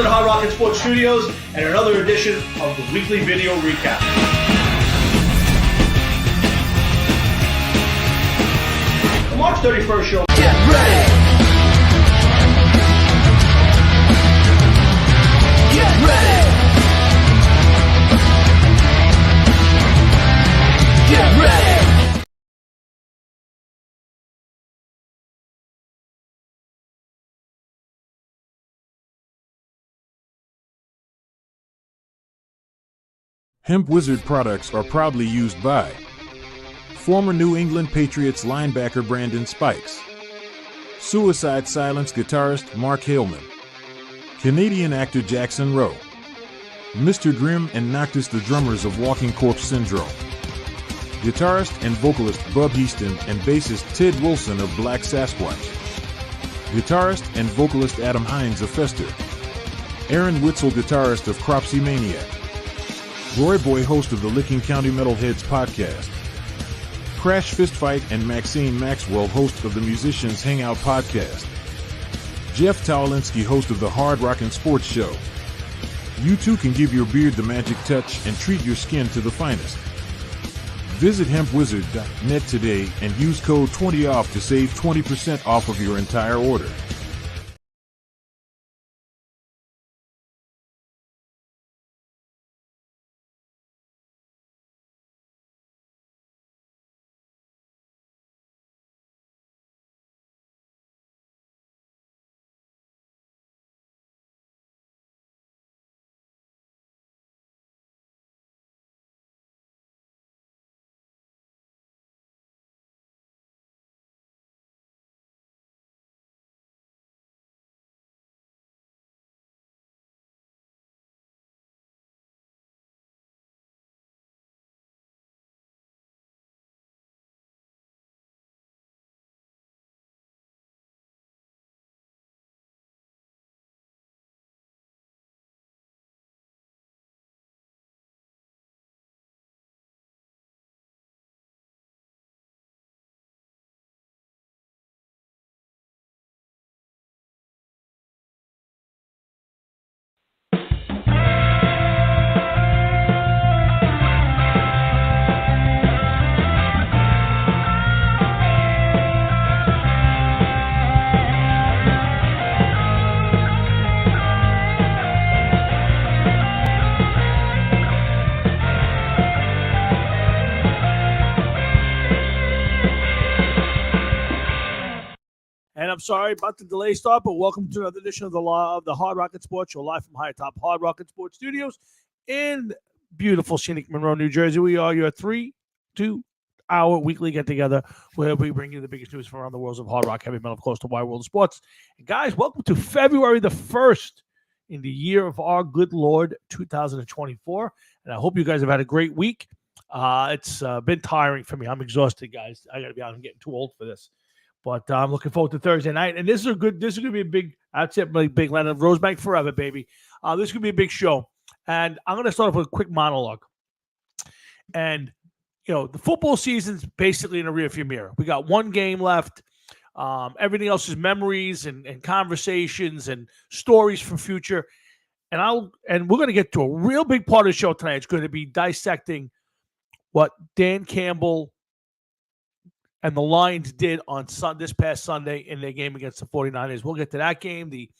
to the Hard Rocket Sports Studios and another edition of the weekly video recap. The March 31st show. Get ready! Get ready! Get ready! Hemp Wizard products are proudly used by former New England Patriots linebacker Brandon Spikes, Suicide Silence guitarist Mark Haleman, Canadian actor Jackson Rowe, Mr. Grimm and Noctis the drummers of Walking Corpse Syndrome, guitarist and vocalist Bub Heaston and bassist Ted Wilson of Black Sasquatch, guitarist and vocalist Adam Hines of Fester, Aaron Witzel guitarist of Cropsy Maniac, Roy Boy, host of the Licking County Metalheads podcast, Crash Fistfight and Maxine Maxwell, host of the Musicians Hangout podcast, Jeff Towlinski, host of the Hard Rockin' Sports Show. You too can give your beard the magic touch and treat your skin to the finest. Visit hempwizard.net today and use code 20OFF to save 20% off of your entire order. And I'm sorry about the delay start, but welcome to another edition of the Hard Rocket Sports Show, live from High Top Hard Rocket Sports Studios in beautiful scenic Monroe, New Jersey. We are your 3-2-hour weekly get-together where we bring you the biggest news from around the worlds of hard rock, heavy metal, of course, the wide world of sports. And guys, welcome to February the 1st in the year of our good Lord, 2024. And I hope you guys have had a great week. It's been tiring for me. I'm exhausted, guys. I got to be honest, I'm getting too old for this. But I'm looking forward to Thursday night. And this is going to be a big, I'd say, big Leonard Rosebank forever, baby. This is going to be a big show. And I'm going to start off with a quick monologue. And, you know, the football season's basically in a rearview mirror. We got one game left. Everything else is memories and conversations and stories for future. And we're going to get to a real big part of the show tonight. It's going to be dissecting what Dan Campbell and the Lions did on this past Sunday in their game against the 49ers. We'll get to that game, the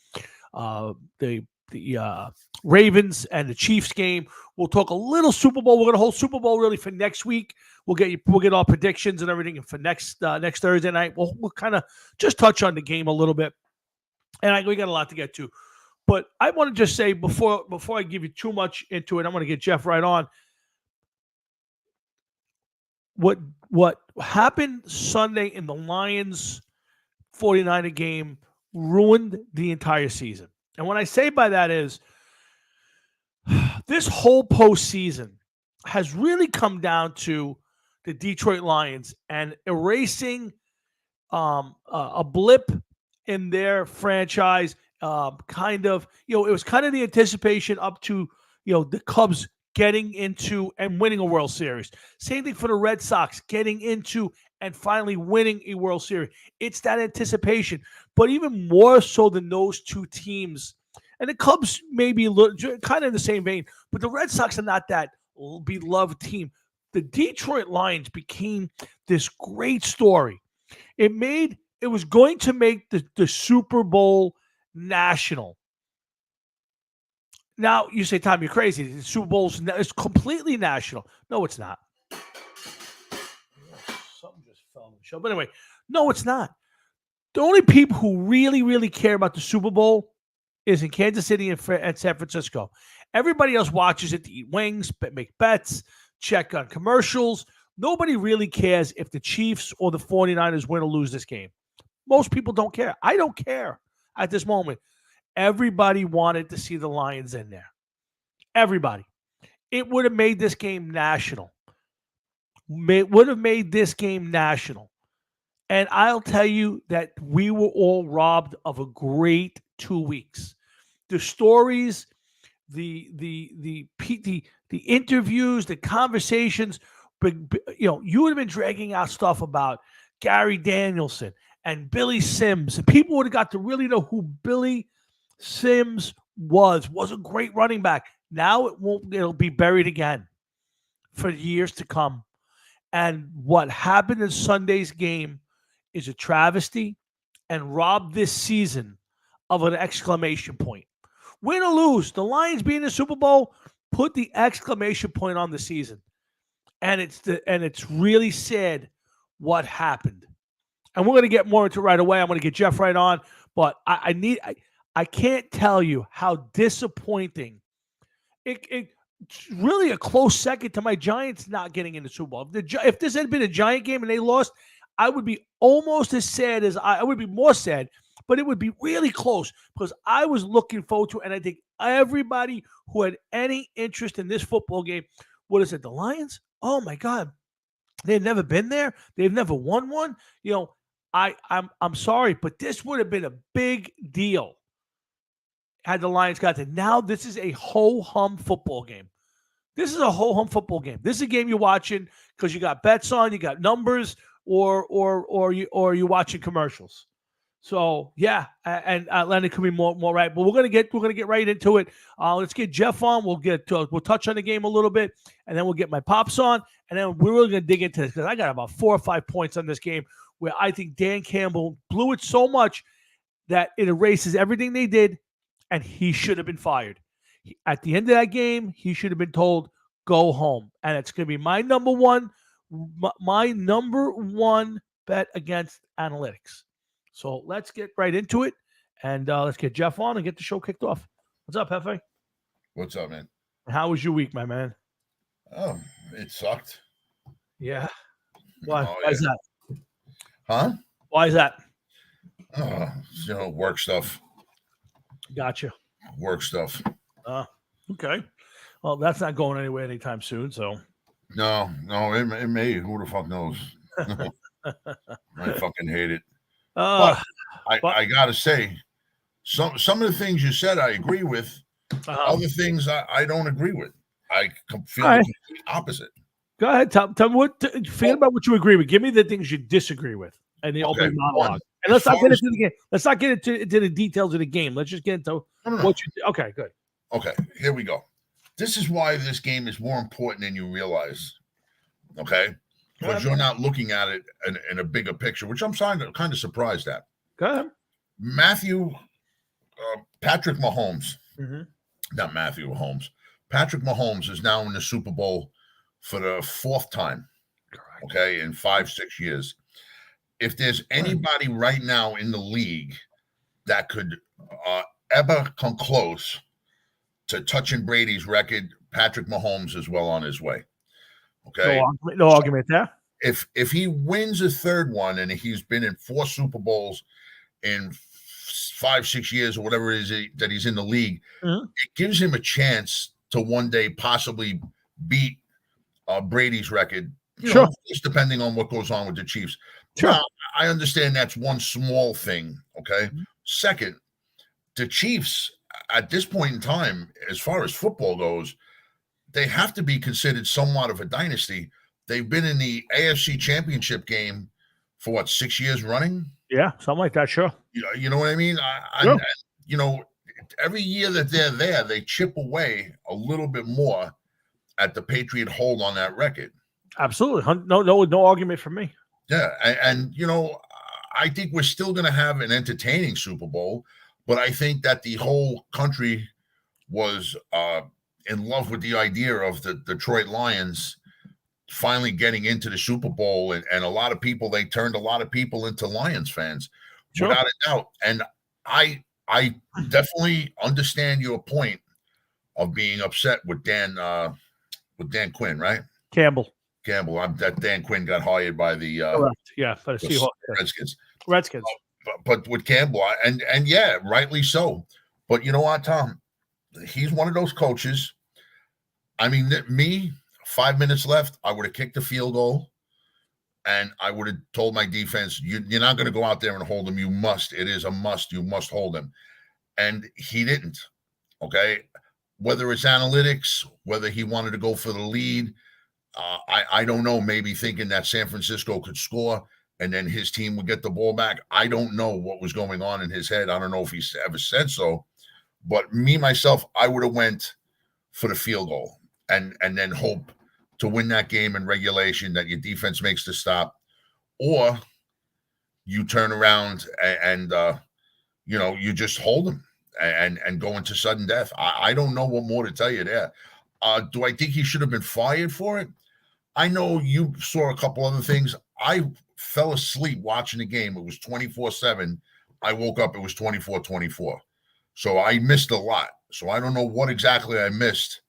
Ravens and the Chiefs game. We'll talk a little Super Bowl. We're going to hold Super Bowl really for next week. We'll get our predictions and everything for next Thursday night. We'll kind of just touch on the game a little bit, and we got a lot to get to. But I want to just say before I give you too much into it, I'm going to get Jeff right on. What happened Sunday in the Lions 49er game ruined the entire season. And what I say by that is this whole postseason has really come down to the Detroit Lions and erasing a blip in their franchise. It was kind of the anticipation up to, the Cubs getting into and winning a World Series. Same thing for the Red Sox, getting into and finally winning a World Series. It's that anticipation. But even more so than those two teams, And the Cubs may be kind of in the same vein, but the Red Sox are not that beloved team. The Detroit Lions became this great story. It was going to make the Super Bowl national. Now you say, Tom, you're crazy. The Super Bowl's it's completely national. No, it's not. Something just fell on the show. But anyway, no, it's not. The only people who really, really care about the Super Bowl is in Kansas City and San Francisco. Everybody else watches it to eat wings, make bets, check on commercials. Nobody really cares if the Chiefs or the 49ers win or lose this game. Most people don't care. I don't care at this moment. Everybody wanted to see the Lions in there. Everybody. It would have made this game national. It would have made this game national. And I'll tell you that we were all robbed of a great 2 weeks. The stories, the interviews, the conversations. But you would have been dragging out stuff about Gary Danielson and Billy Sims, and people would have got to really know who Billy Sims was a great running back. Now it'll be buried again for years to come. And what happened in Sunday's game is a travesty and robbed this season of an exclamation point. Win or lose, the Lions being in the Super Bowl put the exclamation point on the season. And it's really sad what happened. And we're going to get more into it right away. I'm going to get Jeff right on, but I can't tell you how disappointing it's really a close second to my Giants not getting in the Super Bowl. If this had been a Giant game and they lost, I would be almost as sad as I would be more sad, but it would be really close because I was looking forward to it. And I think everybody who had any interest in this football game would have said, the Lions? Oh my God. They've never been there. They've never won one. I'm sorry, but this would have been a big deal had the Lions got there. Now this is a ho-hum football game. This is a ho-hum football game. This is a game you're watching because you got bets on, you got numbers, or you're watching commercials. So yeah, and Leonard could be more right, but we're gonna get right into it. Let's get Jeff on. We'll touch on the game a little bit, and then we'll get my pops on, and then we're really gonna dig into this because I got about 4 or 5 points on this game where I think Dan Campbell blew it so much that it erases everything they did, and he should have been fired. At the end of that game, he should have been told, go home. And it's going to be my number one bet against analytics. So let's get right into it, and let's get Jeff on and get the show kicked off. What's up, Hefe? What's up, man? How was your week, my man? Oh, it sucked. Yeah. Why? Oh, Why is that? Huh? Why is that? Work stuff. Gotcha. Work stuff. Okay. Well, that's not going anywhere anytime soon, so. No, it may. Who the fuck knows? I fucking hate it. But I gotta say, some of the things you said I agree with. Other things I don't agree with. I feel the complete opposite. Go ahead, tell me about what you agree with. Give me the things you disagree with, and the opening monologue. And let's not get into the game. Let's not get into the details of the game. Let's just get into what you. Okay, good. Okay, here we go. This is why this game is more important than you realize. Okay, because you're not looking at it in a bigger picture, which I'm kind of surprised at. Go ahead. Patrick Mahomes, not Matthew Mahomes. Patrick Mahomes is now in the Super Bowl for the 4th time. Correct. Okay, in 5-6 years. If there's anybody right now in the league that could ever come close to touching Brady's record, Patrick Mahomes is well on his way. Okay, no argument there. If he wins a 3rd one and he's been in 4 Super Bowls in 5-6 years or whatever it is that he's in the league, it gives him a chance to one day possibly beat Brady's record. Just depending on what goes on with the Chiefs. Sure. Now, I understand that's one small thing. Okay. Second, the Chiefs at this point in time, as far as football goes, they have to be considered somewhat of a dynasty. They've been in the AFC Championship game for 6 years running? Yeah, something like that. Sure. You know what I mean? every year that they're there, they chip away a little bit more at the Patriot hold on that record. Absolutely. No argument from me. Yeah. And you know, I think we're still going to have an entertaining Super Bowl, but I think that the whole country was in love with the idea of the Detroit Lions finally getting into the Super Bowl, and a lot of people, they turned a lot of people into Lions fans, Sure. without a doubt. And I definitely understand your point of being upset with Dan Quinn, right? Campbell. That Dan Quinn got hired by the Correct. Yeah, by the Seahawks. Redskins. But with Campbell, and yeah, rightly so. But you know what, Tom? He's one of those coaches. I mean, me, 5 minutes left, I would have kicked the field goal, and I would have told my defense, you're not going to go out there and hold him. You must. It is a must. You must hold him. And he didn't. Okay? Whether it's analytics, whether he wanted to go for the lead, I don't know, maybe thinking that San Francisco could score and then his team would get the ball back. I don't know what was going on in his head. I don't know if he ever said so. But me, myself, I would have went for the field goal and then hope to win that game in regulation, that your defense makes the stop, or you turn around and you know, you just hold them and go into sudden death. I don't know what more to tell you there. Do I think he should have been fired for it? I know you saw a couple other things. I fell asleep watching the game. It was 24/7. I woke up, it was 24-24. So I missed a lot. So I don't know what exactly I missed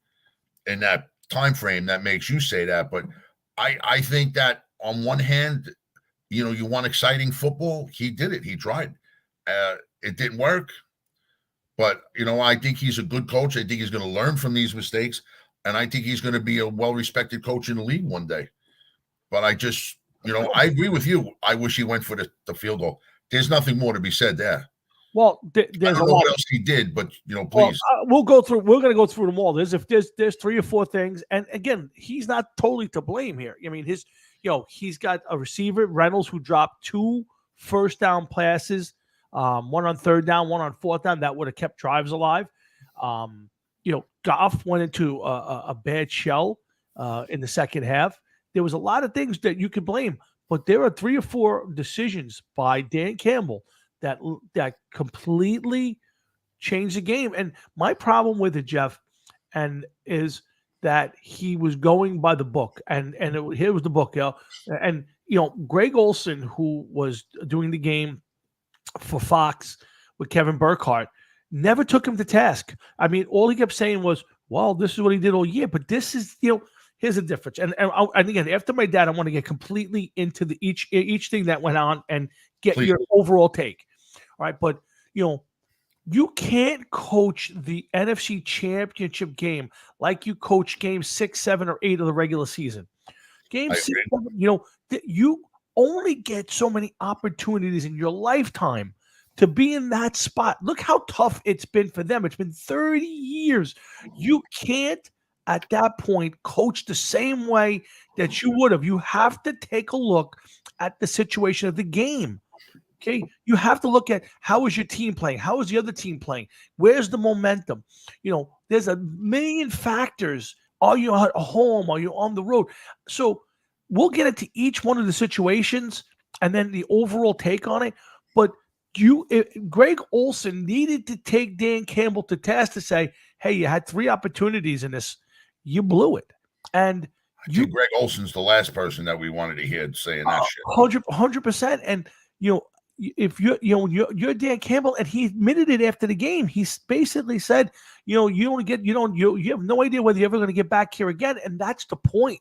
in that time frame that makes you say that. But I think that on one hand, you know, you want exciting football. He did it. He tried. It didn't work. But, you know, I think he's a good coach. I think he's going to learn from these mistakes. And I think he's going to be a well-respected coach in the league one day. But I just, you know, I agree with you. I wish he went for the field goal. There's nothing more to be said there. Well, I there's don't know what else he did, but, you know, please. We're going to go through them all. There's 3 or 4 things. And again, he's not totally to blame here. I mean, he's got a receiver, Reynolds, who dropped 2 first down passes, one on 3rd down, one on 4th down. That would have kept drives alive. You know, Goff went into a bad shell in the second half. There was a lot of things that you could blame, but there are 3 or 4 decisions by Dan Campbell that completely changed the game. And my problem with it, Jeff, is that he was going by the book, and here was the book, and you know, Greg Olson, who was doing the game for Fox with Kevin Burkhardt, never took him to task. I mean, all he kept saying was, well, this is what he did all year, but this is, you know, here's the difference. And again, after my dad, I want to get completely into each thing that went on and get your overall take. All right. But, you know, you can't coach the NFC Championship game like you coach game 6, 7, or 8 of the regular season. Game 6, 7, you know, you only get so many opportunities in your lifetime to be in that spot. Look how tough it's been for them. It's been 30 years. You can't, at that point, coach the same way that you would have. You have to take a look at the situation of the game. Okay, you have to look at how is your team playing? How is the other team playing? Where's the momentum? You know, there's a million factors. Are you at home? Are you on the road? So we'll get into each one of the situations and then the overall take on it. But Greg Olson needed to take Dan Campbell to task to say, hey, you had 3 opportunities in this. You blew it. And I think Greg Olson's the last person that we wanted to hear saying that shit. 100%. And, you know, if you're Dan Campbell, and he admitted it after the game. He basically said, you know, you have no idea whether you're ever going to get back here again. And that's the point.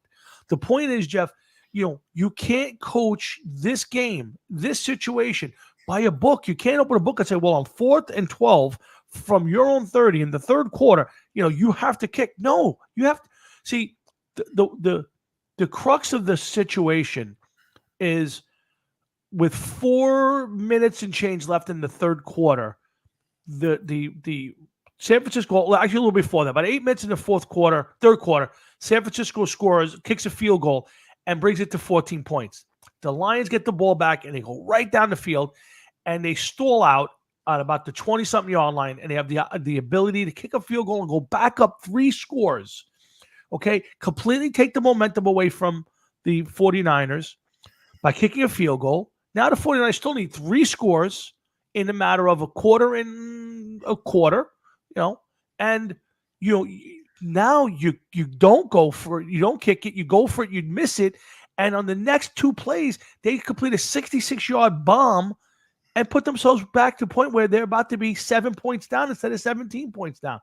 The point is, Jeff, you know, you can't coach this game, this situation by a book. You can't open a book and say, well, on 4th and 12 from your own 30 in the 3rd quarter, you know, you have to kick. No, you have to see the crux of the situation is, with 4 minutes and change left in the 3rd quarter, the San Francisco, actually a little before that, about 8 minutes in the 3rd quarter, San Francisco scores, kicks a field goal, and brings it to 14 points. The Lions get the ball back, and they go right down the field, and they stall out, at about the 20-something yard line, and they have the ability to kick a field goal and go back up 3 scores, okay, completely take the momentum away from the 49ers by kicking a field goal. Now the 49ers still need 3 scores in a matter of a quarter, and now you don't go for it, you don't kick it, you go for it, you'd miss it, and on the next 2 plays, they complete a 66-yard bomb and put themselves back to the point where they're about to be 7 points down instead of 17 points down.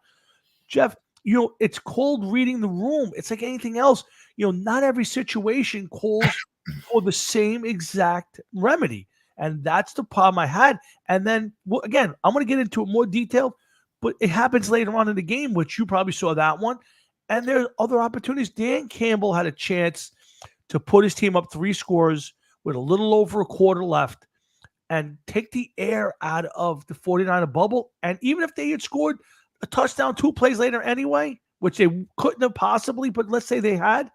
Jeff, it's called reading the room. It's like anything else. Not every situation calls for the same exact remedy. And that's the problem I had. And then, again, I'm going to get into it more detailed, but it happens later on in the game, which you probably saw that one. And there are other opportunities. Dan Campbell had a chance to put his team up 3 scores with a little over a quarter left and take the air out of the 49er bubble. And even if they had scored a touchdown 2 plays later anyway, which they couldn't have possibly, but let's say they had,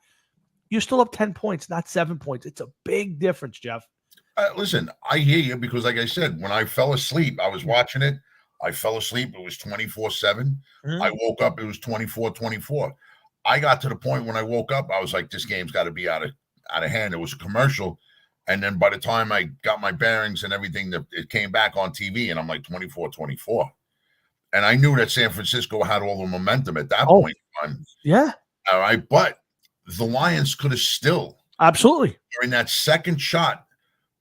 you're still up 10 points, not 7 points. It's a big difference, Jeff. Listen, I hear you because, like I said, when I fell asleep, I was watching it. I fell asleep. It was 24-7. I woke up. It was 24-24. I got to the point when I woke up, I was like, this game's got to be out of hand. It was a commercial. And then by the time I got my bearings and everything, it came back on TV, and I'm like 24-24. And I knew that San Francisco had all the momentum at that point in time. Yeah. All right. But the Lions could have still. Absolutely. During that second shot,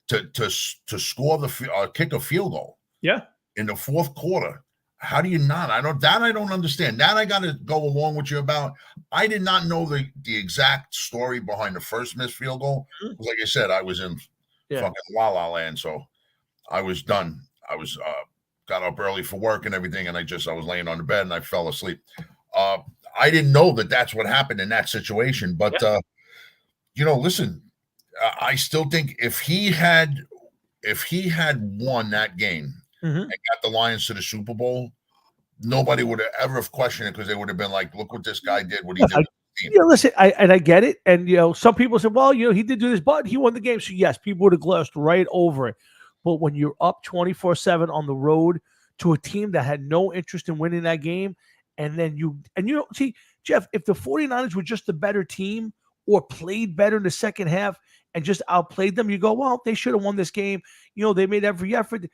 to score kick a field goal. Yeah. In the fourth quarter. How do you not? I don't understand. That I got to go along with you about. I did not know the exact story behind the first missed field goal. Like I said, I was in fucking La La Land, so I was done. I was got up early for work and everything, and I was laying on the bed and I fell asleep. I didn't know that that's what happened in that situation, but listen. I still think if he had won that game and got the Lions to the Super Bowl, nobody would have ever have questioned it because they would have been like, "Look what this guy did! What he did." Listen, I get it, and some people say, "Well, he did do this, but he won the game." So yes, people would have glossed right over it. But when you're up 24-7 on the road to a team that had no interest in winning that game, and then see, Jeff, if the 49ers were just the better team or played better in the second half and just outplayed them, you go, well, they should have won this game. They made every effort.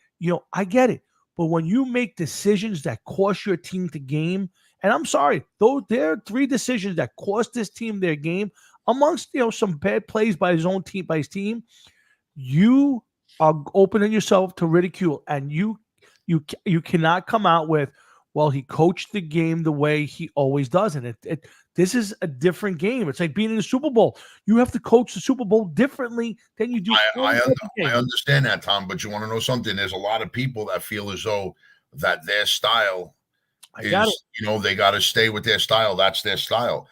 I get it. But when you make decisions that cost your team the game, and I'm sorry, there are 3 decisions that cost this team their game, amongst some bad plays by his team, you are opening yourself to ridicule, and you cannot come out with, well, he coached the game the way he always does, and this is a different game. It's like being in the Super Bowl. You have to coach the Super Bowl differently than you do. I understand that, Tom, but you want to know something? There's a lot of people that feel as though that their style they got to stay with their style. That's their style.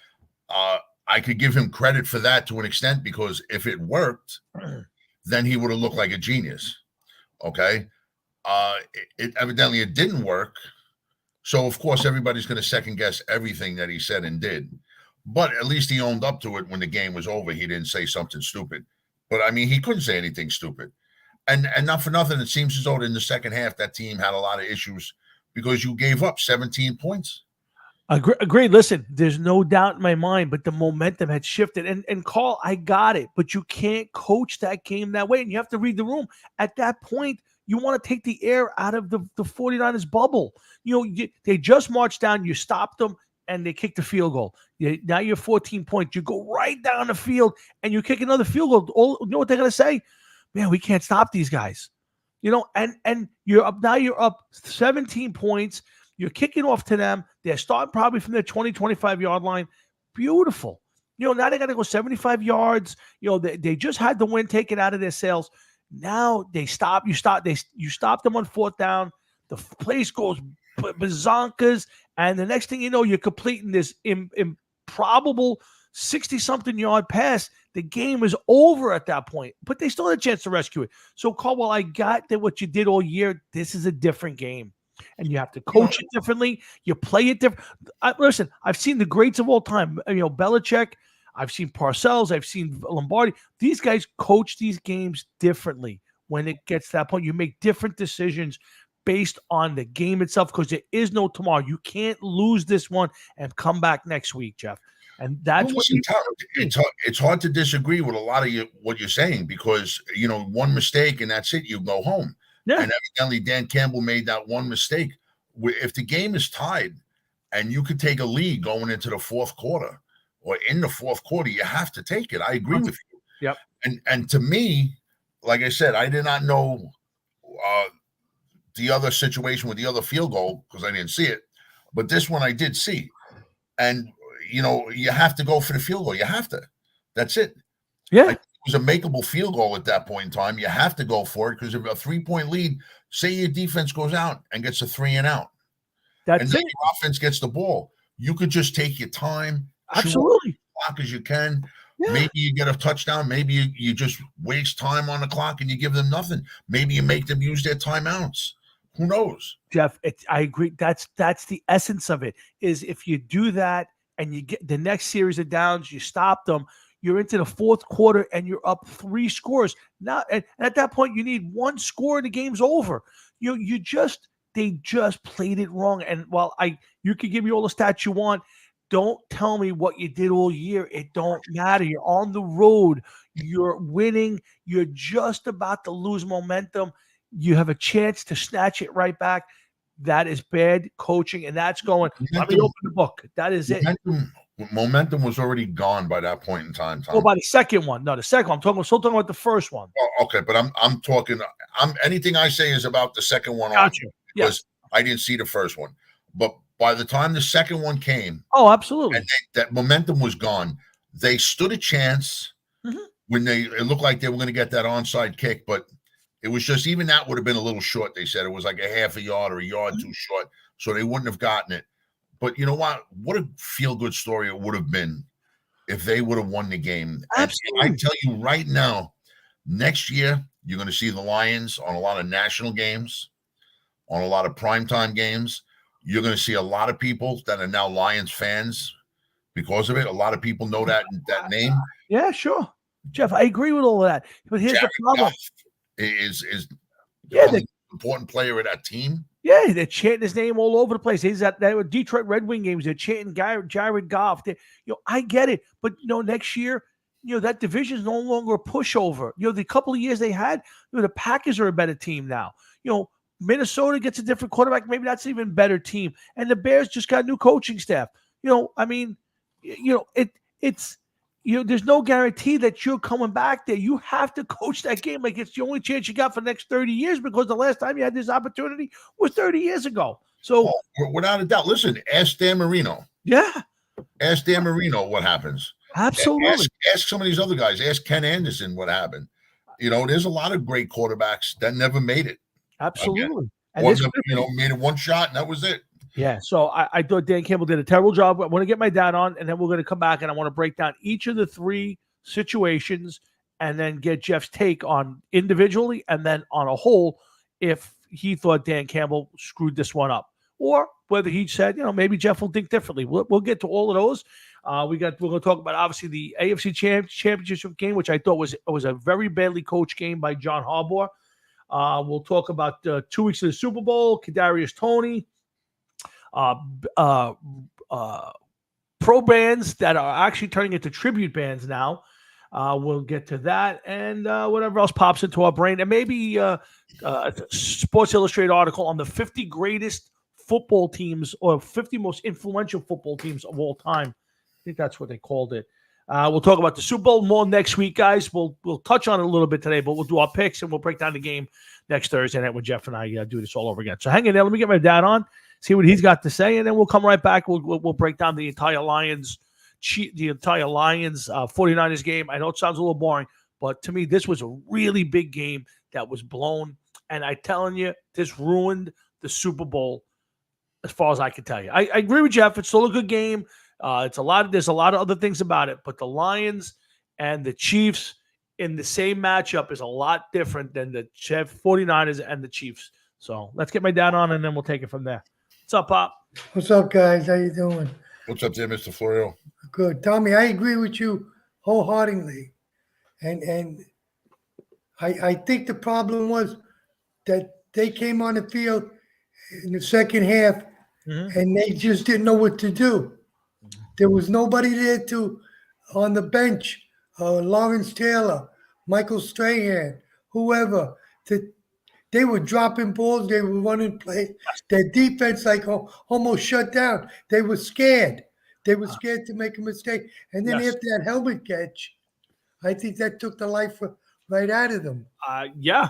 I could give him credit for that to an extent because if it worked, then he would have looked like a genius. Okay. Evidently it didn't work. So, of course, everybody's going to second guess everything that he said and did. But at least he owned up to it when the game was over. He didn't say something stupid. But, I mean, he couldn't say anything stupid. And not for nothing, it seems as though in the second half that team had a lot of issues because you gave up 17 points. Agreed. Listen, there's no doubt in my mind, but the momentum had shifted. And Carl, I got it. But you can't coach that game that way. And you have to read the room. At that point, you want to take the air out of the 49ers bubble. They just marched down. You stopped them, and they kicked the field goal. Now you're 14 points. You go right down the field, and you kick another field goal. You know what they're going to say? Man, we can't stop these guys. And you're up. Now you're up 17 points. You're kicking off to them. They're starting probably from their 20, 25-yard line. Beautiful. Now they got to go 75 yards. They just had the wind taken out of their sails. Now they stop. You stop them on 4th down. The place goes bazonkas, and the next thing you know, you're completing this improbable 60-something yard pass. The game is over at that point, but they still had a chance to rescue it. So, Caldwell, I got that what you did all year. This is a different game, and you have to coach it differently. You play it different. Listen, I've seen the greats of all time. Belichick. I've seen Parcells. I've seen Lombardi. These guys coach these games differently. When it gets to that point, you make different decisions based on the game itself, because there is no tomorrow. You can't lose this one and come back next week, Jeff. And that's Well, what listen, Tom, it's hard to disagree with a lot of what you're saying, because one mistake and that's it. You go home. Yeah. And evidently Dan Campbell made that one mistake. If the game is tied and you could take a lead going into the fourth quarter or in the fourth quarter, you have to take it. I agree with you. Yep. And to me, like I said, I did not know the other situation with the other field goal because I didn't see it, but this one I did see. And you have to go for the field goal. You have to. That's it. Yeah. It was a makeable field goal at that point in time. You have to go for it because if a 3-point lead, say your defense goes out and gets a 3 and out, That's and then it. your offense gets the ball, you could just take your time, Absolutely. chew as clock as you can. Yeah. Maybe you get a touchdown. Maybe you just waste time on the clock and you give them nothing. Maybe you make them use their timeouts. Who knows? Jeff, I agree. That's the essence of it, is if you do that and you get the next series of downs, you stop them, you're into the fourth quarter and you're up 3 scores. Now, and at that point, you need 1 score and the game's over. They just played it wrong. And while you can give me all the stats you want, don't tell me what you did all year. It don't matter. You're on the road. You're winning. You're just about to lose momentum. You have a chance to snatch it right back. That is bad coaching, and that's going. Let me open the book. That is it. Momentum was already gone by that point in time, Tom. Well, by the second one. No, the second one. I'm still talking about the first one. Oh, okay, but I'm talking. Anything I say is about the second one. Gotcha. Because I didn't see the first one, but by the time the second one came, oh, absolutely, and that momentum was gone. They stood a chance when it looked like they were going to get that onside kick, but it was just even that would have been a little short. They said it was like a half a yard or a yard too short, so they wouldn't have gotten it. But you know what? What a feel-good story it would have been if they would have won the game. Absolutely. And I tell you right now, next year you're going to see the Lions on a lot of national games, on a lot of primetime games. You're going to see a lot of people that are now Lions fans because of it. A lot of people know that name. Yeah, sure, Jeff. I agree with all of that. But here's Jared the problem: Goff is the important player of that team. Yeah, they're chanting his name all over the place. He's at that Detroit Red Wing games. They're chanting Jared Goff. I get it, but next year, that division is no longer a pushover. The couple of years they had, the Packers are a better team now. Minnesota gets a different quarterback. Maybe that's an even better team. And the Bears just got a new coaching staff. It's there's no guarantee that you're coming back there. You have to coach that game like it's the only chance you got for the next 30 years, because the last time you had this opportunity was 30 years ago. So without a doubt, listen, ask Dan Marino. Yeah. Ask Dan Marino what happens. Absolutely. Ask some of these other guys. Ask Ken Anderson what happened. There's a lot of great quarterbacks that never made it. Absolutely. And made it one shot and that was it. Yeah. So I thought Dan Campbell did a terrible job. I want to get my dad on, and then we're going to come back and I want to break down each of the 3 situations and then get Jeff's take on individually and then on a whole if he thought Dan Campbell screwed this one up, or whether he said, maybe Jeff will think differently. We'll get to all of those. We're going to talk about obviously the AFC championship game, which I thought was a very badly coached game by John Harbaugh. We'll talk about 2 weeks of the Super Bowl, Kadarius Toney, pro bands that are actually turning into tribute bands now. We'll get to that and whatever else pops into our brain, and maybe a Sports Illustrated article on the 50 greatest football teams or 50 most influential football teams of all time. I think that's what they called it. We'll talk about the Super Bowl more next week, guys. We'll touch on it a little bit today, but we'll do our picks and we'll break down the game next Thursday night when Jeff and I do this all over again. So hang in there. Let me get my dad on, see what he's got to say, and then we'll come right back. We'll break down the entire Lions 49ers game. I know it sounds a little boring, but to me, this was a really big game that was blown. And I'm telling you, this ruined the Super Bowl as far as I can tell you. I agree with Jeff. It's still a good game. There's a lot of other things about it, but the Lions and the Chiefs in the same matchup is a lot different than the 49ers and the Chiefs. So let's get my dad on, and then we'll take it from there. What's up, Pop? What's up, guys? How you doing? What's up there, Mr. Florio? Good. Tommy, I agree with you wholeheartedly. And I think the problem was that they came on the field in the second half, and they just didn't know what to do. There was nobody there on the bench, Lawrence Taylor, Michael Strahan, whoever. They were dropping balls. They were running play. Their defense almost shut down. They were scared. They were scared to make a mistake. And then after that helmet catch, I think that took the life right out of them. Yeah.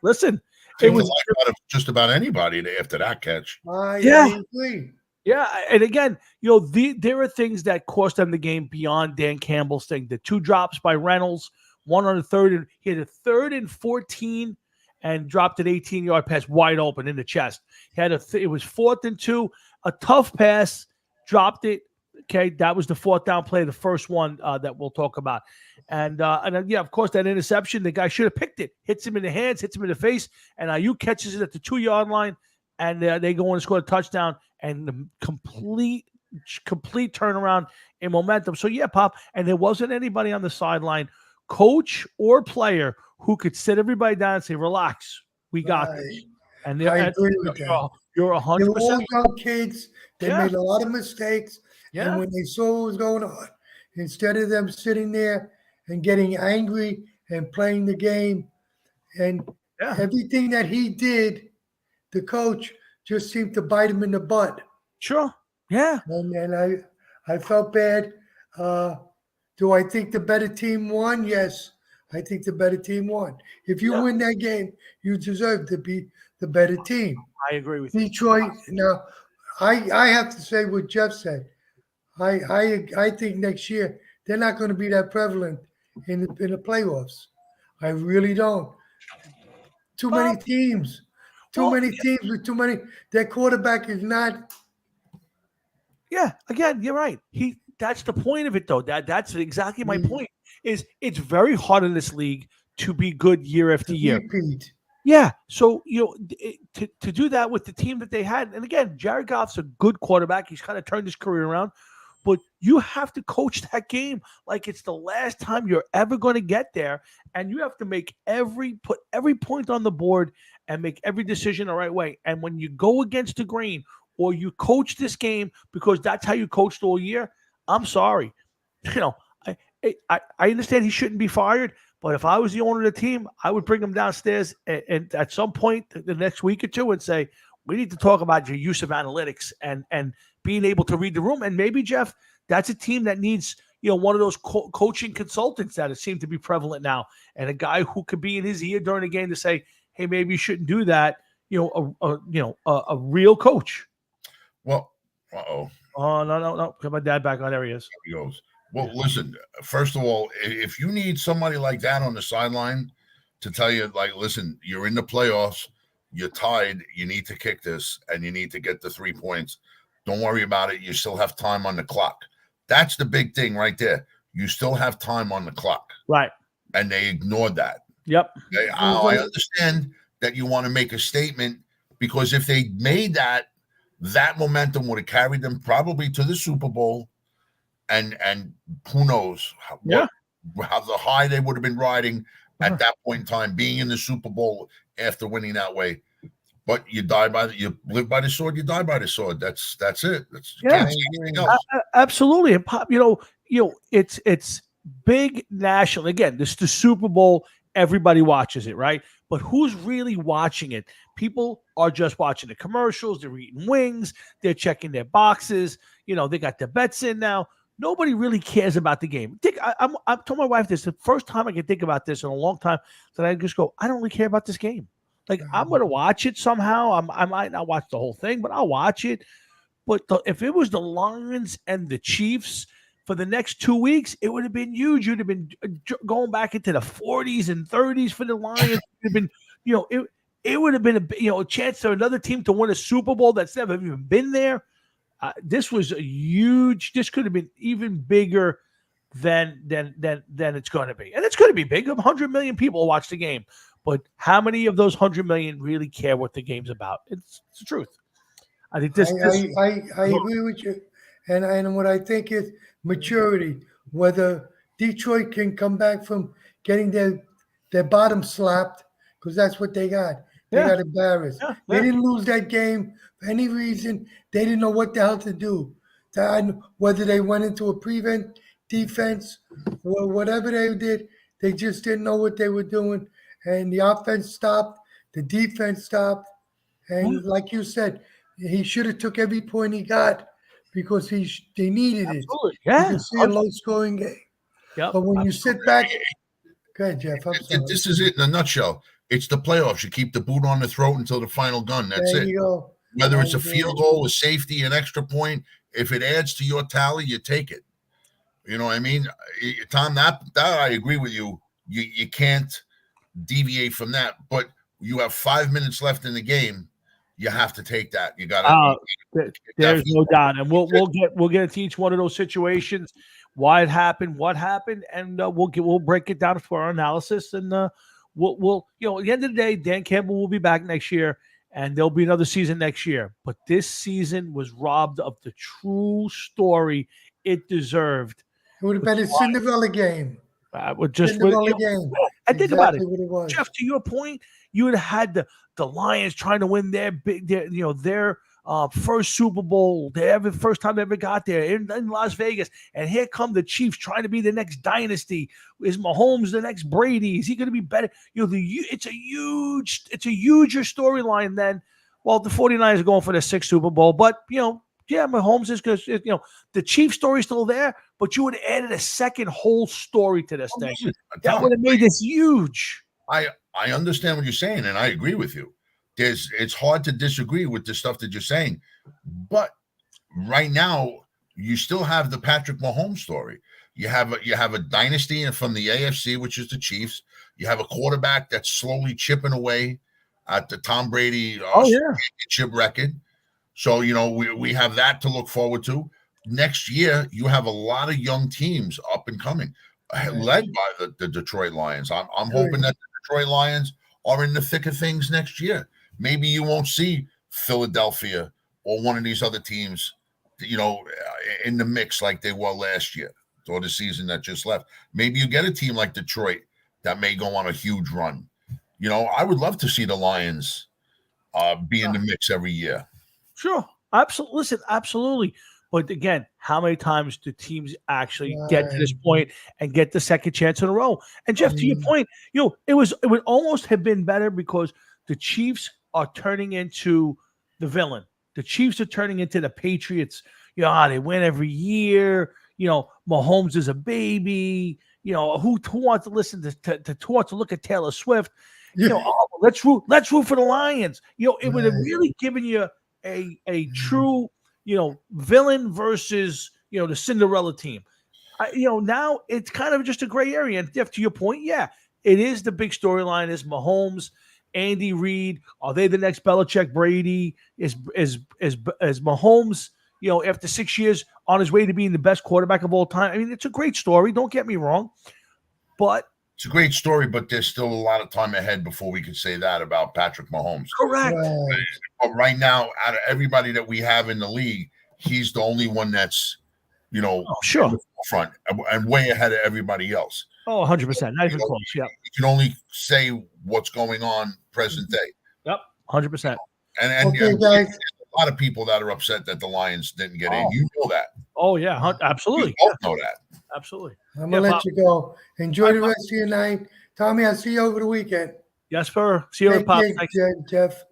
Listen, It was like out of just about anybody after that catch. I agree. Yeah, and again, there are things that cost them the game beyond Dan Campbell's thing. The 2 drops by Reynolds, one on the third, and he had a 3rd and 14 and dropped an 18-yard pass wide open in the chest. He had it was 4th and 2, a tough pass, dropped it. Okay, that was the 4th down play, the first one that we'll talk about. And of course, that interception, the guy should have picked it. Hits him in the hands, hits him in the face, and Ayuk catches it at the 2-yard line, and they go in and score a touchdown, and the complete turnaround in momentum. So, yeah, Pop, and there wasn't anybody on the sideline, coach or player, who could sit everybody down and say, relax, we got this. And I agree with that. You're 100%. They were all young kids. They made a lot of mistakes. Yeah. And when they saw what was going on, instead of them sitting there and getting angry and playing the game, and everything that he did, the coach just seemed to bite him in the butt. Sure. Yeah. And I felt bad. Do I think the better team won? Yes, I think the better team won. If you win that game, you deserve to be the better team. I agree with you. Detroit. Now, I have to say what Jeff said. I think next year they're not going to be that prevalent in the playoffs. I really don't. Too many teams. Too many teams with too many. Their quarterback is not. Yeah, again, you're right. That's the point of it, though. That's exactly my point. Is it's very hard in this league to be good year after year. Repeat. Yeah. So, to do that with the team that they had, and again, Jared Goff's a good quarterback. He's kind of turned his career around, but you have to coach that game like it's the last time you're ever going to get there, and you have to put every point on the board and make every decision the right way. And when you go against the grain, or you coach this game because that's how you coached all year, I'm sorry. I understand he shouldn't be fired, but if I was the owner of the team, I would bring him downstairs and at some point the next week or two and say, we need to talk about your use of analytics and being able to read the room. And maybe, Jeff, that's a team that needs, one of those coaching consultants that seem to be prevalent now, and a guy who could be in his ear during the game to say, hey, maybe you shouldn't do that. A real coach. Well, Oh, no. Got my dad back on. There he is. There he goes. Well, listen, first of all, if you need somebody like that on the sideline to tell you, like, listen, you're in the playoffs, you're tied, you need to kick this, and you need to get the 3 points. Don't worry about it. You still have time on the clock. That's the big thing right there. You still have time on the clock. Right. And they ignored that. Yep. Okay? I understand that you want to make a statement, because if they made that momentum would have carried them probably to the Super Bowl. And who knows how the high they would have been riding at that point in time, being in the Super Bowl after winning that way. But you live by the sword, you die by the sword. That's it. Can't anything else. Absolutely. And Pop, it's big national. Again, this is the Super Bowl. Everybody watches it, right? But who's really watching it? People are just watching the commercials. They're eating wings. They're checking their boxes. They got their bets in now. Nobody really cares about the game. I told my wife this, the first time I can think about this in a long time, that I just go, I don't really care about this game. Like, I'm going to watch it somehow. I might not watch the whole thing, but I'll watch it. But if it was the Lions and the Chiefs for the next 2 weeks, it would have been huge. You'd have been going back into the 40s and 30s for the Lions. It would have been, it would have been a chance for another team to win a Super Bowl that's never even been there. This was a huge. This could have been even bigger than it's going to be, and it's going to be big. 100 million people watch the game, but how many of those 100 million really care what the game's about? It's the truth. I think this. I agree with you, and what I think is maturity. Whether Detroit can come back from getting their bottom slapped, because that's what they got. They Yeah. got embarrassed. Yeah, They yeah. didn't lose that game for any reason. They didn't know what the hell to do. Whether they went into a prevent defense or whatever they did, they just didn't know what they were doing. And the offense stopped, the defense stopped. And like you said, he should have took every point he got because they needed it. Absolutely. You Yeah. can see a low-scoring game. Yep. But when you sit back, go ahead, Jeff. I'm sorry. This is it in a nutshell. It's the playoffs. You keep the boot on the throat until the final gun. That's There it. you go. Whether it's a I agree. field goal, a safety, an extra point, if it adds to your tally, you take it. You know what I mean, Tom? That I agree with you. You can't deviate from that. But you have 5 minutes left in the game. You have to take that. You got to. There's no doubt, and we'll get into each one of those situations, why it happened, what happened, and we'll break it down for our analysis, and we'll at the end of the day, Dan Campbell will be back next year, and there'll be another season next year. But this season was robbed of the true story it deserved. It would have been a Cinderella game. Cinderella game. And think about it, what it was. Jeff. To your point, you would have had the Lions trying to win their first Super Bowl, first time they ever got there in Las Vegas, and here come the Chiefs trying to be the next dynasty. Is Mahomes the next Brady? Is he going to be better? It's a huger storyline than the 49ers are going for their sixth Super Bowl, but Mahomes is because the Chiefs story is still there, but you would have added a second whole story to this thing. That would have made this huge. I understand what you're saying, and I agree with you. It's hard to disagree with the stuff that you're saying, but right now you still have the Patrick Mahomes story. You have a dynasty from the AFC, which is the Chiefs. You have a quarterback that's slowly chipping away at the Tom Brady championship record. So we have that to look forward to. Next year, you have a lot of young teams up and coming, led by the Detroit Lions. I'm hoping that the Detroit Lions are in the thick of things next year. Maybe you won't see Philadelphia or one of these other teams, in the mix like they were last year or the season that just left. Maybe you get a team like Detroit that may go on a huge run. I would love to see the Lions be in the mix every year. Sure. Absolutely. Listen, absolutely. But again, how many times do teams actually get to this point and get the second chance in a row? And Jeff, to your point, it would almost have been better because the Chiefs are turning into the villain. The Chiefs are turning into the Patriots. They win every year. Mahomes is a baby. Who wants to listen to who wants to look at Taylor Swift? Let's root for the Lions. It would have really given you a true, villain versus, the Cinderella team. Now it's kind of just a gray area. And Jeff, to your point, it is the big storyline is Mahomes, Andy Reid. Are they the next Belichick, Brady? Is Mahomes, after 6 years on his way to being the best quarterback of all time? I mean, it's a great story. Don't get me wrong, but it's a great story, but there's still a lot of time ahead before we could say that about Patrick Mahomes. Correct. But right now, out of everybody that we have in the league, he's the only one that's, sure, in the front and way ahead of everybody else. 100%. Not even close. Yeah. You can only say what's going on present day. Yep. 100%. And guys. There's a lot of people that are upset that the Lions didn't get in. You know that. Oh, yeah. Absolutely. You both know that. Absolutely. I'm going to let you go. Enjoy the rest of your night. Tommy, I'll see you over the weekend. Yes, sir. See you later, Pops. Thanks, Jeff.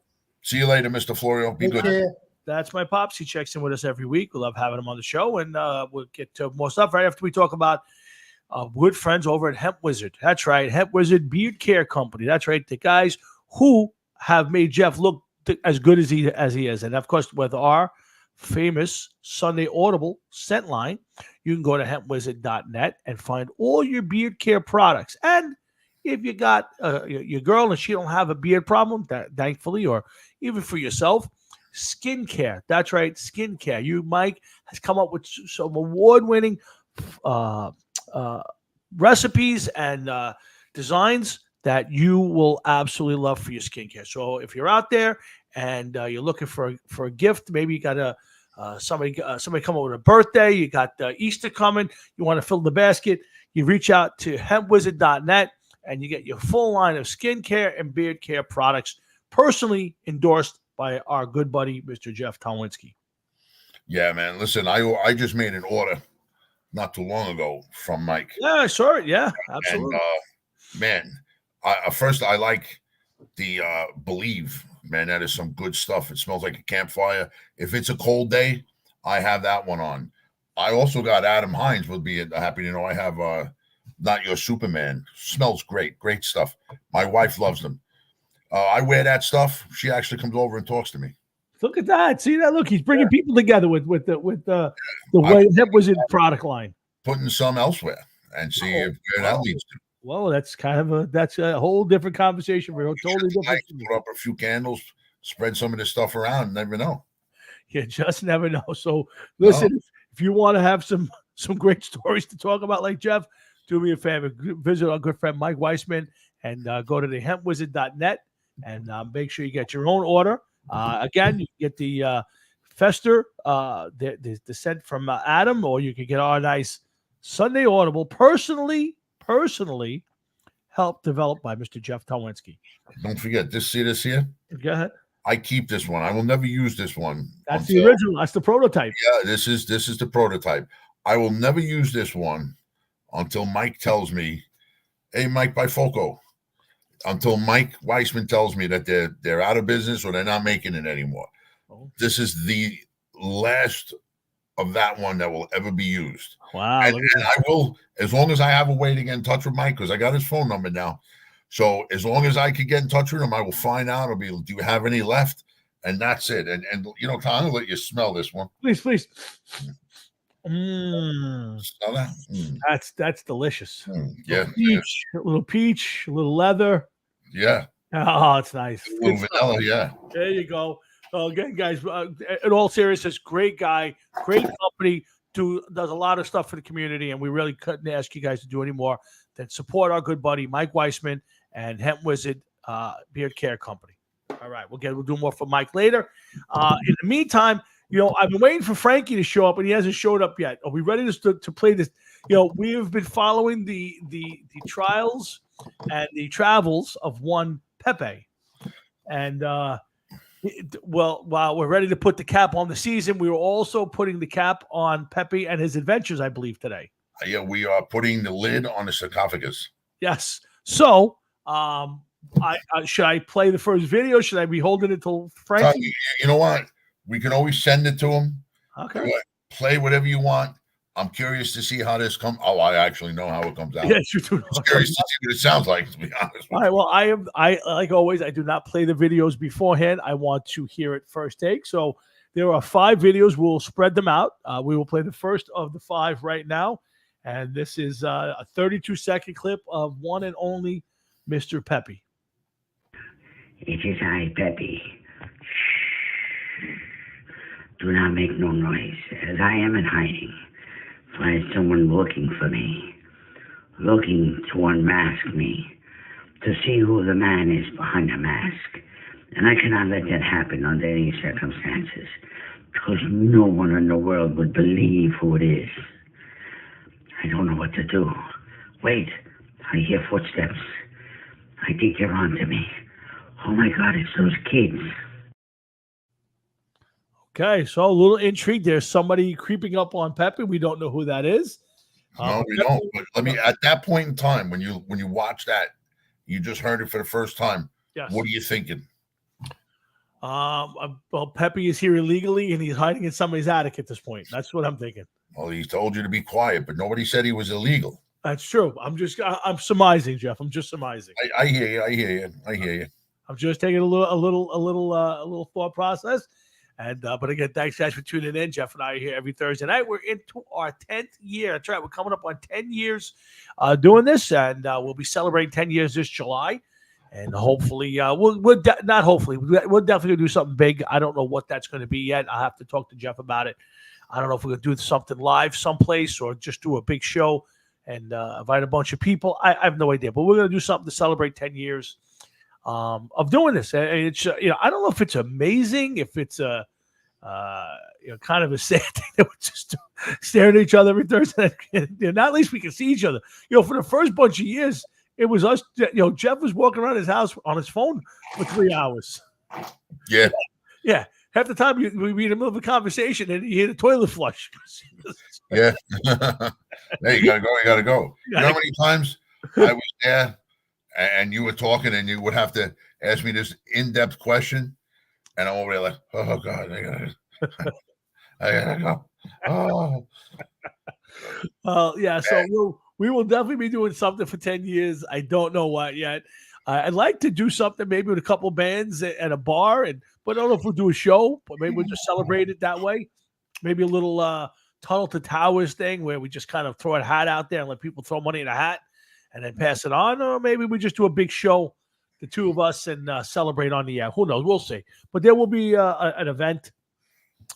See you later, Mr. Florio. Be good. Care. That's my Pops. He checks in with us every week. We love having him on the show, and we'll get to more stuff right after we talk about good friends over at Hemp Wizard. That's right. Hemp Wizard Beard Care Company. That's right. The guys who have made Jeff look as good as he is. And, of course, with our famous Sunday Audible scent line, you can go to hempwizard.net and find all your beard care products. And if you got your girl and she don't have a beard problem, thankfully, or even for yourself, skincare. That's right, skincare. Mike has come up with some award-winning recipes and designs that you will absolutely love for your skincare. So if you're out there and you're looking for a gift, maybe you got somebody come up with a birthday, you got Easter coming, you want to fill the basket, you reach out to hempwizard.net and you get your full line of skincare and beard care products personally endorsed by our good buddy, Mr. Jeff Tolwinski. Yeah, man. Listen, I just made an order not too long ago from Mike. Yeah, I saw it. Yeah, And absolutely. man, first I like the Believe. Man, that is some good stuff. It smells like a campfire. If it's a cold day, I have that one on. I also got Adam Hines. Would be happy to know I have Not Your Superman. Smells great. Great stuff. My wife loves them. I wear that stuff. She actually comes over and talks to me. Look at that. See that? Look, he's bringing people together with the way Hemp Wizard product line. Putting some elsewhere and see where that leads to. Well, that's a whole different conversation. We're totally different. Put up a few candles, spread some of this stuff around. Never know. You just never know. So listen, if you want to have some great stories to talk about, like Jeff, do me a favor. Visit our good friend Mike Weissman and go to thehempwizard.net and make sure you get your own order. Again, you can get the Fester, the scent from Adam, or you can get our nice Sunday Audible, personally helped develop by Mr. Jeff Tolwinski. Don't forget this. See this here? Go ahead. I keep this one. I will never use this one. That's the original. That's the prototype. Yeah, this is the prototype. I will never use this one until Mike tells me, "Hey, Mike Bifoco." Until Mike Weissman tells me that they're out of business or they're not making it anymore. Oh. This is the last of that one that will ever be used. Wow. And I will, as long as I have a way to get in touch with Mike, because I got his phone number now. So as long as I could get in touch with him, I will find out. I'll be, do you have any left? And that's it. And you know, Tom, I'll let you smell this one. Please. Smell that? That's delicious. Yeah. A little peach, a little leather. Yeah. Oh, it's nice. A little vanilla, yeah. There you go. So again, guys, in all seriousness, great guy, great company, does a lot of stuff for the community, and we really couldn't ask you guys to do any more than support our good buddy Mike Weissman and Hemp Wizard Beard Care Company. All right, we'll do more for Mike later. In the meantime, you know, I've been waiting for Frankie to show up, and he hasn't showed up yet. Are we ready to play this? You know, we have been following the trials and the travels of one Pepe, and well, while we're ready to put the cap on the season, we were also putting the cap on Pepe and his adventures, I believe, today. Yeah, we are putting the lid on the sarcophagus. Yes. So, should I play the first video? Should I be holding it till Frankie? You know what? We can always send it to him. Okay. Play whatever you want. I'm curious to see how this comes. Oh, I actually know how it comes out. Yes, you do. I'm curious to see what it sounds like, to be honest. All right. Well, I like always, I do not play the videos beforehand. I want to hear it first take. So there are 5 videos. We'll spread them out. We will play the first of the 5 right now. And this is a 32-second clip of one and only Mr. Pepe. It is I, Pepe. Do not make no noise, as I am in hiding. Find someone looking for me, looking to unmask me, to see who the man is behind the mask. And I cannot let that happen under any circumstances, because no one in the world would believe who it is. I don't know what to do. Wait, I hear footsteps. I think they're on to me. Oh my God, it's those kids. Okay, so a little intrigue. There's somebody creeping up on Pepe. We don't know who that is. No, we don't. But let me, at that point in time, when you watch that, you just heard it for the first time. Yes. What are you thinking? Well, Pepe is here illegally, and he's hiding in somebody's attic at this point. That's what I'm thinking. Well, he told you to be quiet, but nobody said he was illegal. That's true. I'm surmising, Jeff. I'm just surmising. I hear you. I hear you. I'm just taking a little thought process. And but again, thanks guys for tuning in. Jeff and I are here every Thursday night. We're into our 10th year. That's right. We're coming up on 10 years doing this, and we'll be celebrating 10 years this July. And hopefully, we'll definitely gonna do something big. I don't know what that's going to be yet. I'll have to talk to Jeff about it. I don't know if we're gonna do something live someplace or just do a big show and invite a bunch of people. I have no idea, but we're gonna do something to celebrate 10 years. Of doing this, and it's I don't know if it's amazing, if it's a kind of a sad thing that we're just staring at each other every Thursday. Not at least we can see each other. For the first bunch of years, It was us. Jeff was walking around his house on his phone for 3 hours. Yeah. Yeah. Half the time we'd be in the middle of a conversation and you hear the toilet flush. Yeah. Hey, you gotta go. You gotta go. You know how many times I was there and you were talking and you would have to ask me this in-depth question, and I'm over there like, oh God, I gotta go. Oh. Yeah. So we will definitely be doing something for 10 years. I don't know what yet. I'd like to do something maybe with a couple bands at a bar, but I don't know if we'll do a show, but maybe we'll just celebrate it that way. Maybe a little Tunnel to Towers thing where we just kind of throw a hat out there and let people throw money in a hat and then pass it on. Or maybe we just do a big show, the two of us, and celebrate on the air. Who knows? We'll see. But there will be an event.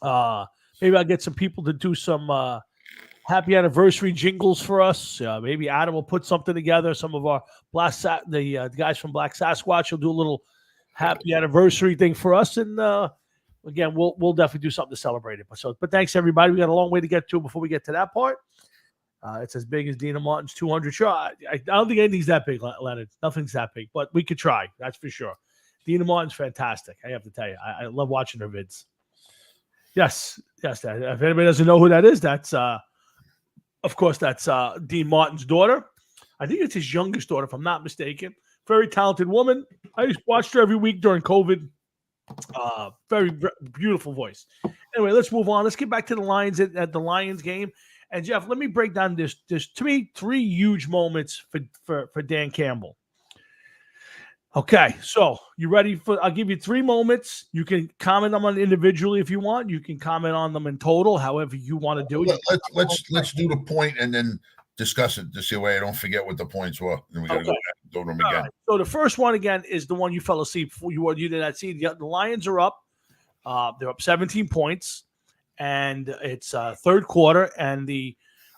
Maybe I'll get some people to do some happy anniversary jingles for us. Maybe Adam will put something together. Some of our the guys from Black Sasquatch will do a little happy anniversary thing for us. And again, we'll definitely do something to celebrate it. But thanks everybody. We got a long way to get to before we get to that part. It's as big as Dina Martin's 200 show. I don't think anything's that big, Leonard. Nothing's that big, but we could try. That's for sure. Dina Martin's fantastic. I have to tell you, I love watching her vids. Yes. If anybody doesn't know who that is, that's of course that's Dean Martin's daughter. I think it's his youngest daughter, if I'm not mistaken. Very talented woman. I watched her every week during COVID. Very beautiful voice. Anyway, let's move on. Let's get back to the Lions at the Lions game. And Jeff, let me break down this. There's to me 3 huge moments for Dan Campbell. Okay, so you ready for? I'll give you 3 moments. You can comment on them individually if you want. You can comment on them in total, however you want to do it. Let's do the point and then discuss it to see why I don't forget what the points were. Then we got to go to them again. Right. So the first one again is the one you fell asleep before you did not see. The Lions are up. They're up 17 points, and it's third quarter, and the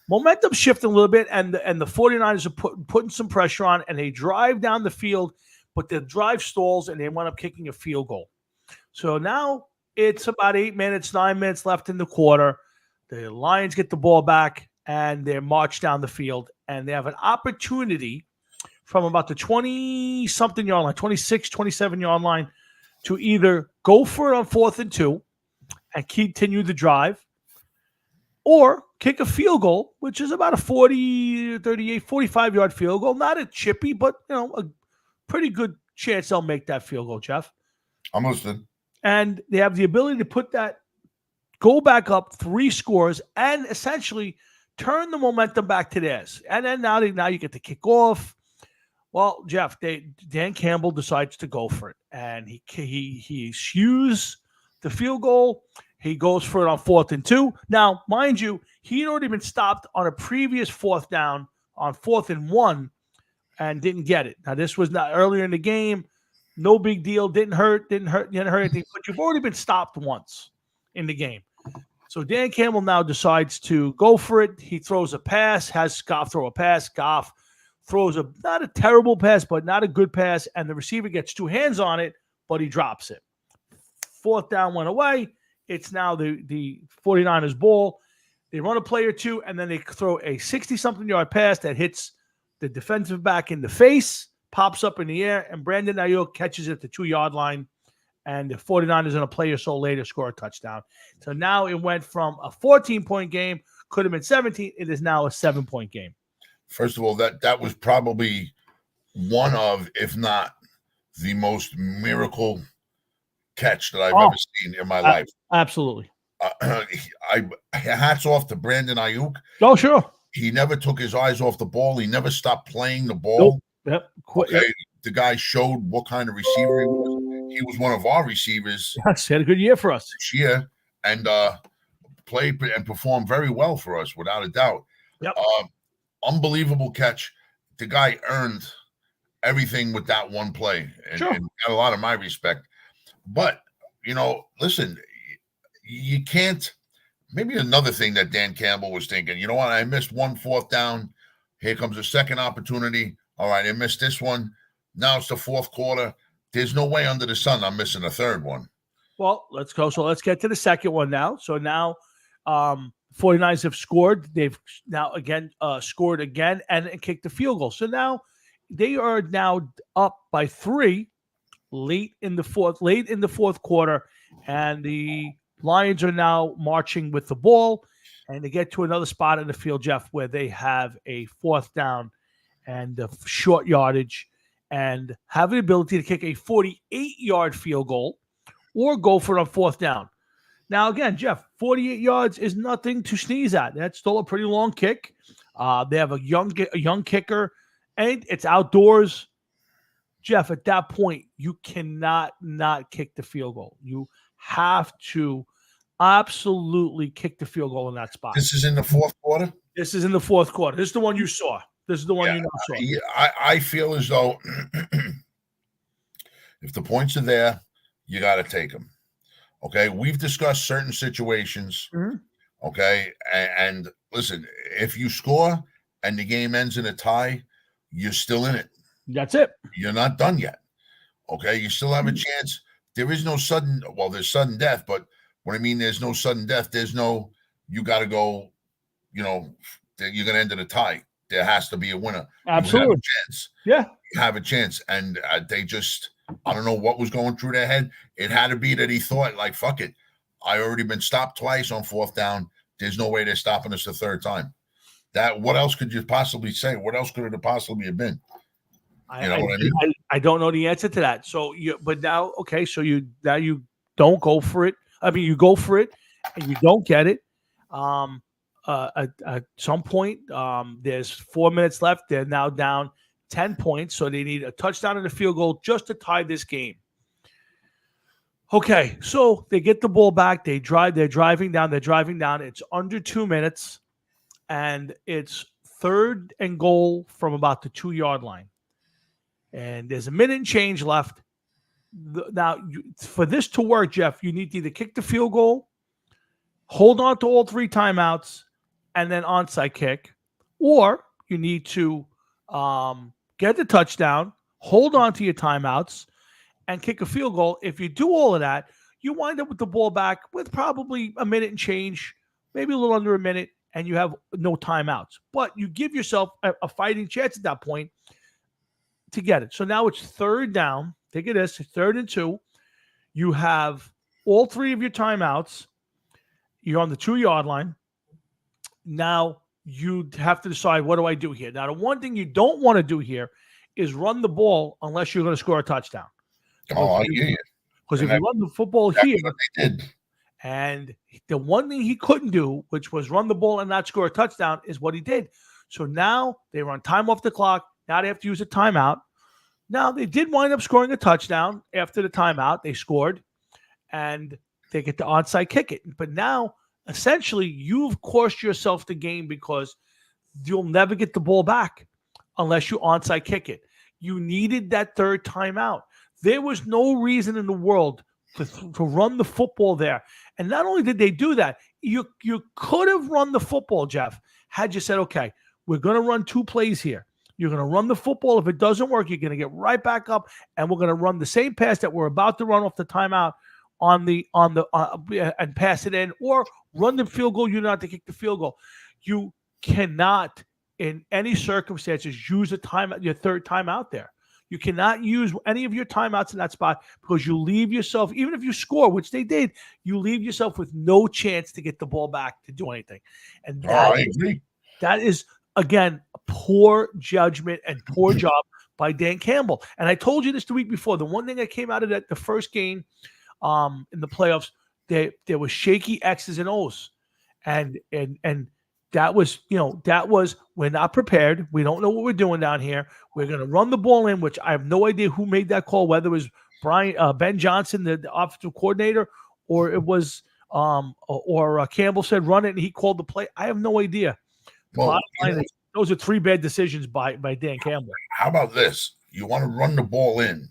momentum shifting a little bit, and the 49ers are putting some pressure on, and they drive down the field. But the drive stalls, and they wound up kicking a field goal. So now it's about 9 minutes left in the quarter. The Lions get the ball back, and they march down the field, and they have an opportunity from about the 20-something yard line, 26, 27-yard line, to either go for it on 4th and 2 and continue the drive, or kick a field goal, which is about a 40, 38, 45-yard field goal. Not a chippy, but, a pretty good chance they'll make that field goal, Jeff. I'm listening. And they have the ability to put that, go back up 3 scores, and essentially turn the momentum back to theirs. And then now you get to kick off. Well, Jeff, Dan Campbell decides to go for it, and he eschews the field goal. He goes for it on 4th and 2. Now, mind you, he'd already been stopped on a previous 4th down on 4th and 1. And didn't get it. Now, this was not earlier in the game. No big deal. Didn't hurt anything. But you've already been stopped once in the game. So Dan Campbell now decides to go for it. He throws a pass, has Goff throw a pass. Goff throws not a terrible pass, but not a good pass. And the receiver gets 2 hands on it, but he drops it. 4th down went away. It's now the 49ers ball. They run a play or 2, and then they throw a 60-something yard pass that hits the defensive back in the face, pops up in the air, and Brandon Ayuk catches it at the 2-yard line, and the 49ers in a play or so later score a touchdown. So now it went from a 14-point game, could have been 17. It is now a 7-point game. First of all, that was probably one of, if not the most miracle catch that I've ever seen in my life. Absolutely. Hats off to Brandon Ayuk. Oh, sure. He never took his eyes off the ball. He never stopped playing the ball. Nope. Yep. Okay. The guy showed what kind of receiver he was. He was one of our receivers. Yes, he had a good year for us this year, and played and performed very well for us, without a doubt. Yep. Unbelievable catch. The guy earned everything with that one play, and got a lot of my respect. But, listen, you can't. Maybe another thing that Dan Campbell was thinking, you know what? I missed 1 4th down. Here comes a second opportunity. All right, I missed this one. Now it's the 4th quarter. There's no way under the sun I'm missing a 3rd one. Well, let's go. So let's get to the second one now. So now 49ers have scored. They've now again scored again and kicked the field goal. So now they are now up by 3 late in the fourth quarter, and the Lions are now marching with the ball, and they get to another spot in the field, Jeff, where they have a 4th down and a short yardage, and have the ability to kick a 48-yard field goal or go for it on 4th down. Now, again, Jeff, 48 yards is nothing to sneeze at. That's still a pretty long kick. They have a young kicker, and it's outdoors. Jeff, at that point, you cannot not kick the field goal. You have to absolutely kick the field goal in that spot. This is in the 4th quarter? This is in the 4th quarter. This is the one you saw. This is the one you now saw. I feel as though if the points are there, you got to take them. Okay, we've discussed certain situations. Mhm. Okay, and listen, if you score and the game ends in a tie, you're still in it. That's it. You're not done yet. Okay, you still have a chance. There is no sudden. Well, there's sudden death, but what I mean, there's no sudden death. There's no. You got to go. You're going to end in a tie. There has to be a winner. Absolutely. You have a chance. Yeah. You have a chance, and they just. I don't know what was going through their head. It had to be that he thought, like, fuck it. I already been stopped twice on 4th down. There's no way they're stopping us the 3rd time. What else could you possibly say? What else could it possibly have been? You know what I mean? I don't know the answer to that. So but now, okay, so you don't go for it. I mean, you go for it and you don't get it. At some point, there's 4 minutes left. They're now down 10 points, so they need a touchdown and a field goal just to tie this game. Okay, so they get the ball back. They're driving down. It's under 2 minutes, and it's 3rd and goal from about the 2-yard line. And there's a minute and change left. Now, for this to work, Jeff, you need to either kick the field goal, hold on to all 3 timeouts, and then onside kick, or you need to get the touchdown, hold on to your timeouts, and kick a field goal. If you do all of that, you wind up with the ball back with probably a minute and change, maybe a little under a minute, and you have no timeouts. But you give yourself a fighting chance at that point to get it. So now it's 3rd down. Think of this, 3rd and 2. You have all 3 of your timeouts. You're on the 2-yard line. Now you have to decide, what do I do here? Now, the one thing you don't want to do here is run the ball unless you're going to score a touchdown. Oh, I hear you. Because if you run the football here, what they did. and the one thing he couldn't do, which was run the ball and not score a touchdown, is what he did. So now they run time off the clock. Now they have to use a timeout. Now they did wind up scoring a touchdown after the timeout. They scored, and they get to onside kick it. But now, essentially, you've cost yourself the game because you'll never get the ball back unless you onside kick it. You needed that 3rd timeout. There was no reason in the world to run the football there. And not only did they do that, you could have run the football, Jeff, had you said, okay, we're going to run 2 plays here. You're going to run the football. If it doesn't work, you're going to get right back up, and we're going to run the same pass that we're about to run off the timeout and pass it in, or run the field goal. You don't have to kick the field goal. You cannot, in any circumstances, use your 3rd timeout there. You cannot use any of your timeouts in that spot because you leave yourself, even if you score, which they did, you leave yourself with no chance to get the ball back to do anything. And I agree. That is, again, poor judgment and poor job by Dan Campbell. And I told you this the week before. The one thing that came out of the first game in the playoffs, there was shaky X's and O's. And that was, we're not prepared. We don't know what we're doing down here. We're going to run the ball in, which I have no idea who made that call, whether it was Ben Johnson, the offensive coordinator, or it was Campbell said run it and he called the play. I have no idea. Well, those are 3 bad decisions by Dan Campbell. How about this? You want to run the ball in,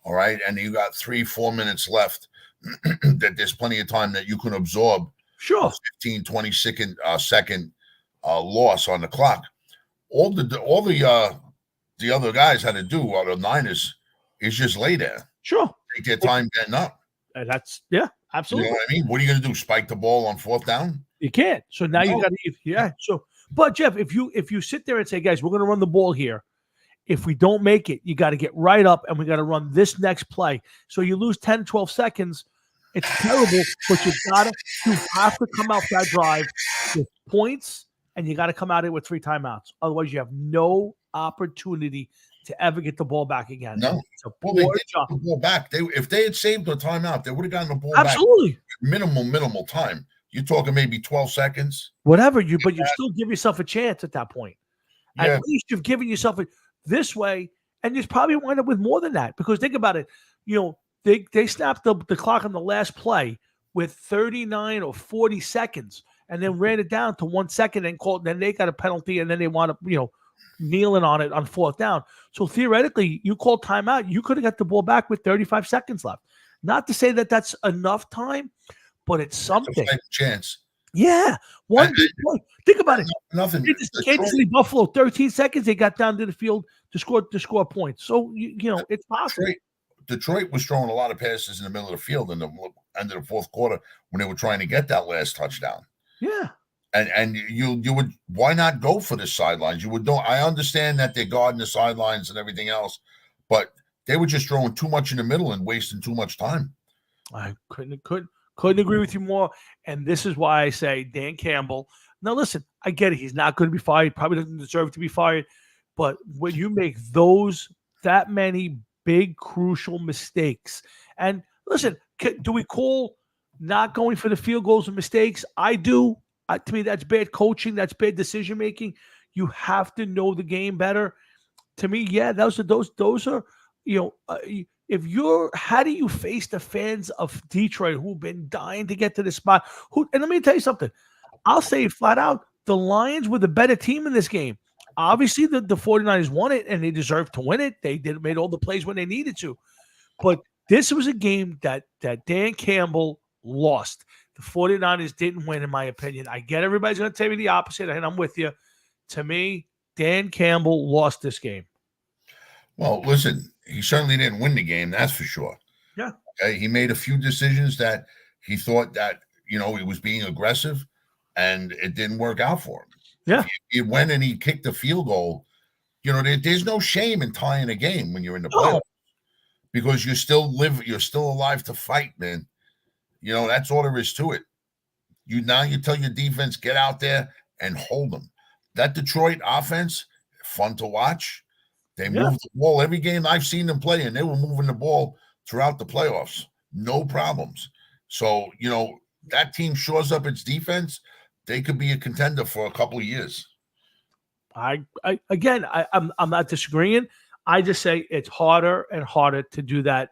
all right, and you got 3-4 minutes left. That there's plenty of time that you can absorb. Sure. 15, 20 second loss on the clock. All the other guys had to do, the Niners, is just lay there. Sure. Take their time getting up. And that's, absolutely. You know what I mean? What are you going to do? Spike the ball on 4th down? You can't. So now you got to, So, but Jeff, if you sit there and say, guys, we're going to run the ball here, if we don't make it, you got to get right up and we got to run this next play. So you lose 10, 12 seconds. It's terrible, but you have to come out that drive with points, and you got to come out of it with 3 timeouts. Otherwise, you have no opportunity to ever get the ball back again. No. It's a Well, they poor did job. get the ball back. If they had saved the timeout, they would have gotten the ball Absolutely. back. Minimal time. You're talking maybe 12 seconds. Whatever but you still give yourself a chance at that point. Yeah. At least you've given yourself this way, and you probably wind up with more than that. Because think about it, they snapped the clock on the last play with 39 or 40 seconds, and then ran it down to 1 second and called. Then they got a penalty, and then they wound up, kneeling on it on 4th down. So theoretically, you called timeout. You could have got the ball back with 35 seconds left. Not to say that that's enough time, but it's something. It's a chance. Yeah. One big play. Think about it. Nothing. Kansas City Buffalo, 13 seconds. They got down to the field to score points. So, it's possible. Detroit was throwing a lot of passes in the middle of the field in the end of the 4th quarter when they were trying to get that last touchdown. Yeah. And you would, why not go for the sidelines? You would I understand that they're guarding the sidelines and everything else, but they were just throwing too much in the middle and wasting too much time. I couldn't agree with you more. And this is why I say Dan Campbell. Now, listen, I get it. He's not going to be fired. He probably doesn't deserve to be fired. But when you make that many big, crucial mistakes, and listen, do we call not going for the field goals and mistakes? I do. To me, that's bad coaching. That's bad decision making. You have to know the game better. To me, yeah, those are how do you face the fans of Detroit who've been dying to get to this spot? And let me tell you something. I'll say it flat out. The Lions were the better team in this game. Obviously, the 49ers won it, and they deserved to win it. They made all the plays when they needed to. But this was a game that Dan Campbell lost. The 49ers didn't win, in my opinion. I get everybody's going to tell me the opposite, and I'm with you. To me, Dan Campbell lost this game. Well, listen, he certainly didn't win the game, that's for sure. Yeah. Okay? He made a few decisions that he thought that, he was being aggressive, and it didn't work out for him. Yeah. He went and he kicked the field goal. There's no shame in tying a game when you're in the playoffs because you're still alive to fight, man. That's all there is to it. You tell your defense, get out there and hold them. That Detroit offense, fun to watch. They moved the ball every game I've seen them play, and they were moving the ball throughout the playoffs. No problems. So, that team shores up its defense. They could be a contender for a couple of years. I'm not disagreeing. I just say it's harder and harder to do that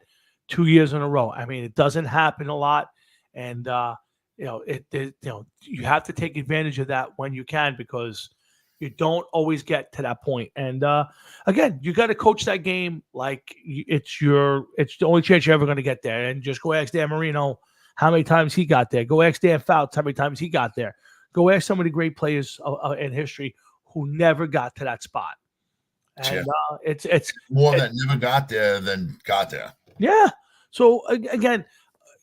2 years in a row. I mean, it doesn't happen a lot. And, you have to take advantage of that when you can because you don't always get to that point. And, again, you got to coach that game like it's the only chance you're ever going to get there. And just go ask Dan Marino how many times he got there. Go ask Dan Fouts how many times he got there. Go ask some of the great players in history who never got to that spot. And it's more that never got there than got there. Yeah. So, again,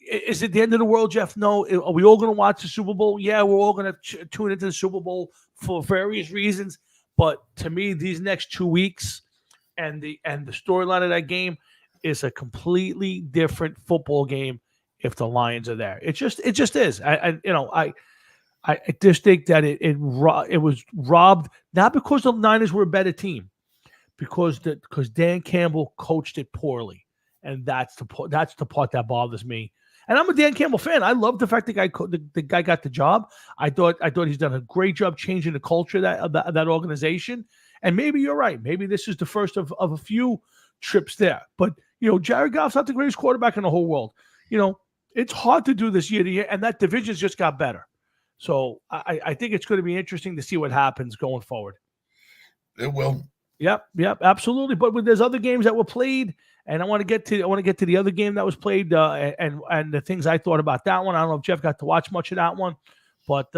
is it the end of the world, Jeff? No. Are we all going to watch the Super Bowl? Yeah, we're all going to tune into the Super Bowl for various reasons. But to me, these next 2 weeks and the storyline of that game is a completely different football game if the Lions are there. It just is. I just think that it was robbed, not because the Niners were a better team, because Dan Campbell coached it poorly. And that's the part that bothers me. And I'm a Dan Campbell fan. I love the fact the guy got the job. I thought he's done a great job changing the culture of that organization. And maybe you're right. Maybe this is the first of a few trips there. But Jared Goff's not the greatest quarterback in the whole world. It's hard to do this year to year, and that division's just got better. So I think it's going to be interesting to see what happens going forward. It will. Yep, absolutely. But there's other games that were played. And I want to get to the other game that was played and the things I thought about that one. I don't know if Jeff got to watch much of that one, but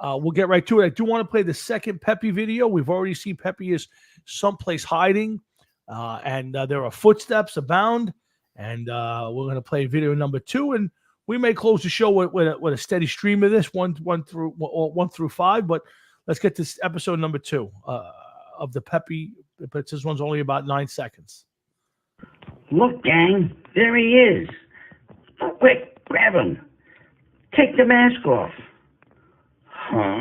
we'll get right to it. I do want to play the second Pepe video. We've already seen Pepe is someplace hiding, and there are footsteps abound. And we're going to play video number 2, and we may close the show with a steady stream of this one through 5. But let's get to episode number 2. of the Pepe, but this one's only about 9 seconds. Look, gang, there he is. Quick, grab him. Take the mask off. Huh?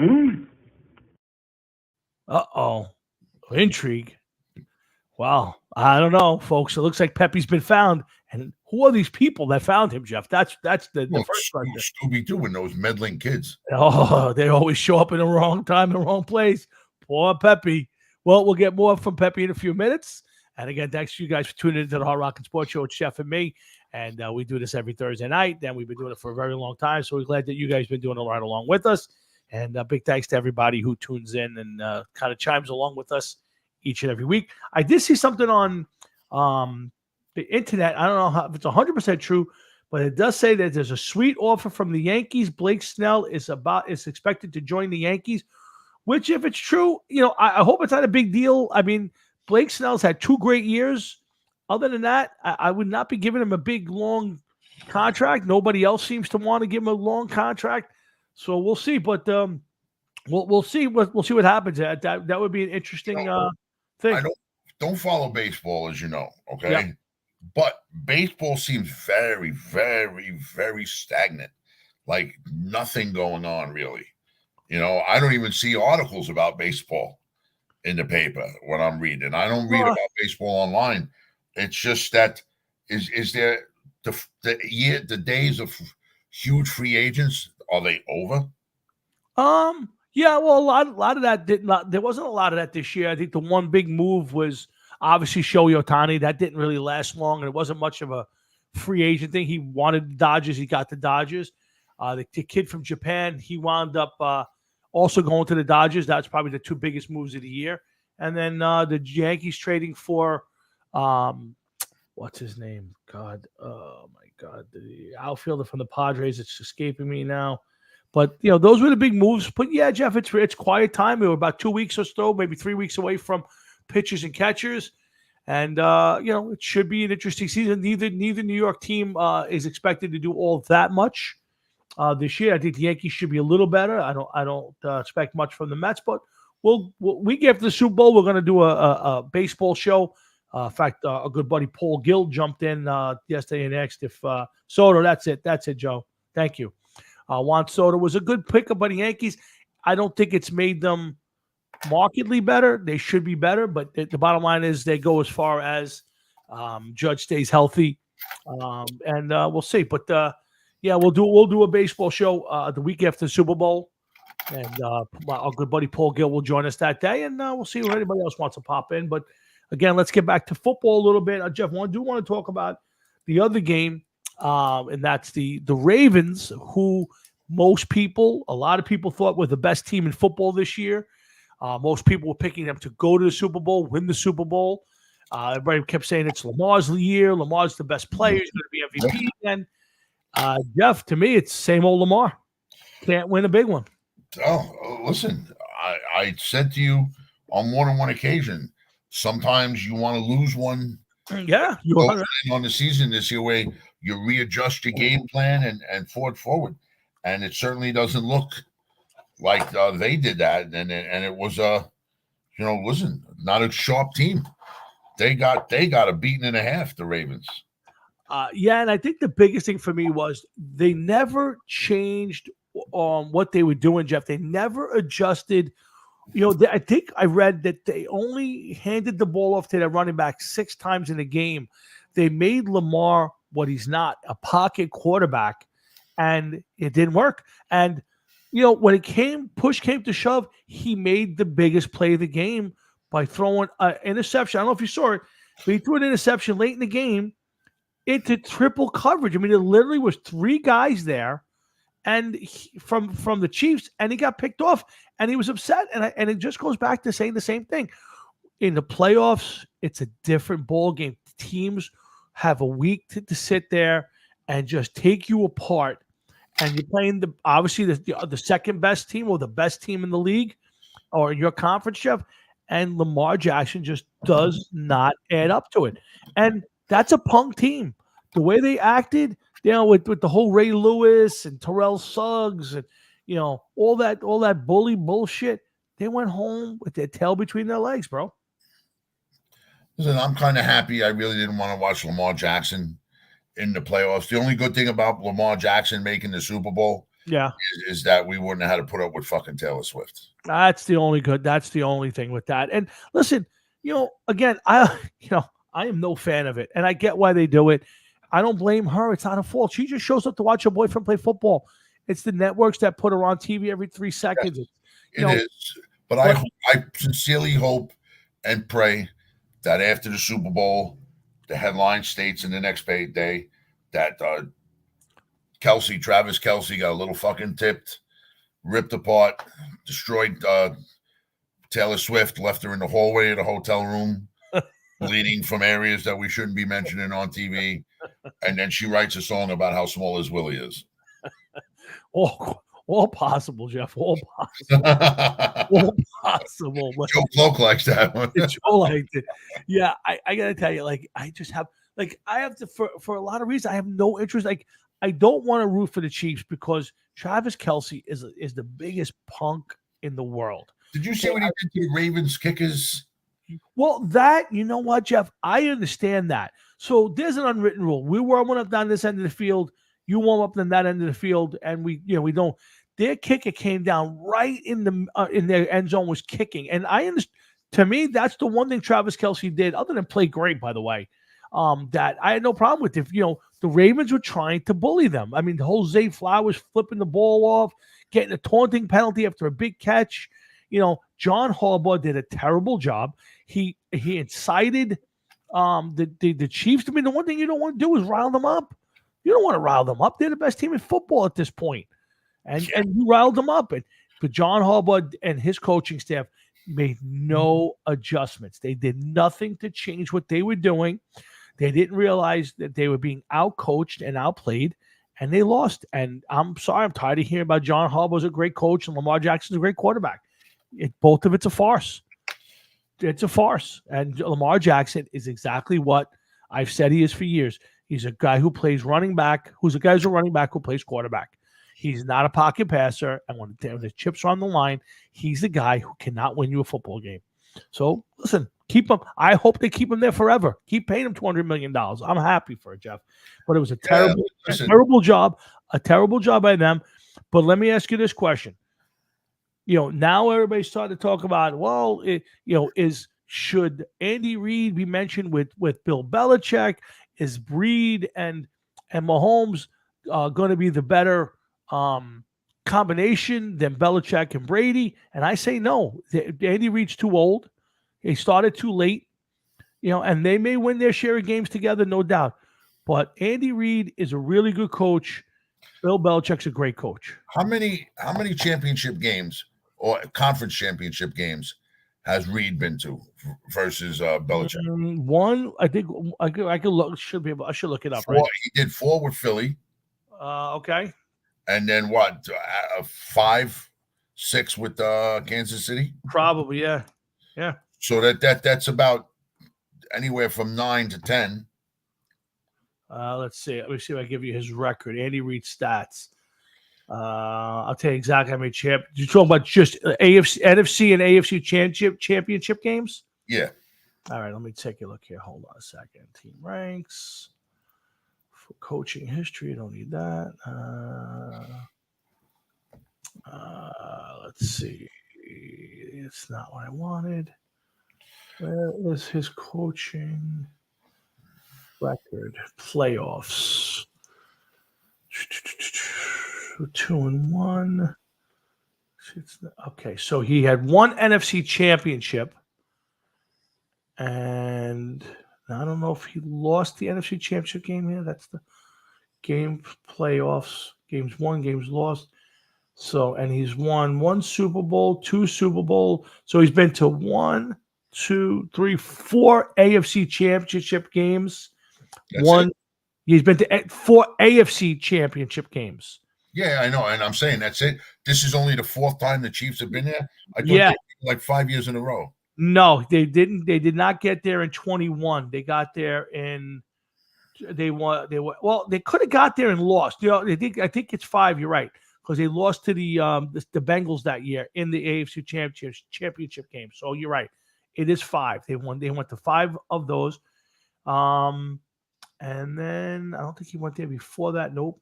Uh-oh. Intrigue. Wow. I don't know, folks. It looks like Pepe's been found. And who are these people that found him, Jeff? That's the first question. Scooby-Doo and those meddling kids. Oh, they always show up in the wrong time, in the wrong place. Poor Pepe. Well, we'll get more from Pepe in a few minutes. And again, thanks to you guys for tuning into the Hard Rock and Sports Show. It's Jeff and me. And we do this every Thursday night. And we've been doing it for a very long time. So we're glad that you guys have been doing it right along with us. And big thanks to everybody who tunes in and kind of chimes along with us each and every week. I did see something on the internet. I don't know if it's 100% true, but it does say that there's a sweet offer from the Yankees. Blake Snell is expected to join the Yankees, which, if it's true, I hope it's not a big deal. I mean, Blake Snell's had 2 great years. Other than that, I would not be giving him a big, long contract. Nobody else seems to want to give him a long contract. So we'll see. But we'll see what happens. That would be an interesting thing. I don't follow baseball, as you know, okay? Yeah. But baseball seems very, very, very stagnant. Like nothing going on, really. I don't even see articles about baseball in the paper when I'm reading. I don't read about baseball online. It's just that is there the days of huge free agents, are they over? Yeah, well, a lot of that there wasn't a lot of that this year. I think the one big move was obviously Shohei Ohtani. That didn't really last long, and it wasn't much of a free agent thing. He wanted the Dodgers. He got the Dodgers. The kid from Japan, he wound up also going to the Dodgers. That's probably the 2 biggest moves of the year. And then the Yankees trading for what's his name? Oh my God, the outfielder from the Padres. It's escaping me now. But those were the big moves. But yeah, Jeff, it's quiet time. We were about 2 weeks or so, maybe 3 weeks away from pitchers and catchers, and it should be an interesting season. Neither New York team is expected to do all that much this year. I think the Yankees should be a little better. I don't expect much from the Mets, but we get after the Super Bowl. We're going to do a baseball show. In fact, a good buddy Paul Gill jumped in yesterday and asked if Soto. That's it, Joe. Thank you. Juan Soto was a good pickup by the Yankees. I don't think it's made them markedly better. They should be better, but the bottom line is they go as far as Judge stays healthy, and we'll see. But yeah, we'll do a baseball show the week after the Super Bowl, and our good buddy Paul Gill will join us that day, and we'll see if anybody else wants to pop in. But again, let's get back to football a little bit. Jeff, I do want to talk about the other game. And that's the Ravens, who a lot of people thought were the best team in football this year. Most people were picking them to go to the Super Bowl, win the Super Bowl. Everybody kept saying it's Lamar's year. Lamar's the best player. He's going to be MVP again. Jeff, to me, it's same old Lamar. Can't win a big one. Oh, listen, I said to you on more than one occasion, sometimes you want to lose one. Yeah. On the season this year, way you readjust your game plan and forward. And it certainly doesn't look like they did that. And it was listen, not a sharp team. They got a beating and a half, the Ravens. Yeah, and I think the biggest thing for me was they never changed what they were doing, Jeff. They never adjusted. I think I read that they only handed the ball off to their running back 6 times in a game. They made Lamar what he's not, a pocket quarterback, and it didn't work. And, when push came to shove, he made the biggest play of the game by throwing an interception. I don't know if you saw it, but he threw an interception late in the game into triple coverage. I mean, it literally was 3 guys there and from the Chiefs, and he got picked off, and he was upset. And it just goes back to saying the same thing. In the playoffs, it's a different ball game. Teams have a week to sit there and just take you apart. And you're playing obviously the second best team or the best team in the league or in your conference, Jeff. And Lamar Jackson just does not add up to it. And that's a punk team. The way they acted, with the whole Ray Lewis and Terrell Suggs and all that bully bullshit, they went home with their tail between their legs, bro. Listen, I'm kind of happy. I really didn't want to watch Lamar Jackson in the playoffs. The only good thing about Lamar Jackson making the Super Bowl Yeah. is that we wouldn't have had to put up with fucking Taylor Swift. That's the only thing with that. And listen, again, I am no fan of it, and I get why they do it. I don't blame her. It's not her fault. She just shows up to watch her boyfriend play football. It's the networks that put her on TV every 3 seconds. It is. But I sincerely hope and pray that after the Super Bowl, the headline states in the next day that Travis Kelce got a little fucking tipped, ripped apart, destroyed Taylor Swift, left her in the hallway of the hotel room, bleeding from areas that we shouldn't be mentioning on TV. And then she writes a song about how small his Willie is. All possible, Jeff. All possible. All possible. Joe Bloke likes that one. Joe liked it. Yeah, I gotta tell you, I just have I have to for a lot of reasons. I have no interest. I don't want to root for the Chiefs because Travis Kelce is the biggest punk in the world. Did you see what he did to the Ravens kickers? Well, you know what, Jeff? I understand that. So there's an unwritten rule. We warm up down this end of the field. You warm up on that end of the field, and we don't. Their kicker came down right in their end zone, was kicking, and I understand. To me, that's the one thing Travis Kelce did, other than play great, by the way. That I had no problem with. If the Ravens were trying to bully them. I mean, the whole Zay Flowers flipping the ball off, getting a taunting penalty after a big catch. John Harbaugh did a terrible job. He incited the Chiefs. I mean, the one thing you don't want to do is rile them up. You don't want to rile them up. They're the best team in football at this point. And you riled them up. But John Harbaugh and his coaching staff made no adjustments. They did nothing to change what they were doing. They didn't realize that they were being outcoached and outplayed, and they lost. And I'm sorry, I'm tired of hearing about John Harbaugh's a great coach and Lamar Jackson's a great quarterback. Both of it's a farce. It's a farce. And Lamar Jackson is exactly what I've said he is for years. He's a guy who plays running back, who's a running back who plays quarterback. He's not a pocket passer, and when the chips are on the line, he's the guy who cannot win you a football game. So, listen, keep him. I hope they keep him there forever. Keep paying him $200 million. I'm happy for it, Jeff. But it was a terrible job by them. But let me ask you this question. Now everybody's starting to talk about, should Andy Reid be mentioned with Bill Belichick? Is Breed and Mahomes going to be the better combination than Belichick and Brady? And I say no. Andy Reid's too old. He started too late, and they may win their share of games together, no doubt. But Andy Reid is a really good coach. Bill Belichick's a great coach. How many championship games or conference championship games has Reid been to versus Belichick? One, I think I could look. I should look it up. 4, right? He did 4 with Philly. Okay. And then what? 5, 6 with Kansas City. Probably, yeah. So that's about anywhere from 9 to 10. Let's see. Let me see if I give you his record. Andy Reid stats. I'll tell you exactly how many you're talking about just NFC and AFC championship games? Yeah. All right, let me take a look here. Hold on a second. Team ranks. For coaching history, I don't need that. Let's see. It's not what I wanted. Where is his coaching record? Playoffs. 2-1. Okay, so he had one NFC championship, and I don't know if he lost the NFC championship game here. That's the game playoffs. Games won, games lost. So, and he's won 1 Super Bowl, 2 Super Bowl. So he's been to 1, 2, 3, 4 AFC championship games. He's been to 4 AFC championship games. Yeah, I know, and I'm saying that's it. This is only the 4th time the Chiefs have been there. I thought they were like 5 years in a row. No, they didn't. They did not get there in 21. They got there in. They won. They were well. They could have got there and lost. I think it's 5. You're right, because they lost to the Bengals that year in the AFC championship game. So you're right. It is 5. They went to 5 of those. And then I don't think he went there before that. Nope.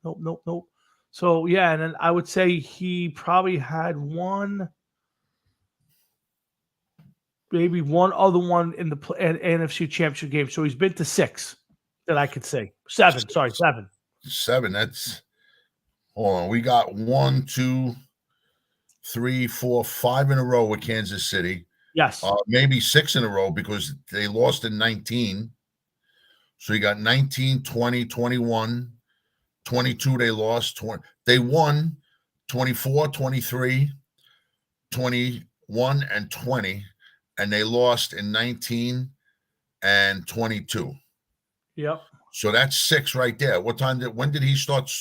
So yeah, and then I would say he probably had maybe one other one in the NFC Championship game. So he's been to 6 that I could say. 7. Sorry, 7. 7. That's hold on. We got 1, 2, 3, 4, 5 in a row with Kansas City. Yes. Maybe 6 in a row because they lost in 19. So you got 19, 20, 21, 22 they lost. They won 24, 23, 21, and 20. And they lost in 19 and 22. Yep. So that's 6 right there. When did he start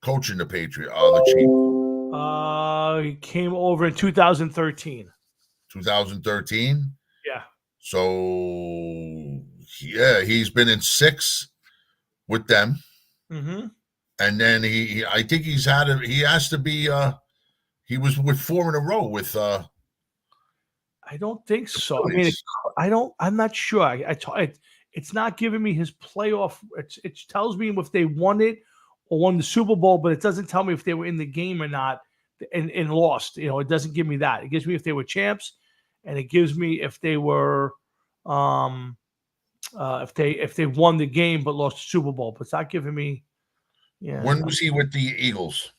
coaching the Patriots? The Chiefs. He came over in 2013. 2013. Yeah. So yeah, he's been in 6 with them. Mm-hmm. And then I think he has to be he was with 4 in a row with I don't think so. I mean, I'm not sure. It's not giving me his playoff. It tells me if they won it or won the Super Bowl, but it doesn't tell me if they were in the game or not and lost. It doesn't give me that. It gives me if they were champs, and it gives me if they were if they won the game but lost the Super Bowl. But it's not giving me. Yeah. When was he with the Eagles?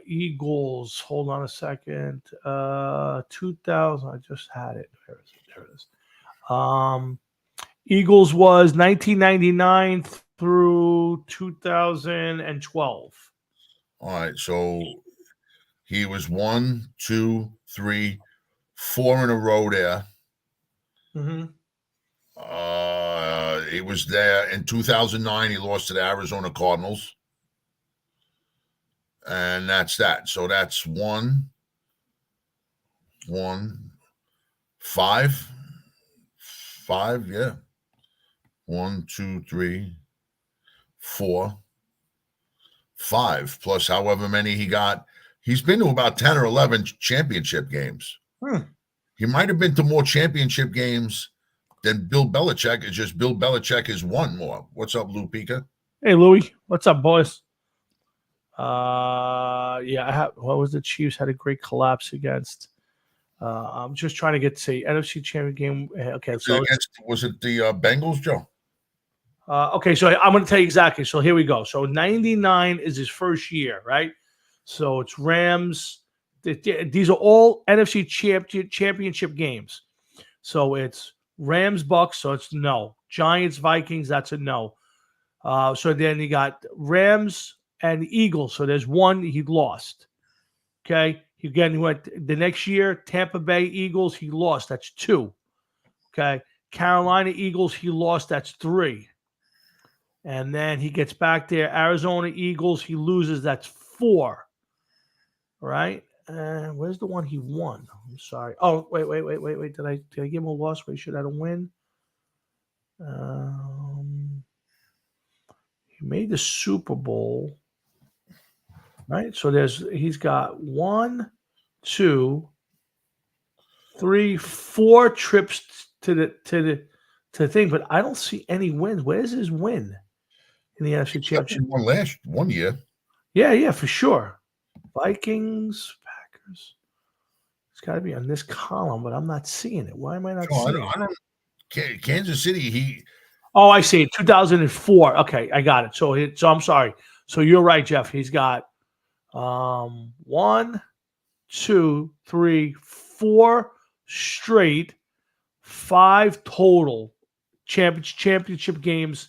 Eagles. Hold on a second. 2000. I just had it. There it is. Eagles was 1999 through 2012. All right, so he was 1, 2, 3, 4 in a row there. Mm-hmm. He was there in 2009. He lost to the Arizona Cardinals. And that's that. So that's 1, 5, yeah. 1, 2, 3, 4, 5, plus however many he got. He's been to about 10 or 11 championship games. He might have been to more championship games than Bill Belichick. It's just Bill Belichick has won more. What's up, Lou Pica? Hey, Louie. What's up, boys? Yeah, what was the Chiefs had a great collapse against? I'm just trying to get to say NFC Championship game. Okay, so was it the Bengals, Joe? Okay, so I'm going to tell you exactly. So here we go. So 99 is his first year, right? So it's Rams. These are all NFC championship games. So it's Rams, Bucks. So it's no. Giants, Vikings. That's a no. So then you got Rams and Eagles. So there's one he lost. Okay. He went the next year, Tampa Bay Eagles, he lost. That's 2. Okay. Carolina Eagles, he lost. That's 3. And then he gets back there. Arizona Eagles, he loses. That's 4. Right? Where's the one he won? I'm sorry. Oh, wait. Did I give him a loss where he should have a win? He made the Super Bowl. Right? So he's got 1, 2, 3, 4 trips to the thing, but I don't see any wins. Where's his win in the NFC Championship? One year. Yeah, for sure. Vikings, Packers. It's got to be on this column, but I'm not seeing it. Why am I not seeing it? I don't. Kansas City. Oh, I see it. 2004. Okay, I got it. So I'm sorry. So you're right, Jeff. He's got 1, 2, 3, 4 straight, 5 total championship games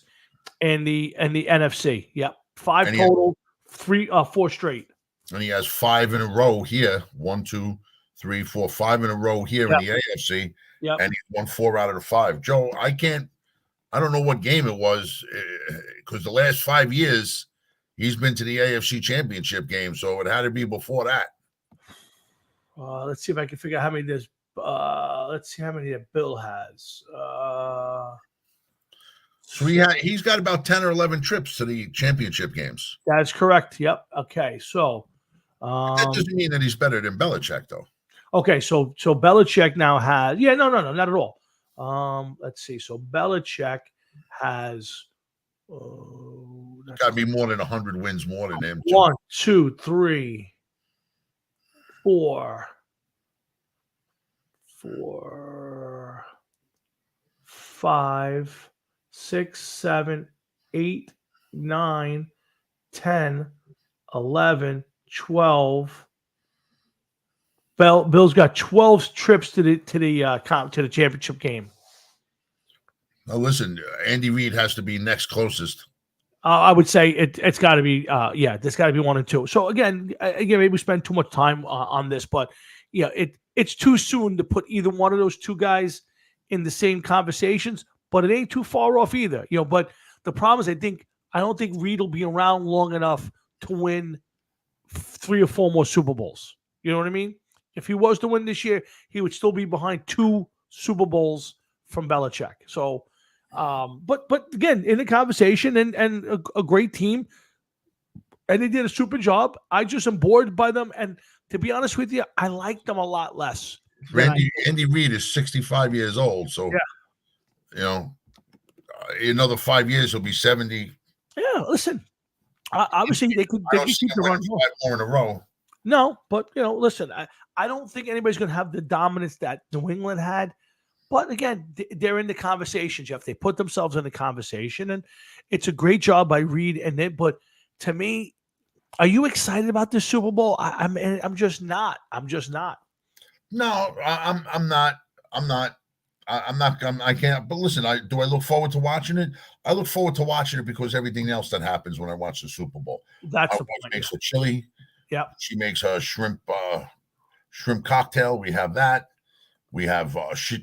in the NFC. Yep, 5 total, 4 straight. And he has 5 in a row here. 1, 2, 3, 4, 5 in a row here in the AFC. Yep. And he won 4 out of the 5. Joe, I don't know what game it was because the last 5 years he's been to the AFC Championship game, so it had to be before that. Let's see if I can figure out how many there's. Let's see how many that Bill has. So he's got about 10 or 11 trips to the championship games. That's correct. Yep. Okay. So That doesn't mean that he's better than Belichick, though. okay, so Belichick now has no, not at all. Let's see. So Belichick has Got to be more than 100 wins more than him. 1, 2, 3, 4, 5, 6, 7, 8, 9, 10, 11, 12. Bill's got 12 trips to the championship game. Now listen, Andy Reid has to be next closest. I would say it's got to be there's got to be 1 and 2. So again, maybe we spend too much time on this, but it's too soon to put either one of those two guys in the same conversations. But it ain't too far off either, But the problem is, I don't think Reid will be around long enough to win 3 or 4 more Super Bowls. You know what I mean? If he was to win this year, he would still be behind 2 Super Bowls from Belichick. So, but again, in the conversation and a great team, and they did a super job. I just am bored by them, and to be honest with you, I like them a lot less. Andy Reid is 65 years old, so in another 5 years he'll be 70. Yeah, listen, obviously they could keep the run 5 more in a row. No, but listen, I don't think anybody's going to have the dominance that New England had. But again, they're in the conversation, Jeff. They put themselves in the conversation, and it's a great job by Reid. But to me, are you excited about this Super Bowl? I'm just not. I'm just not. No, I'm not. I can't. But listen, do I look forward to watching it? I look forward to watching it because everything else that happens when I watch the Super Bowl. That's the point. Makes a chili. Yeah. She makes a shrimp cocktail. We have that. We have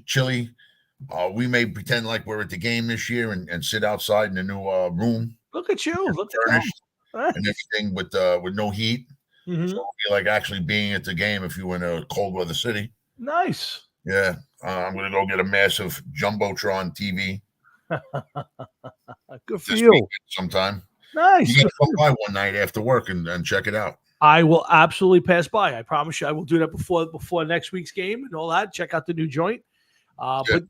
chili. We may pretend like we're at the game this year and sit outside in the new room. Look at you. Look at furnished and everything with no heat. Mm-hmm. So it'll be like actually being at the game if you were in a cold weather city. Nice. Yeah. I'm going to go get a massive Jumbotron TV. Good for you. Sometime. Nice. You got to come by one night after work and check it out. I will absolutely pass by. I promise you, I will do that before next week's game and all that. Check out the new joint. But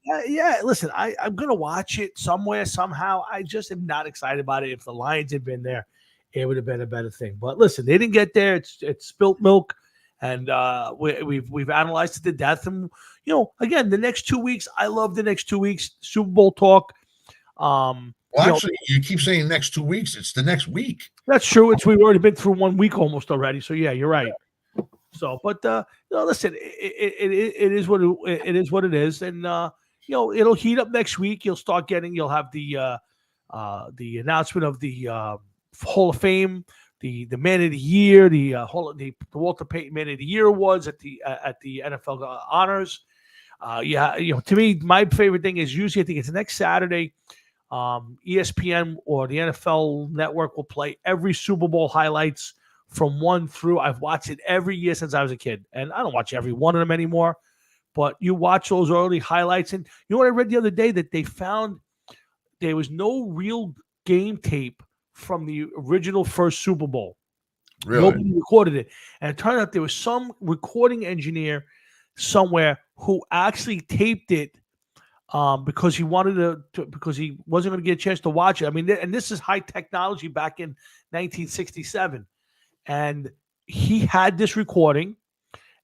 listen, I'm gonna watch it somewhere, somehow. I just am not excited about it. If the Lions had been there, it would have been a better thing. But listen, they didn't get there. It's spilt milk, and we've analyzed it to death. And again, the next 2 weeks, I love the next 2 weeks. Super Bowl talk. Well, actually, you keep saying next 2 weeks. It's the next week. That's true. We've already been through 1 week almost already. So yeah, you're right. So, but listen, it is what it is, and it'll heat up next week. You'll have the announcement of the Hall of Fame, the Man of the Year, the Walter Payton Man of the Year awards at the NFL honors. To me, my favorite thing is usually I think it's next Saturday. ESPN or the NFL Network will play every Super Bowl highlights from 1 through. I've watched it every year since I was a kid, and I don't watch every one of them anymore. But you watch those early highlights, and you know what I read the other day, that they found there was no real game tape from the original first Super Bowl. Really? Nobody recorded it, and it turned out there was some recording engineer somewhere who actually taped it. Because he wanted because he wasn't going to get a chance to watch it. I mean, and this is high technology back in 1967. And he had this recording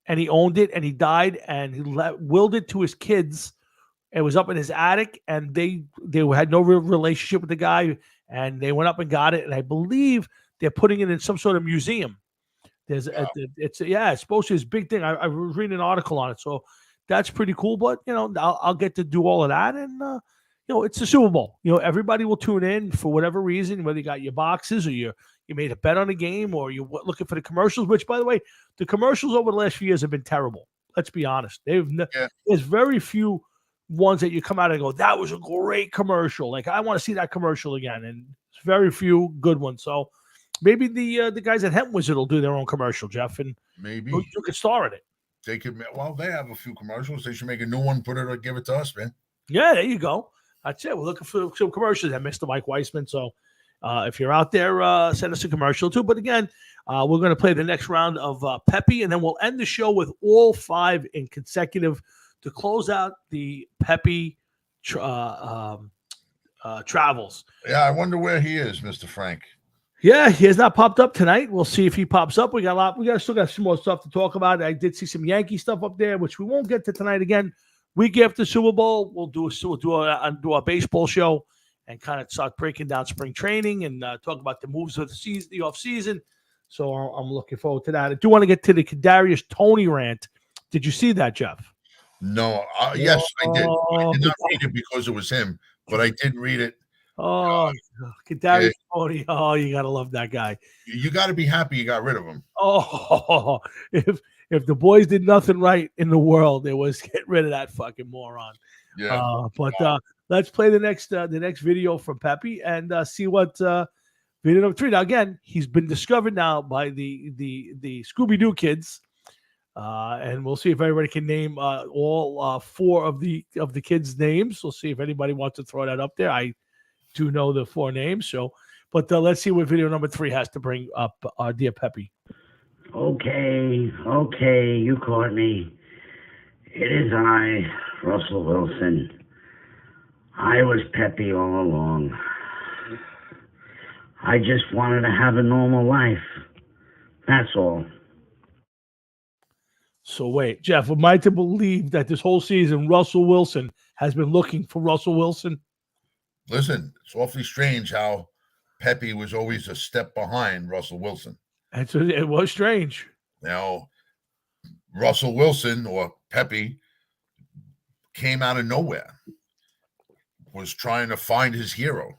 and he owned it and he died and he willed it to his kids. It was up in his attic and they had no real relationship with the guy and they went up and got it. And I believe they're putting it in some sort of museum. It's supposed to be this big thing. I was reading an article on it. So that's pretty cool, but I'll get to do all of that, and it's the Super Bowl. Everybody will tune in for whatever reason, whether you got your boxes or you made a bet on the game or you're looking for the commercials. Which, by the way, the commercials over the last few years have been terrible. Let's be honest. There's very few ones that you come out and go, that was a great commercial. Like I want to see that commercial again, and it's very few good ones. So maybe the guys at Hemp Wizard will do their own commercial, Jeff, and maybe you could star in it. They could. Well, they have a few commercials. They should make a new one, give it to us, man. Yeah, there you go. That's it. We're looking for some commercials at Mr. Mike Weissman. So if you're out there, send us a commercial too. But again, we're going to play the next round of Pepe, and then we'll end the show with all 5 in consecutive to close out the Pepe travels. Yeah, I wonder where he is, Mr. Frank. Yeah, he has not popped up tonight. We'll see if he pops up. We still got some more stuff to talk about. I did see some Yankee stuff up there, which we won't get to tonight. Again, week after Super Bowl, we'll do a baseball show and kind of start breaking down spring training and talk about the moves of the season, the off season. So I'm looking forward to that. I do want to get to the Kadarius Toney rant. Did you see that, Jeff? No, yes, I did. I did not read it because it was him, but I did read it. Oh, Kadarius Toney. Oh, you gotta love that guy. You got to be happy you got rid of him. Oh, if the boys did nothing right in the world, it was get rid of that fucking moron. Yeah. Let's play the next video from Pepe and see what video number 3. Now again, he's been discovered now by the Scooby-Doo kids, and we'll see if everybody can name all 4 of the kids' names. We'll see if anybody wants to throw that up there. I do know the 4 names, but let's see what video number 3 has to bring up our dear Pepe. Okay, you caught me. It is I, Russell Wilson. I was Pepe all along. I just wanted to have a normal life. That's all. So wait, Jeff, am I to believe that this whole season Russell Wilson has been looking for Russell Wilson? Listen, it's awfully strange how Pepe was always a step behind Russell Wilson. And so it was strange. Now, Russell Wilson or Pepe came out of nowhere, was trying to find his hero.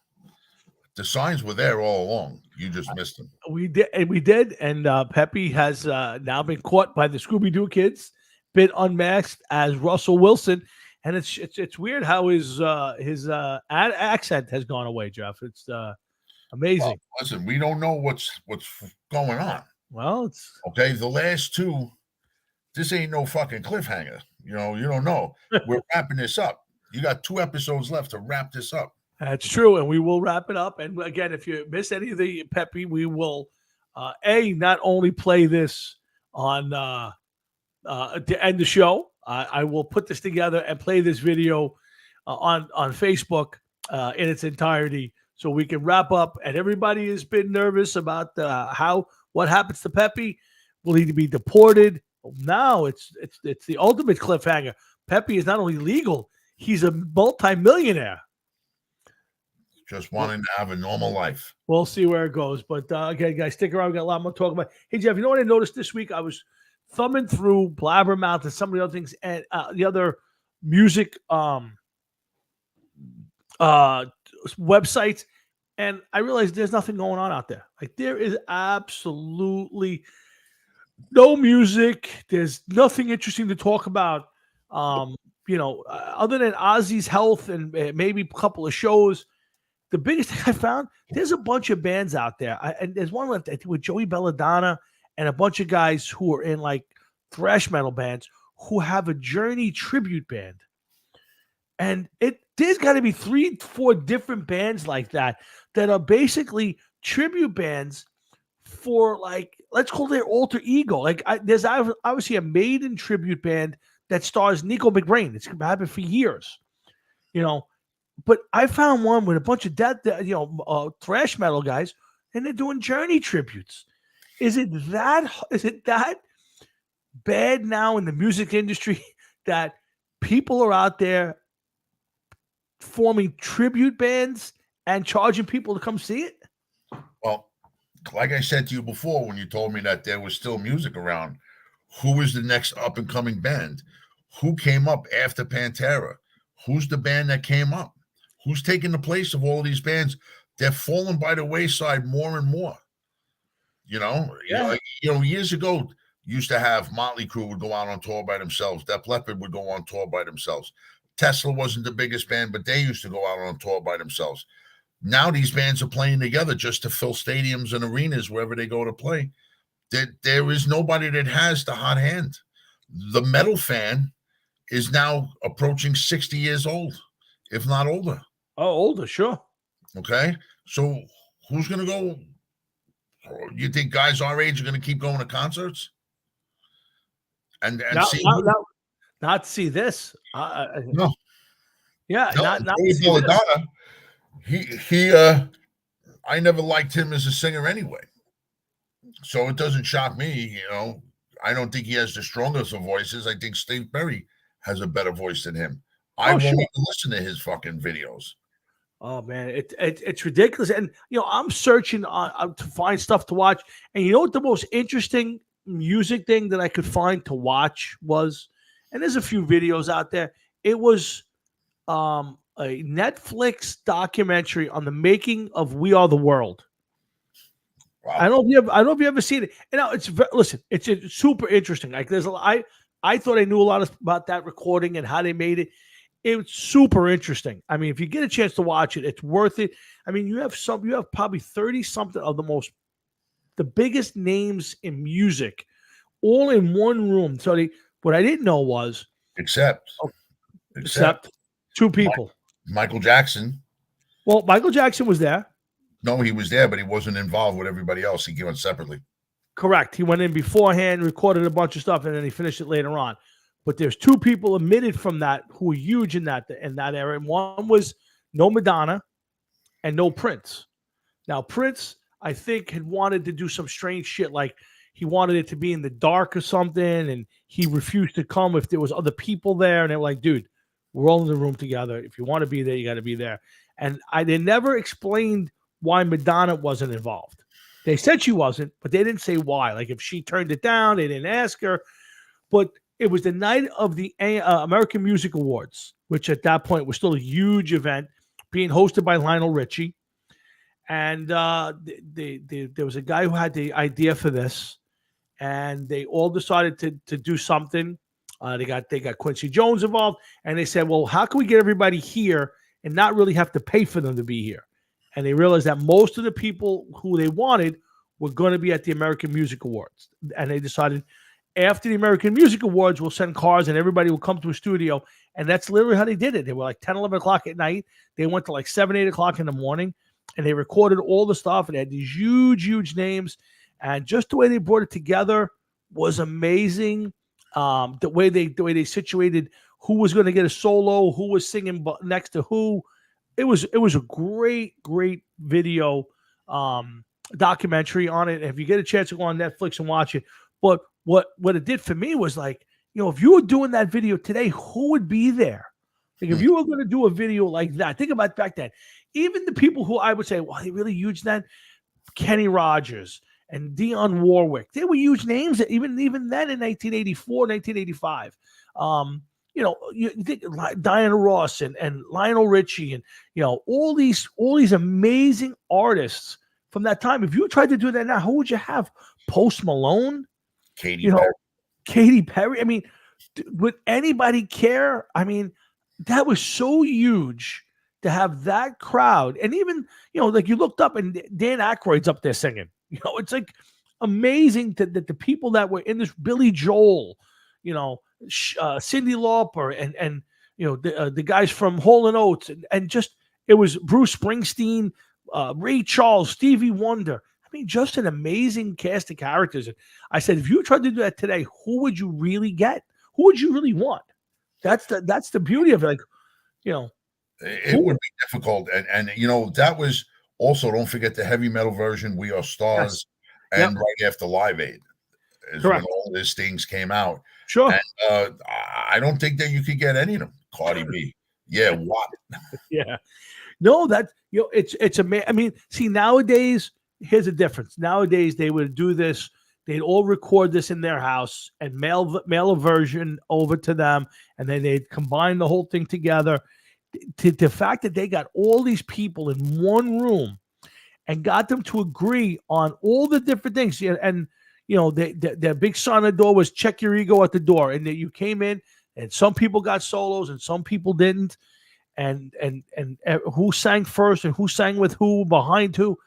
The signs were there all along. You just missed them. We did, and Pepe has now been caught by the Scooby-Doo kids, been unmasked as Russell Wilson, and it's weird how his accent has gone away, Jeff. It's amazing. Well, listen, we don't know what's going on. Well, it's okay. The last 2, this ain't no fucking cliffhanger. You don't know. We're wrapping this up. You got 2 episodes left to wrap this up. That's true, and we will wrap it up. And again, if you miss any of the Pepe, we will not only play this on to end the show. I will put this together and play this video on Facebook in its entirety, so we can wrap up. And everybody has been nervous about what happens to Pepe. Will he be deported? Now it's the ultimate cliffhanger. Pepe is not only legal; he's a multi-millionaire. Just wanting to have a normal life. We'll see where it goes. But again, guys, stick around. We got a lot more to talk about. Hey, Jeff, you know what I noticed this week? I was thumbing through Blabbermouth and some of the other things and the other music websites, and I realized there's nothing going on out there. Like, there is absolutely no music. There's nothing interesting to talk about. Other than Ozzy's health and maybe a couple of shows. The biggest thing I found, there's a bunch of bands out there. And there's one left, I think, with Joey Belladonna and a bunch of guys who are in like thrash metal bands who have a Journey tribute band. And there's got to be 3-4 different bands like that are basically tribute bands for, like, let's call their alter ego. Like, there's obviously a Maiden tribute band that stars Nico McBrain. It's happened for years, But I found one with a bunch of thrash metal guys, and they're doing Journey tributes. Is it that bad now in the music industry that people are out there forming tribute bands and charging people to come see it? Well, like I said to you before, when you told me that there was still music around, who is the next up and coming band? Who came up after Pantera? Who's the band that came up? Who's taking the place of all of these bands? They're falling by the wayside more and more. Years ago, used to have Motley Crue would go out on tour by themselves. Def Leppard would go on tour by themselves. Tesla wasn't the biggest band, but they used to go out on tour by themselves. Now these bands are playing together just to fill stadiums and arenas wherever they go to play. There is nobody that has the hot hand. The metal fan is now approaching 60 years old, if not older. Oh, older, sure. Okay, so who's gonna go? You think guys our age are gonna keep going to concerts and Now, see? not see this. No, Yeah, no. not Joey see this. Belladonna, I never liked him as a singer anyway, so it doesn't shock me. I don't think he has the strongest of voices. I think Steve Perry has a better voice than him. I won't Sure. even listen to his fucking videos. Oh man, it's ridiculous. And I'm searching to find stuff to watch. And you know what the most interesting music thing that I could find to watch was, and there's a few videos out there. It was a Netflix documentary on the making of We Are the World. Wow. I don't know if you ever seen it. And now listen, it's super interesting. Like I thought I knew a lot about that recording and how they made it. It's super interesting. I mean, if you get a chance to watch it, it's worth it. I mean, you have probably 30 something of the biggest names in music all in one room. So what I didn't know was Except two people. Michael Jackson. Well, Michael Jackson was there. No, he was there, but he wasn't involved with everybody else. He came in separately. Correct. He went in beforehand, recorded a bunch of stuff, and then he finished it later on. But there's two people omitted from that who were huge in that era. And one was no Madonna and no Prince. Now, Prince, I think, had wanted to do some strange shit. Like he wanted it to be in the dark or something. And he refused to come if there was other people there. And they were like, dude, we're all in the room together. If you want to be there, you got to be there. And they never explained why Madonna wasn't involved. They said she wasn't, but they didn't say why. Like if she turned it down, they didn't ask her. But it was the night of the American Music Awards, which at that point was still a huge event, being hosted by Lionel Richie. And there was a guy who had the idea for this, and they all decided to do something. They got Quincy Jones involved, and they said, well, how can we get everybody here and not really have to pay for them to be here? And they realized that most of the people who they wanted were going to be at the American Music Awards. And they decided after the American Music Awards, we'll send cars and everybody will come to a studio. And that's literally how they did it. They were like 10, 11 o'clock at night. They went to like 7, 8 o'clock in the morning, and they recorded all the stuff. And they had these huge, huge names. And just the way they brought it together was amazing. The way they situated who was going to get a solo, who was singing next to who. It was a great video documentary on it. And if you get a chance to go on Netflix and watch it, but what it did for me was like, if you were doing that video today, who would be there? Like if you were going to do a video like that, think about back then. Even the people who I would say, well, they really huge then, Kenny Rogers and Dionne Warwick, they were huge names even then in 1984, 1985. You think Diana Ross and Lionel Richie and all these amazing artists from that time. If you tried to do that now, who would you have? Post Malone, Katy Perry. Katy Perry. I mean, would anybody care? I mean, that was so huge to have that crowd, and even like you looked up and Dan Aykroyd's up there singing. It's like amazing that the people that were in this, Billy Joel, Cyndi Lauper and the guys from Hall & Oates and just it was Bruce Springsteen, Ray Charles, Stevie Wonder. I mean, just an amazing cast of characters. And I said, if you tried to do that today, who would you really get? Who would you really want? That's the beauty of it. Like, it would be difficult, and that was also, don't forget the heavy metal version, We Are Stars, yes. and right after Live Aid is Correct. when all these things came out. Sure. And I don't think that you could get any of them. Cardi B, yeah, what? Yeah, no, that it's amazing. I mean, see, nowadays, here's the difference. Nowadays, they would do this. They'd all record this in their house and mail a version over to them, and then they'd combine the whole thing together. The fact that they got all these people in one room and got them to agree on all the different things, and their big sign on the door was "Check your ego at the door," and that you came in, and some people got solos and some people didn't, and who sang first and who sang with who behind who.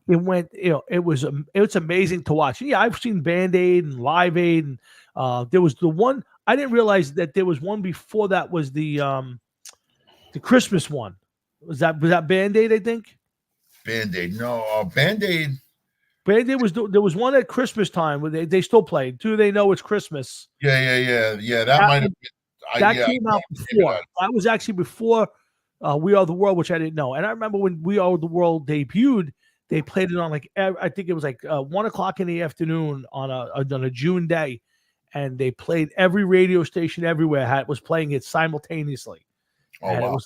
It went, it's amazing to watch. Yeah, I've seen Band Aid and Live Aid, and there was the one I didn't realize that there was one before that was the Christmas one. Was that Band-Aid, I think? Band-Aid. No, Band-Aid. Band-Aid there was one at Christmas time where they still played. Do They Know It's Christmas? Yeah. That might have been. That yeah, came out before. That was actually before We Are the World, which I didn't know. And I remember when We Are the World debuted, they played it on I think it was 1:00 in the afternoon on a June day, and they played every radio station everywhere was playing it simultaneously. Oh, and wow. it was,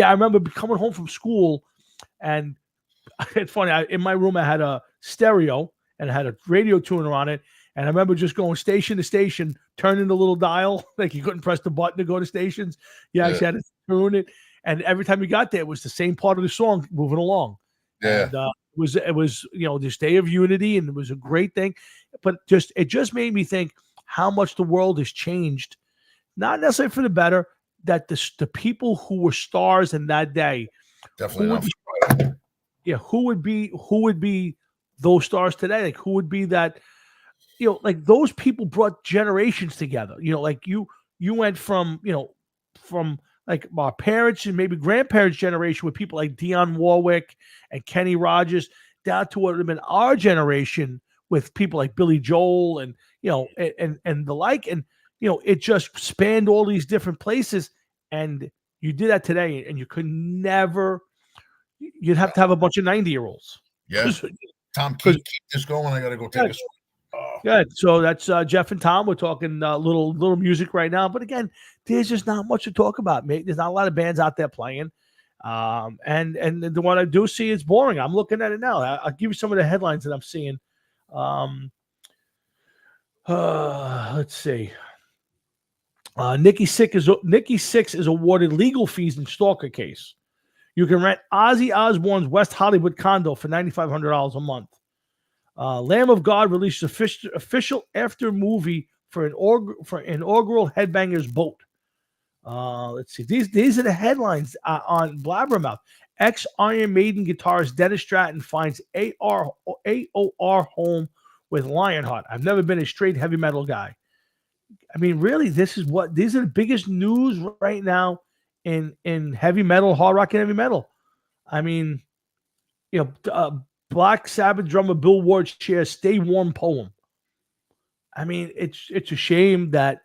I remember coming home from school, and it's funny. In my room, I had a stereo and I had a radio tuner on it. And I remember just going station to station, turning the little dial, like you couldn't press the button to go to stations. You actually had to tune it. And every time you got there, it was the same part of the song moving along. Yeah. And it was this day of unity, and it was a great thing. But it just made me think how much the world has changed, not necessarily for the better, that the people who were stars in that day, Definitely not. who would be those stars today? Like, who would be that? Like those people brought generations together. Like you went from like our parents and maybe grandparents' generation with people like Dionne Warwick and Kenny Rogers, down to what would have been our generation with people like Billy Joel and and the like. And it just spanned all these different places. And you did that today, and you could never. You'd have to have a bunch of 90-year-olds. Yeah. Tom, keep this going. I got to go take a swim. Good. So that's Jeff and Tom. We're talking little music right now. But again, there's just not much to talk about, mate. There's not a lot of bands out there playing. And the one I do see is boring. I'm looking at it now. I'll give you some of the headlines that I'm seeing. Let's see. Nikki Sixx is awarded legal fees in stalker case. You can rent Ozzy Osbourne's West Hollywood condo for $9,500 a month. Lamb of God released official after movie for inaugural Headbangers Boat. Let's see. These are the headlines on Blabbermouth. Ex-Iron Maiden guitarist Dennis Stratton finds AOR home with Lionheart. I've never been a straight heavy metal guy. I mean, really, these are the biggest news right now in heavy metal, hard rock and heavy metal. I mean, Black Sabbath drummer Bill Ward shares "Stay Warm" poem. I mean, it's a shame that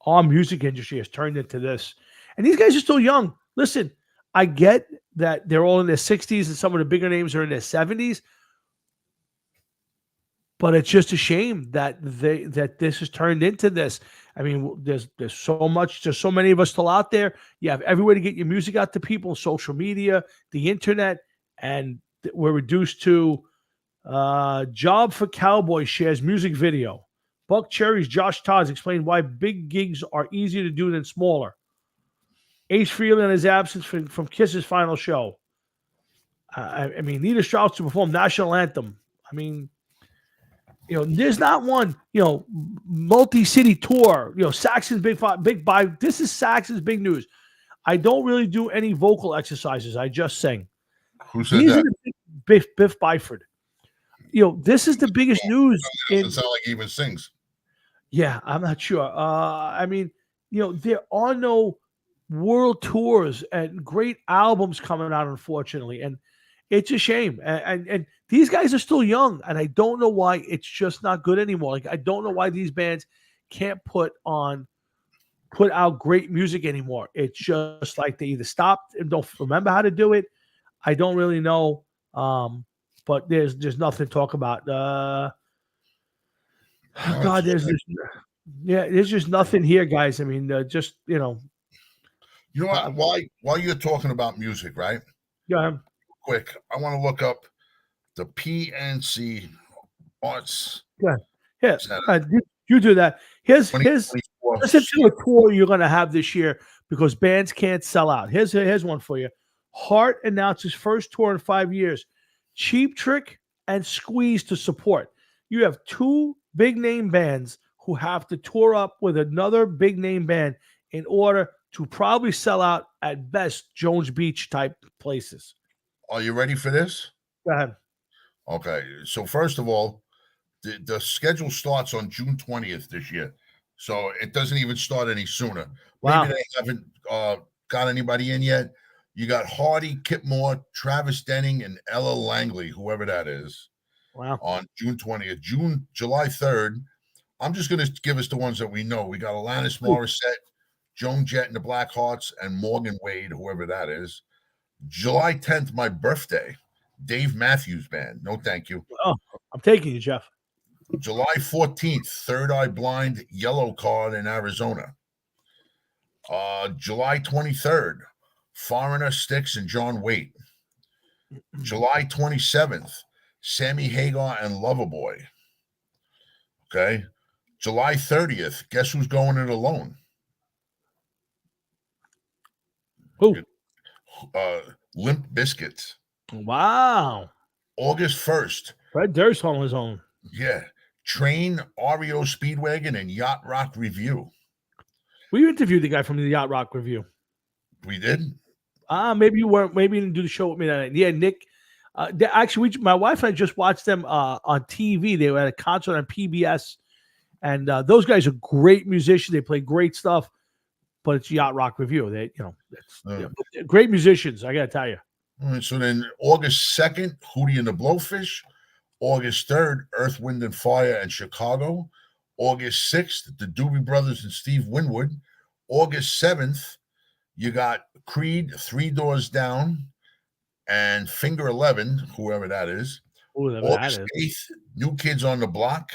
our music industry has turned into this. And these guys are still young. Listen, I get that they're all in their 60s and some of the bigger names are in their 70s. But it's just a shame that this has turned into this. I mean, there's so many of us still out there. You have everywhere to get your music out to people, social media, the internet, and we're reduced to Job for Cowboy shares music video. Buck Cherry's Josh Todd explained why big gigs are easier to do than smaller. Ace Frehley in his absence from Kiss's final show. I mean, Nita Strauss to perform national anthem. I mean, there's not one, multi-city tour. Saxon's big buy. This is Saxon's big news. I don't really do any vocal exercises. I just sing. Who said that? Biff Byford. This is the biggest news. It doesn't sound like he even sings. Yeah, I'm not sure. I mean, there are no world tours and great albums coming out, unfortunately, and it's a shame. And these guys are still young, and I don't know why it's just not good anymore. Like, I don't know why these bands can't put out great music anymore. It's just like they either stopped and don't remember how to do it. I don't really know. But there's just nothing to talk about. God, there's just nothing here, guys. I mean, just You know what? While you're talking about music, right? Yeah. Quick, I want to look up the PNC Arts. Yeah. You do that. Here's 2024. listen to a tour you're going to have this year because bands can't sell out. Here's one for you. Heart announces first tour in 5 years. Cheap Trick and Squeeze to support. You have two big name bands who have to tour up with another big name band in order to probably sell out at best Jones Beach type places. Are you ready for this? Go ahead. Okay. So first of all, the schedule starts on June 20th this year. So it doesn't even start any sooner. Wow. Maybe they haven't got anybody in yet. You got Hardy, Kip Moore, Travis Denning, and Ella Langley, whoever that is, Wow. on June 20th. July 3rd, I'm just going to give us the ones that we know. We got Alanis Morissette, Joan Jett and the Blackhearts, and Morgan Wade, whoever that is. July 10th, my birthday, Dave Matthews Band. No, thank you. Oh, I'm taking you, Jeff. July 14th, Third Eye Blind, Yellow Card in Arizona. July 23rd, Foreigner, Styx, and John Waite. July 27th, Sammy Hagar and Loverboy. Okay. July 30th, guess who's going it alone? Who? Limp Bizkit. Wow. August 1st, Fred Durst on his own. yeah, Train, REO Speedwagon, and Yacht Rock Review. We interviewed the guy from the Yacht Rock Review. We did? Maybe you weren't. Maybe you didn't do the show with me that night. Yeah, Nick. My wife and I just watched them on TV. They were at a concert on PBS, and those guys are great musicians. They play great stuff, but it's Yacht Rock Review. They, great musicians. I got to tell you. All right, so then August 2nd, Hootie and the Blowfish. August 3rd, Earth, Wind, and Fire and Chicago. August 6th, the Doobie Brothers and Steve Winwood. August 7th, you got Creed, Three Doors Down, and Finger 11, whoever that is. Whoever August that 8th, New Kids on the Block.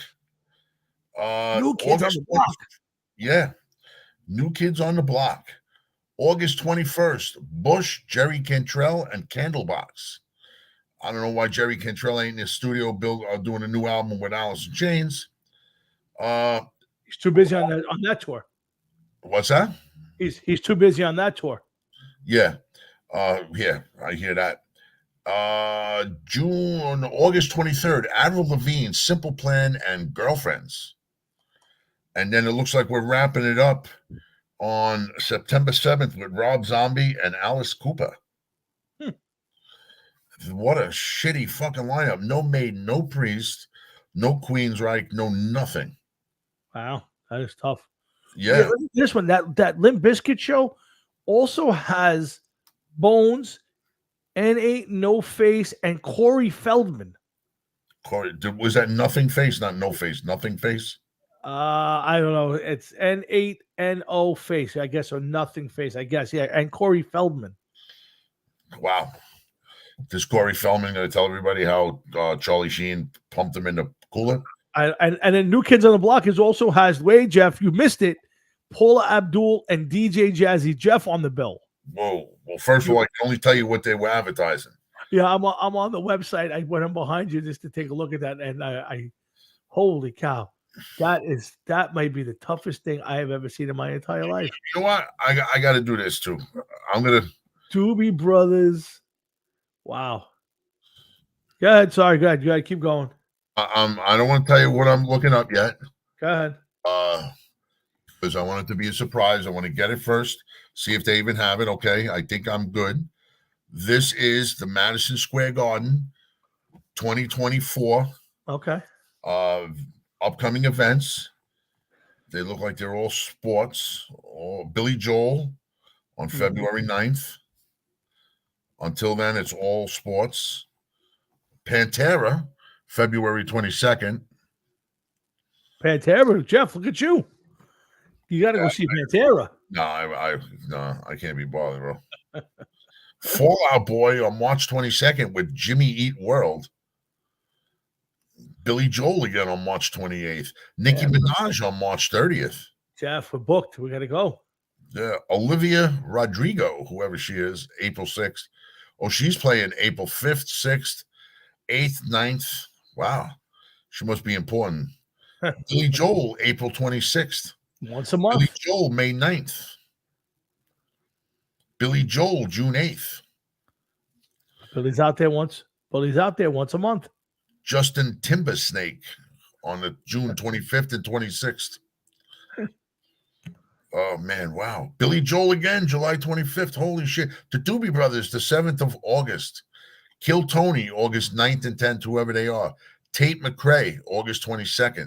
New Kids on the Block. Yeah, New Kids on the Block. August 21st, Bush, Jerry Cantrell, and Candlebox. I don't know why Jerry Cantrell ain't in the studio doing a new album with Alice in Chains. He's too busy on that tour. What's that? He's too busy on that tour. Yeah. Yeah, I hear that. August 23rd, Avril Lavigne, Simple Plan, and Girlfriends. And then it looks like we're wrapping it up on September 7th with Rob Zombie and Alice Cooper. What a shitty fucking lineup. No Maiden, no Priest, no Queensryche, no nothing. Wow, that is tough. Yeah. This one, that Limp Bizkit show also has Bones, N8, No Face, and Corey Feldman. Corey, was that Nothing Face? Not No Face, Nothing Face? I don't know. It's N8, NO Face, I guess, or Nothing Face, I guess. Yeah, and Corey Feldman. Wow. Is Corey Feldman going to tell everybody how Charlie Sheen pumped him in the cooler? And then New Kids on the Block also has, wait, Jeff, you missed it, Paula Abdul and DJ Jazzy Jeff on the bill. Whoa. Well, first of all, I can only tell you what they were advertising. Yeah, I'm on the website. I went in behind you just to take a look at that, and I holy cow. That might be the toughest thing I have ever seen in my entire life. You know what? I got to do this too. I'm going to. Doobie Brothers. Wow. Go ahead. Sorry. Go ahead. You got to keep going. I don't want to tell you what I'm looking up yet. Go ahead. Because I want it to be a surprise. I want to get it first, see if they even have it. Okay. I think I'm good. This is the Madison Square Garden 2024. Okay. Upcoming events. They look like they're all sports. Billy Joel on February 9th. Until then, it's all sports. Pantera, February 22nd. Pantera, Jeff, look at you. You got to go see Pantera. No, I can't be bothered, bro. Fall Out Boy on March 22nd with Jimmy Eat World. Billy Joel again on March 28th. Nicki Minaj on March 30th. Jeff, we're booked. We got to go. Yeah, Olivia Rodrigo, whoever she is, April 6th. Oh, she's playing April 5th, 6th, 8th, 9th. Wow. She must be important. Billy Joel, April 26th. Once a month. Billy Joel, May 9th. Billy Joel, June 8th. Billy's out there once a month. Justin Timbersnake on the June 25th and 26th. Oh, man, wow. Billy Joel again, July 25th. Holy shit. The Doobie Brothers, the 7th of August. Kill Tony, August 9th and 10th, whoever they are. Tate McRae, August 22nd.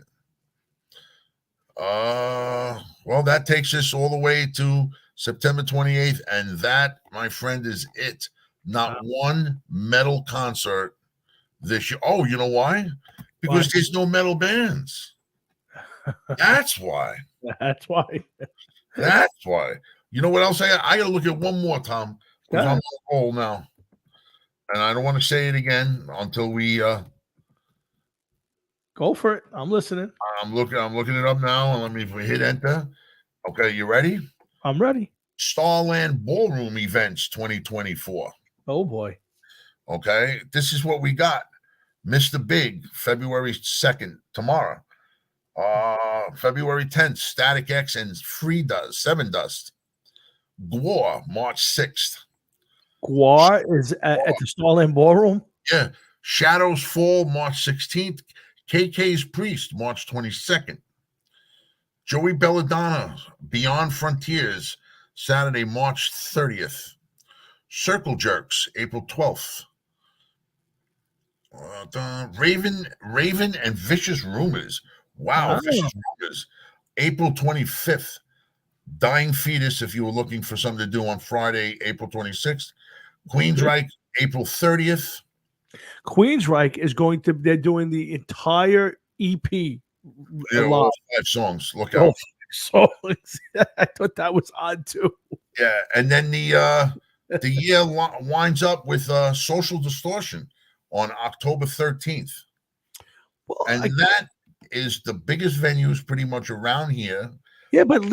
Well, that takes us all the way to September 28th, and that, my friend, is it. Not one metal concert this year. Oh, you know why? Because there's no metal bands. That's why. That's why. That's why. You know what else I got to look at one more, Tom. Because I'm on a roll now. And I don't want to say it again until we go for it. I'm listening. I'm looking it up now. And let me, if we hit enter. Okay, you ready? I'm ready. Starland Ballroom Events 2024. Oh boy. Okay, this is what we got. Mr. Big, February 2nd, tomorrow. February 10th, Static X and Seven Dust. GWAR, March 6th. GWAR is at the Starland Ballroom? Yeah. Shadows Fall, March 16th. KK's Priest, March 22nd. Joey Belladonna, Beyond Frontiers, Saturday, March 30th. Circle Jerks, April 12th. Raven and Vicious Rumors. Wow, Vicious Rumors. April 25th. Dying Fetus, if you were looking for something to do on Friday, April 26th. Queensryche, April 30th. Queensryche is they're doing the entire EP. Yeah, all 5 songs. Look out. Songs. I thought that was odd too. Yeah, and then the year winds up with Social Distortion on October 13th. Well, and that is the biggest venues pretty much around here. Yeah, but at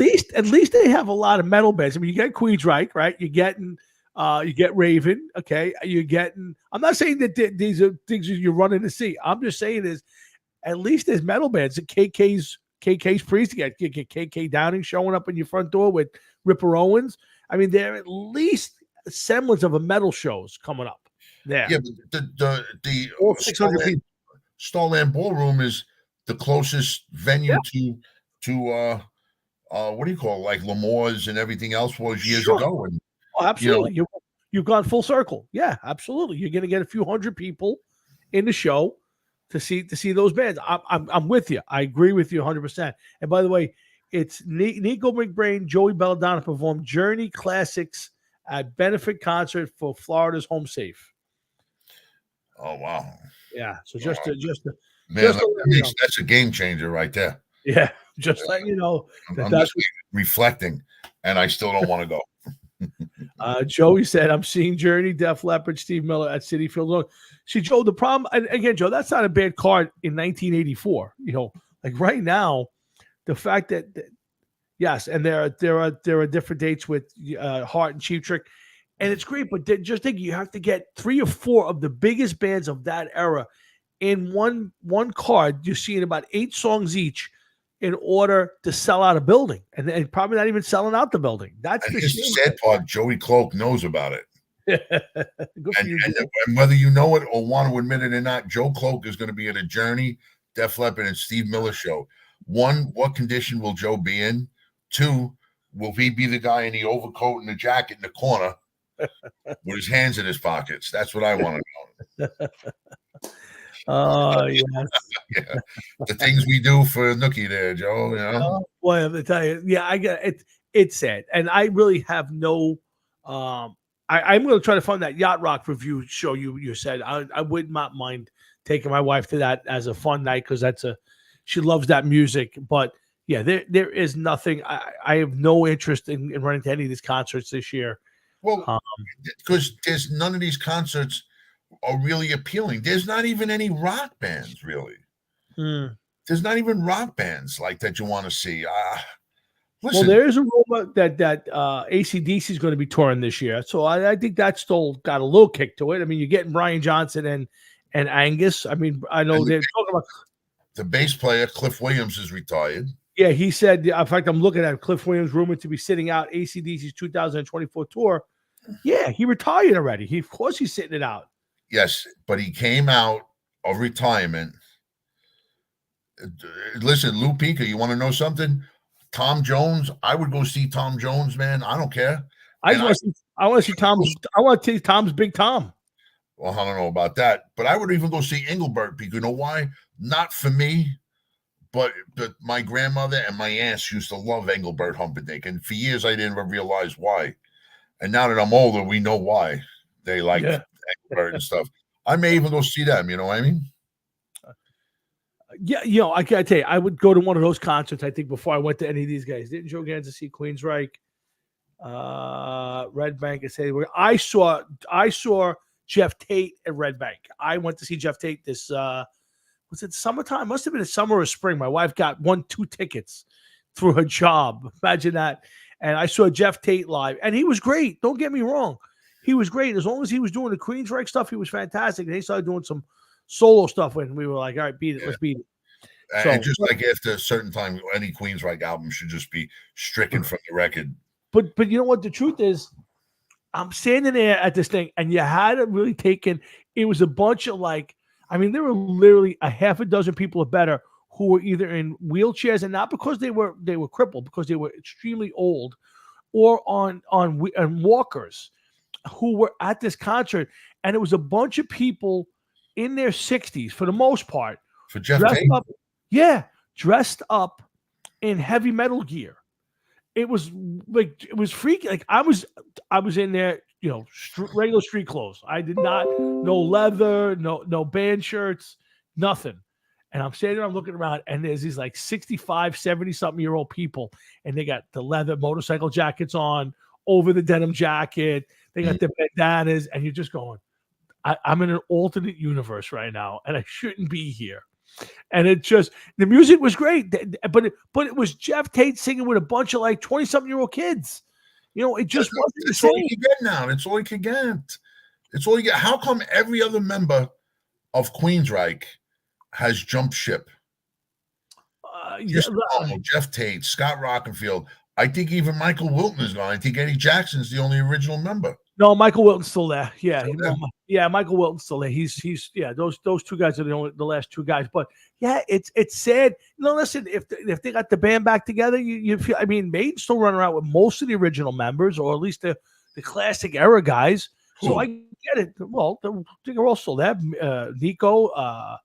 least they have a lot of metal bands. I mean, you get Queensryche, right? You're getting you get Raven, okay? You're getting, I'm not saying that these are things you're running to see. I'm just saying is at least there's metal bands. KK's Priest, you get KK Downing showing up in your front door with Ripper Owens. I mean, there are at least a semblance of a metal shows coming up there. Yeah, but the Starland Ballroom is the closest venue to what do you call it? Like L'Amour's and everything else was years ago. And, absolutely. You've gone full circle. Yeah, absolutely. You're going to get a few hundred people in the show to see those bands. I'm with you. I agree with you 100%. And by the way, it's Nico McBrain, Joey Belladonna performed Journey Classics at benefit concert for Florida's Home Safe. Oh wow! Yeah. So that's a game changer right there. Yeah, just let you know. I'm just reflecting, and I still don't want to go. Joey said, "I'm seeing Journey, Def Leppard, Steve Miller at Citi Field." See, Joe, the problem, and again, Joe, that's not a bad card in 1984. You know, like right now, the fact that yes, and there are different dates with Heart and Cheap Trick, and it's great. But just think, you have to get 3 or 4 of the biggest bands of that era in one card. You're seeing about 8 songs each in order to sell out a building, and probably not even selling out the building. That's the sad part. Joey Cloak knows about it. And whether you know it or want to admit it or not, Joe Cloak is going to be at a Journey, Def Leppard, and Steve Miller show. 1, what condition will Joe be in? 2, will he be the guy in the overcoat and the jacket in the corner with his hands in his pockets? That's what I want to know. Oh, yeah. Yeah. The things we do for Nookie there, Joe. You know? Oh, boy, I'm gonna tell you. Yeah, I get it. It's sad, and I really have no. I'm going to try to find that Yacht Rock review show you said. I would not mind taking my wife to that as a fun night because she loves that music. But yeah, there is nothing. I have no interest in running to any of these concerts this year. Well, because there's none of these concerts are really appealing. There's not even any rock bands really. There's not even rock bands like that you want to see. Listen, well, there is a rumor that AC/DC is going to be touring this year, so I think that's still got a little kick to it. I mean, you're getting Brian Johnson and Angus. I mean, I know they're talking about the bass player Cliff Williams is retired. Yeah, he said. In fact, I'm looking at Cliff Williams rumored to be sitting out AC/DC's 2024 tour. Yeah, he retired already. Of course, he's sitting it out. Yes, but he came out of retirement. Listen, Lou Pica, you want to know something? Tom Jones, I would go see Tom Jones, man. I don't care. I want to see Tom's. I want to see Tom's Big Tom. Well, I don't know about that, but I would even go see Engelbert because you know why? Not for me, but my grandmother and my aunts used to love Engelbert Humperdinck, and for years I didn't realize why. And now that I'm older, we know why they like Engelbert and stuff. I may even go see them. You know what I mean? Yeah, I gotta tell you, I would go to one of those concerts. I think before I went to any of these guys. Didn't Joe Ganza see Queensryche, Red Bank, and say I saw Jeff Tate at Red Bank. I went to see Jeff Tate this was it summertime? Must have been a summer or spring. My wife got 2 tickets through her job. Imagine that. And I saw Jeff Tate live, and he was great. Don't get me wrong, he was great. As long as he was doing the Queensryche stuff, he was fantastic. And he started doing some solo stuff when we were like, all right, beat it, let's beat it. And just like after a certain time, any Queensryche album should just be stricken from the record. But you know what? The truth is, I'm standing there at this thing, and you had it really taken. It was a bunch of there were literally a half a dozen people or better who were either in wheelchairs, and not because they were crippled, because they were extremely old, or on walkers, who were at this concert, and it was a bunch of people in their 60s for the most part. For Jeff Tate? Dressed up in heavy metal gear. It was freaky. Like I was in there, regular street clothes. I did not, no leather, no band shirts, nothing. And I'm standing there, I'm looking around, and there's these 65, 70-something-year-old people, and they got the leather motorcycle jackets on over the denim jacket. They got their bandanas, and you're just going, I'm in an alternate universe right now, and I shouldn't be here. And the music was great, but it was Jeff Tate singing with a bunch of 20-something-year-old kids. It just wasn't the same. All you get now. It's all you can get. It's all you get. How come every other member of Queensryche has jumped ship? Jeff Tate, Scott Rockenfield. I think even Michael Wilton is gone. I think Eddie Jackson's the only original member. No, Michael Wilton's still there. Yeah, Michael Wilton's still there. He's those 2 guys are the last 2 guys. But yeah, it's sad. Listen, if they got the band back together, you feel. I mean, Maiden still running around with most of the original members, or at least the classic era guys. So I get it. Well, they're all still there. Nico.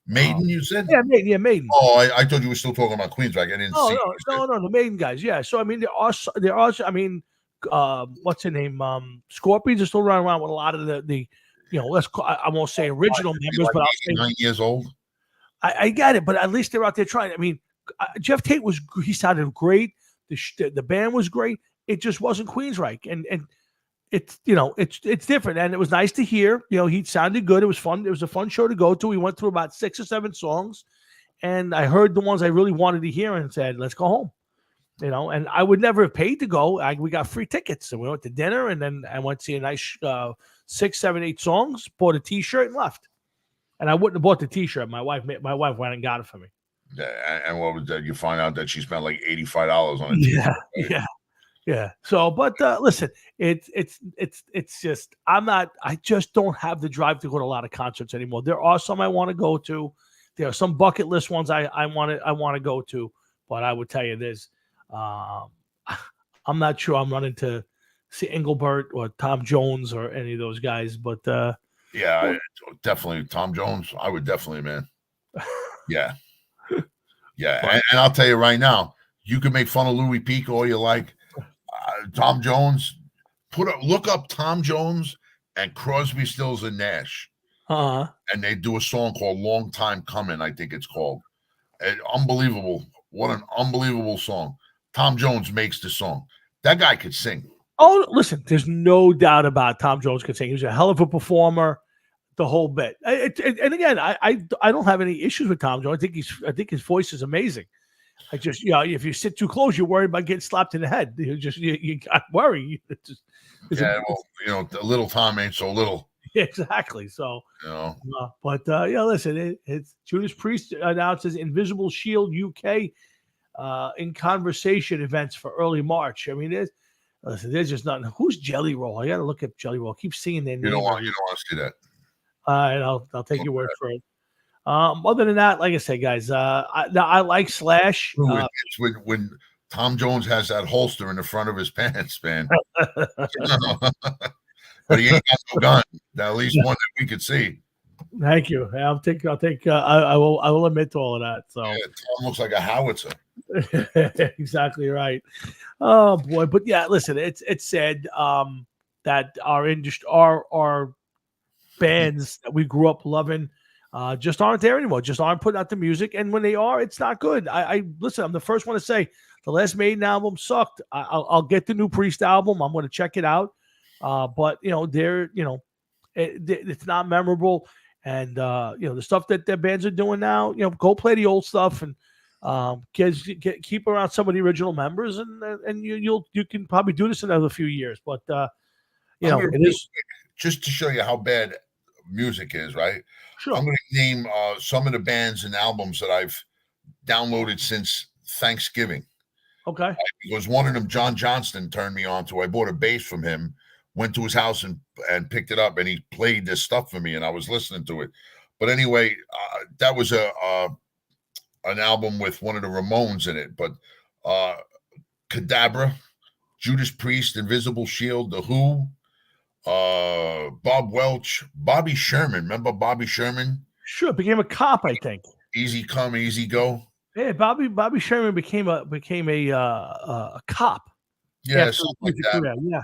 Maiden, you said? Yeah, Maiden. Oh, I thought you were still talking about Queensryche. I didn't see. No, the Maiden guys. Yeah. So I mean, there are. I mean, what's her name? Scorpions are still running around with a lot of the I won't say original members, but I'll say 9 years old. I get it, but at least they're out there trying. I mean, Jeff Tate he sounded great. The band was great. It just wasn't Queensryche, and it's it's different, and it was nice to hear. He sounded good. It was fun. It was a fun show to go to. We went through about 6 or 7 songs, and I heard the ones I really wanted to hear, and said, "Let's go home." And I would never have paid to go. We got free tickets, and we went to dinner, and then I went to see a nice 6, 7, 8 songs. Bought a T-shirt and left. And I wouldn't have bought the T-shirt. My wife went and got it for me. Yeah, and what was that? You find out that she spent $85 on a T-shirt. Yeah. So, but listen, it's just I just don't have the drive to go to a lot of concerts anymore. There are some I want to go to. There are some bucket list ones I want to go to. But I would tell you this. I'm not sure I'm running to see Engelbert or Tom Jones or any of those guys, but yeah, definitely Tom Jones. I would definitely, man. Yeah. And I'll tell you right now, you can make fun of Louis Pico all you like. Tom Jones, look up Tom Jones and Crosby, Stills and Nash, and they do a song called "Long Time Coming." I think it's called. Unbelievable! What an unbelievable song. Tom Jones makes the song. That guy could sing. Oh, listen, there's no doubt about Tom Jones could sing. He was a hell of a performer, the whole bit. And again, I don't have any issues with Tom Jones. I think his voice is amazing. I just, if you sit too close, you're worried about getting slapped in the head. You got worry. The little Tom ain't so little. Exactly. So, listen, it's Judas Priest announces Invisible Shield UK in conversation events for early March. I mean, there's just nothing. Who's Jelly Roll? I got to look up Jelly Roll. Keep seeing their name. You don't want to see that. And I'll take your word for it. Other than that, like I said, guys, I like Slash. It's when Tom Jones has that holster in the front of his pants, man. But he ain't got no gun. At least one that we could see. Thank you. I'll take. I will admit to all of that. So Yeah, Tom looks like a howitzer. exactly right. Oh boy, but yeah, listen, it's sad that our industry, our bands that we grew up loving, just aren't there anymore. Just aren't putting out the music, and when they are, it's not good. I listen. I'm the first one to say the last Maiden album sucked. I'll get the new Priest album. I'm going to check it out. But it's not memorable. And the stuff that their bands are doing now, go play the old stuff and keep around some of the original members, and you can probably do this in another few years. But it is just to show you how bad music is, right? sure. I'm going to name some of the bands and albums that I've downloaded since Thanksgiving. Okay. Because one of them, John Johnston, turned me on to. I bought a bass from him, went to his house and picked it up, and he played this stuff for me, and I was listening to it. But anyway, that was an album with one of the Ramones in it. But Cadabra, Judas Priest, Invisible Shield, The Who, Bob Welch, Bobby Sherman. Remember Bobby Sherman? Sure. Became a cop, I think. Easy come, easy go. Yeah, Bobby Sherman became a cop. Yeah, after something his like that. career, yeah.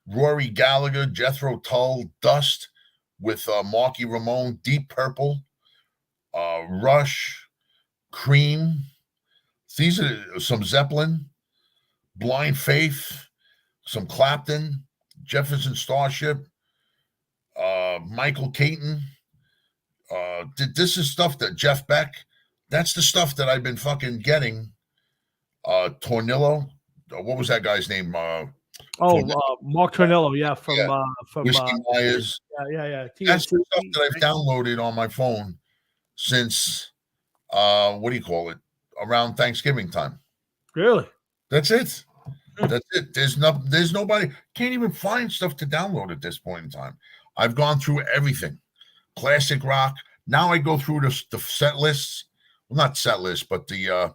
Rory Gallagher, Jethro Tull, Dust with Marky Ramone, Deep Purple, Rush, Cream. These are some Zeppelin, Blind Faith, some Clapton, Jefferson Starship, Michael Caton. This is stuff that Jeff Beck. That's the stuff that I've been fucking getting. Tornillo. What was that guy's name? Mark Tornillo, yeah, from Whiskey Myers. yeah. That's the stuff that I've downloaded on my phone since around Thanksgiving time. Really? That's it. That's it. There's nobody, can't even find stuff to download at this point in time. I've gone through everything. Classic rock. Now I go through the set lists. Well, not set lists, but the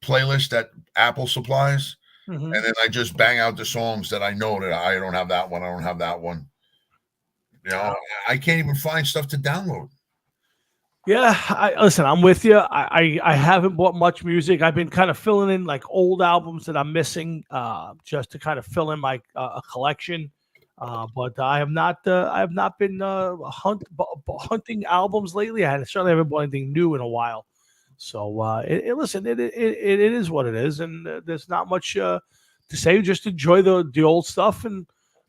playlist that Apple supplies. Mm-hmm. And then I just bang out the songs that I know that I don't have that one. I don't have that one. I can't even find stuff to download. Yeah, listen, I'm with you. I haven't bought much music. I've been kind of filling in like old albums that I'm missing, just to kind of fill in my a collection. But I have not been hunting albums lately. I certainly haven't bought anything new in a while. So listen, it is what it is, and there's not much to say. Just enjoy the old stuff, and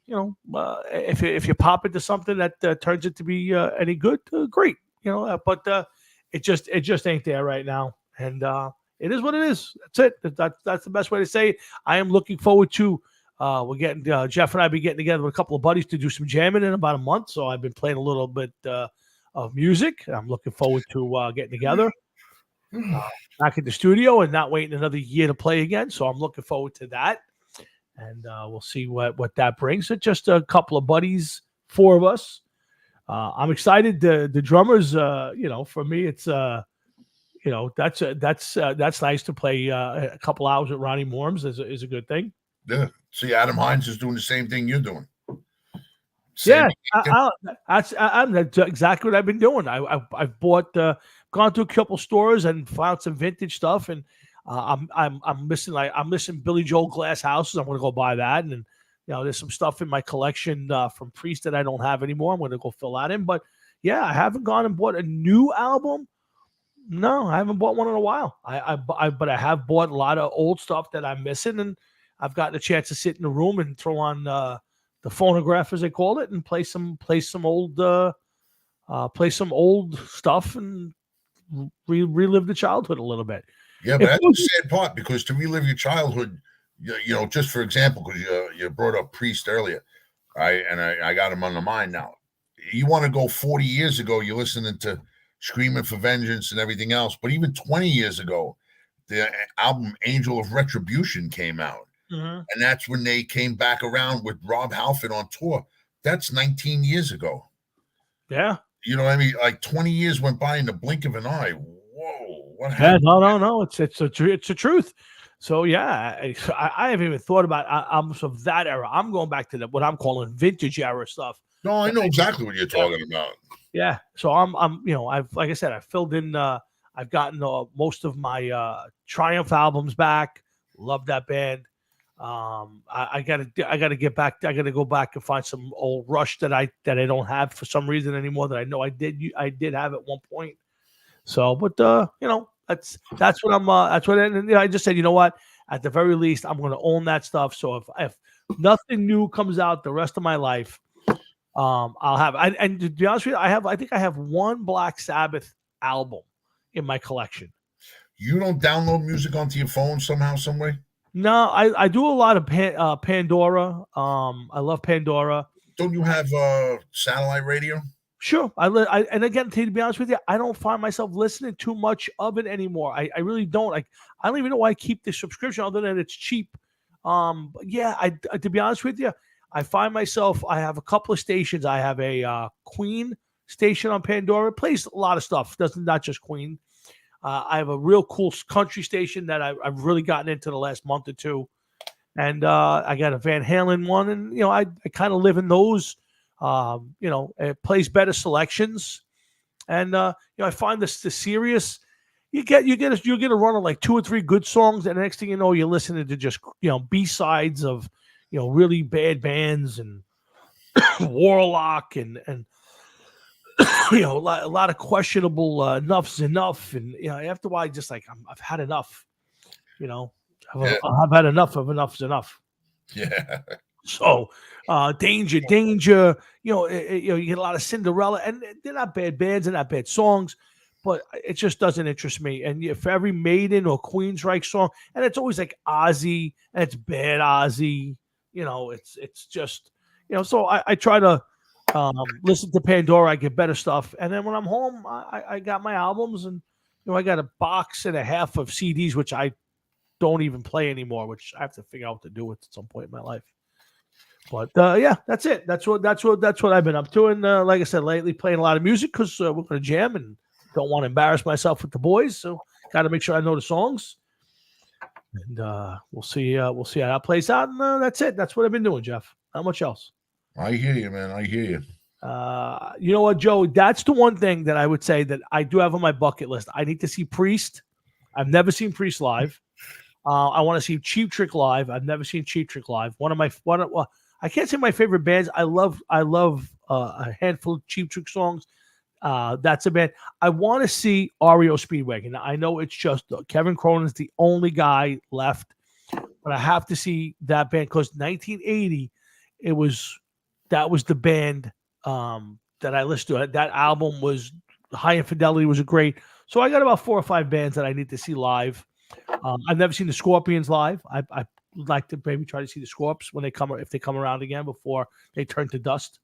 if you pop into something that turns it to be any good, great. But it just ain't there right now, and it is what it is. That's it. That's the best way to say it. I am looking forward to. We're getting Jeff and I be getting together with a couple of buddies to do some jamming in about a month. So I've been playing a little bit of music. I'm looking forward to getting together. Back in the studio and not waiting another year to play again. So I'm looking forward to that. And we'll see what that brings. It's just a couple of buddies, 4 of us. I'm excited. The drummers, for me, it's that's nice to play a couple hours with Ronnie Morms is a good thing. Yeah. See, Adam Hines is doing the same thing you're doing. That's exactly what I've been doing. I've bought, gone to a couple stores and found some vintage stuff, and I'm missing Billy Joel glass houses. I'm going to go buy that, and there's some stuff in my collection from Priest that I don't have anymore. I'm going to go fill that in. But yeah, I haven't gone and bought a new album. No, I haven't bought one in a while. But I have bought a lot of old stuff that I'm missing, and I've gotten a chance to sit in the room and throw on the phonograph, as they call it, and play some old stuff and relive the childhood a little bit. Yeah, but that's the sad part, because to relive your childhood, just for example, because you brought up Priest earlier, right? And I got him on the mind now. You want to go 40 years ago, you're listening to Screaming for Vengeance and everything else, but even 20 years ago, the album Angel of Retribution came out. Mm-hmm. And that's when they came back around with Rob Halford on tour. That's 19 years ago. Yeah. You know what I mean? Like 20 years went by in the blink of an eye. Whoa, what happened? Yeah, no. It's the truth. So yeah, I haven't even thought about albums of that era. I'm going back to what I'm calling vintage era stuff. No, I know exactly what you're talking about. Yeah. So I've like I said, I filled in. I've gotten most of my Triumph albums back. Love that band. I gotta get back. I gotta go back and find some old Rush that I don't have for some reason anymore. That I know I did have at one point. So, but that's what I'm. That's what and I just said. You know what? At the very least, I'm going to own that stuff. So if nothing new comes out the rest of my life, I'll have. And to be honest with you, I think I have one Black Sabbath album in my collection. You don't download music onto your phone somehow, some way? No, I do a lot of Pandora. I love Pandora. Don't you have satellite radio? Sure. And again, to be honest with you, I don't find myself listening too much of it anymore. I really don't. Like, I don't even know why I keep the subscription other than it's cheap. But yeah, to be honest with you, I find myself, I have a couple of stations. I have a Queen station on Pandora. It plays a lot of stuff. Not just Queen. I have a real cool country station that I've really gotten into the last month or two. And I got a Van Halen one. And, I kind of live in those. It plays better selections. And, I find the serious, you get a run of like 2 or 3 good songs. And the next thing you know, you're listening to just, B-sides of, really bad bands and Warlock and a lot of questionable enough's enough. And, after a while, just like, I've had enough, I've had enough of enough's enough. Yeah. So, Danger, you get a lot of Cinderella, and they're not bad bands, they're not bad songs, but it just doesn't interest me. And for every Maiden or Queensryche song, and it's always like Ozzy, and it's bad Ozzy, it's just, so I try to listen to Pandora. I get better stuff, and then when I'm home, I got my albums, and I got a box and a half of CDs, which I don't even play anymore, which I have to figure out what to do with at some point in my life. But yeah, that's it. That's what I've been up to. And like I said, lately playing a lot of music because we're going to jam and don't want to embarrass myself with the boys. So got to make sure I know the songs. And we'll see how that plays out. And that's it. That's what I've been doing, Jeff. Not much else. I hear you, man. I hear you. You know what, Joe? That's the one thing that I would say that I do have on my bucket list. I need to see Priest. I've never seen Priest live. I want to see Cheap Trick live. I've never seen Cheap Trick live. I can't say my favorite bands. I love a handful of Cheap Trick songs. That's a band. I want to see REO Speedwagon. I know it's just Kevin Cronin's the only guy left, but I have to see that band because 1980, that was the band that I listened to. That album was High Infidelity was a great. So I got about 4 or 5 bands that I need to see live. I've never seen the Scorpions live. I like to maybe try to see the Scorps if they come around again before they turn to dust.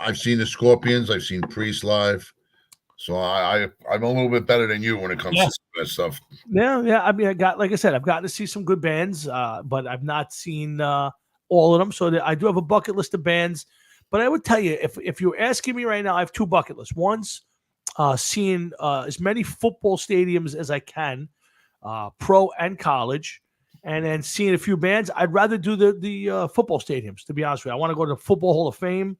I've seen the Scorpions. I've seen Priest live. So I'm a little bit better than you when it comes to that stuff. Yeah. I mean, I've gotten to see some good bands, but I've not seen all of them. So I do have a bucket list of bands. But I would tell you, if you're asking me right now, I have 2 bucket lists. One's seeing as many football stadiums as I can, pro and college, and then seeing a few bands. I'd rather do the football stadiums, to be honest with you. I want to go to the Football Hall of Fame.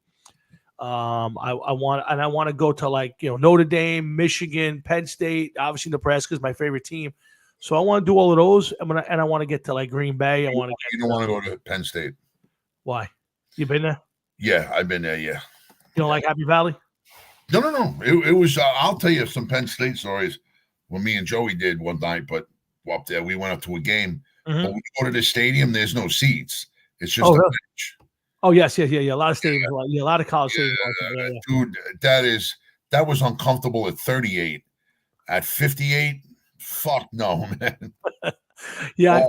I want to go to Notre Dame, Michigan, Penn State. Obviously, Nebraska is my favorite team, so I want to do all of those. And I want to get to Green Bay. You don't want to go to Penn State. Why? You been there? Yeah, I've been there. Yeah. You don't like Happy Valley? No. It was. I'll tell you some Penn State stories. When me and Joey did one night, but up there we went up to a game. Mm-hmm. But when you go to the stadium, there's no seats. It's just a bench. Oh yes. A lot of stadiums, a lot of college stadiums. Yeah. Dude, that was uncomfortable at 38. At 58, fuck no, man. Yeah,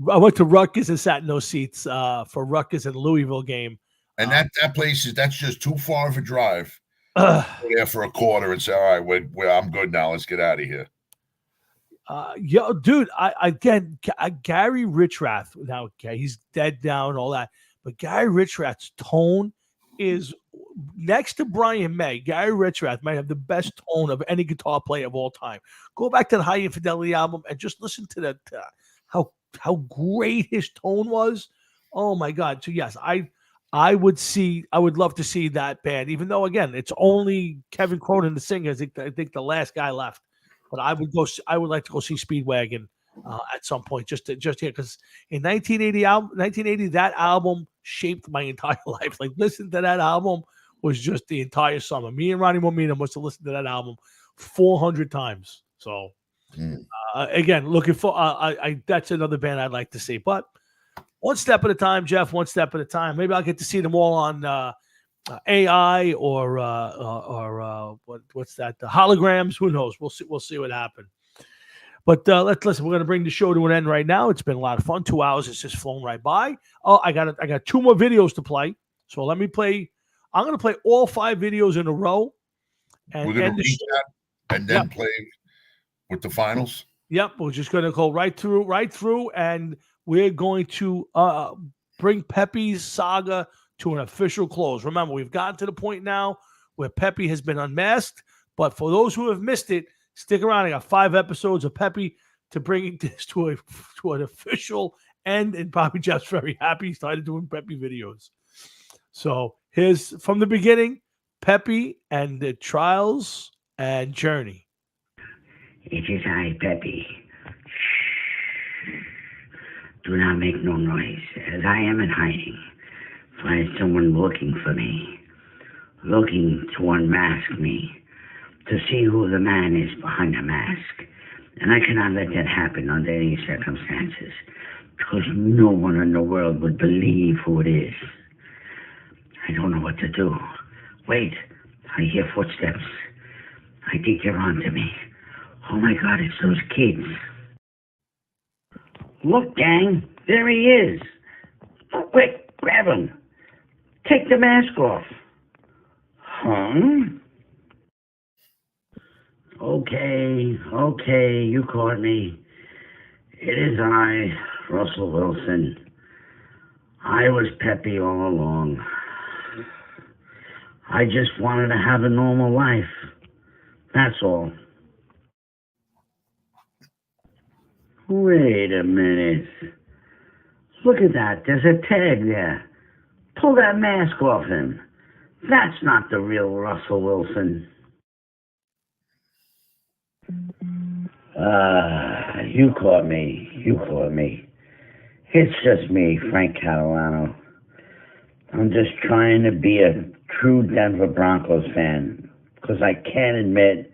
I went to Rutgers and sat in those seats for Rutgers and Louisville game. And that place that's just too far of a drive. Go there for a quarter and say, all right, I'm good now. Let's get out of here. Dude, Gary Richrath. Now, okay, he's dead now and all that, but Gary Richrath's tone is next to Brian May. Gary Richrath might have the best tone of any guitar player of all time. Go back to the High Infidelity album and just listen to that. How great his tone was. Oh my God! So yes, I would love to see that band, even though again it's only Kevin Cronin the singer. I think the last guy left, but I would like to go see Speedwagon at some point just here because in 1980 that album shaped my entire life. Like listen to that album was just the entire summer. Me and Ronnie Momina must have listened to that album 400 times. So again, looking for that's another band I'd like to see, but one step at a time, Jeff. One step at a time. Maybe I'll get to see them all on AI or what's that? The holograms. Who knows? We'll see. We'll see what happens. But let's listen. We're going to bring the show to an end right now. It's been a lot of fun. 2 hours has just flown right by. Oh, I got 2 more videos to play. So let me play. I'm going to play all 5 videos in a row, and we're going to read that and then play with the finals. Yep, we're just going to go right through, and we're going to bring Pepe's saga to an official close. Remember, we've gotten to the point now where Pepe has been unmasked, but for those who have missed it, stick around. I got 5 episodes of Pepe to bring this to an official end, and probably Jeff's very happy he started doing Pepe videos. So here's from the beginning, Pepe and the trials and journey. It is I, Pepe. Do not make no noise, as I am in hiding. Find someone looking for me, looking to unmask me, to see who the man is behind the mask. And I cannot let that happen under any circumstances, because no one in the world would believe who it is. I don't know what to do. Wait, I hear footsteps. I think they're on to me. Oh my God, it's those kids. Look, gang, there he is. Quick, grab him. Take the mask off. Huh? Okay, you caught me. It is I, Russell Wilson. I was Pepe all along. I just wanted to have a normal life. That's all. Wait a minute. Look at that. There's a tag there. Pull that mask off him. That's not the real Russell Wilson. You caught me. It's just me, Frank Catalano. I'm just trying to be a true Denver Broncos fan, because I can't admit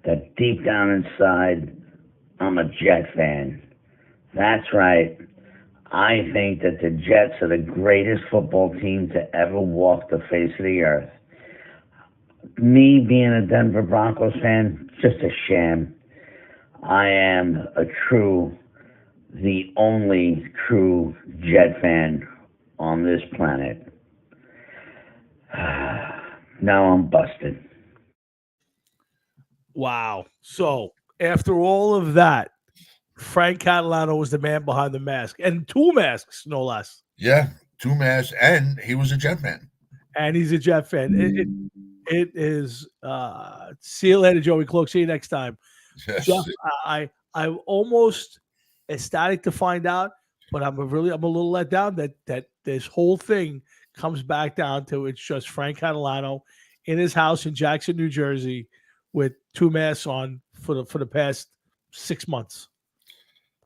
that deep down inside, I'm a Jet fan. That's right. I think that the Jets are the greatest football team to ever walk the face of the earth. Me being a Denver Broncos fan, just a sham. I am the only true Jet fan on this planet. Now I'm busted. Wow. So after all of that, Frank Catalano was the man behind the mask, and 2 masks, no less. Yeah, 2 masks, and he was a Jet fan. And he's a Jet fan. It is see you later, Joey Cloak. See you next time. Yes. Jeff, I'm almost ecstatic to find out, but I'm a little let down that this whole thing comes back down to it's just Frank Catalano in his house in Jackson, New Jersey, with 2 masks on for the past 6 months.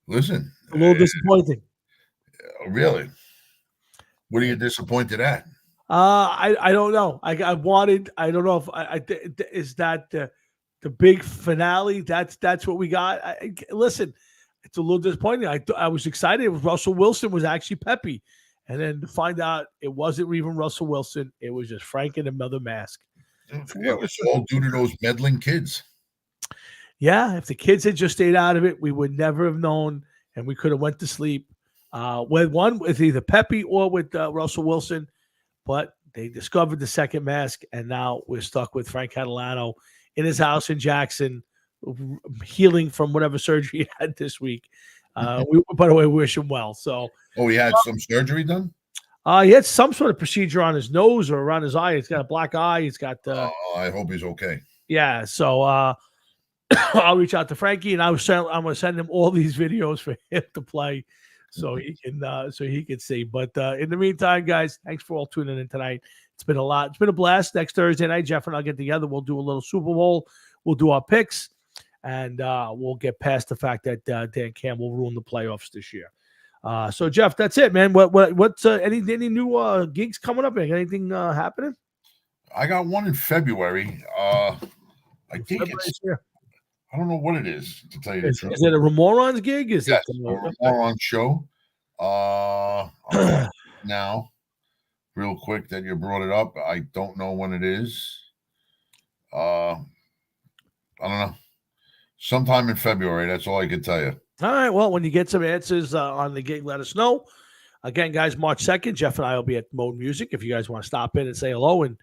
Listen, A little disappointing. Really? What are you disappointed at? I don't know. I don't know if is that the big finale. That's what we got. Listen, it's a little disappointing. I was excited. Russell Wilson was actually Pepe, and then to find out it wasn't even Russell Wilson. It was just Frank in another mask. It was all due to those meddling kids. Yeah, if the kids had just stayed out of it, we would never have known, and we could have went to sleep. With either Pepe or with Russell Wilson, but they discovered the second mask, and now we're stuck with Frank Catalano in his house in Jackson, healing from whatever surgery he had this week. By the way, we wish him well. So, he had some surgery done? He had some sort of procedure on his nose or around his eye. He's got a black eye. He's got. I hope he's okay. Yeah. So I'll reach out to Frankie, and I'm going to send him all these videos for him to play. so he can see. But in the meantime, guys, thanks for all tuning in tonight. It's been a lot. It's been a blast. Next Thursday night, Jeff and I'll get together. We'll do a little Super Bowl. We'll do our picks, and we'll get past the fact that Dan Campbell ruined the playoffs this year. So Jeff, that's it, man. What's any new gigs coming up? Anything happening? I got one in February. I think it's. I don't know what it is, to tell you the truth. Is it a Remorons gig? Is yes, it a Remoron show? Now, real quick, that you brought it up. I don't know when it is. I don't know. Sometime in February. That's all I can tell you. All right. Well, when you get some answers on the gig, let us know. Again, guys, March 2nd, Jeff and I will be at Mode Music. If you guys want to stop in and say hello and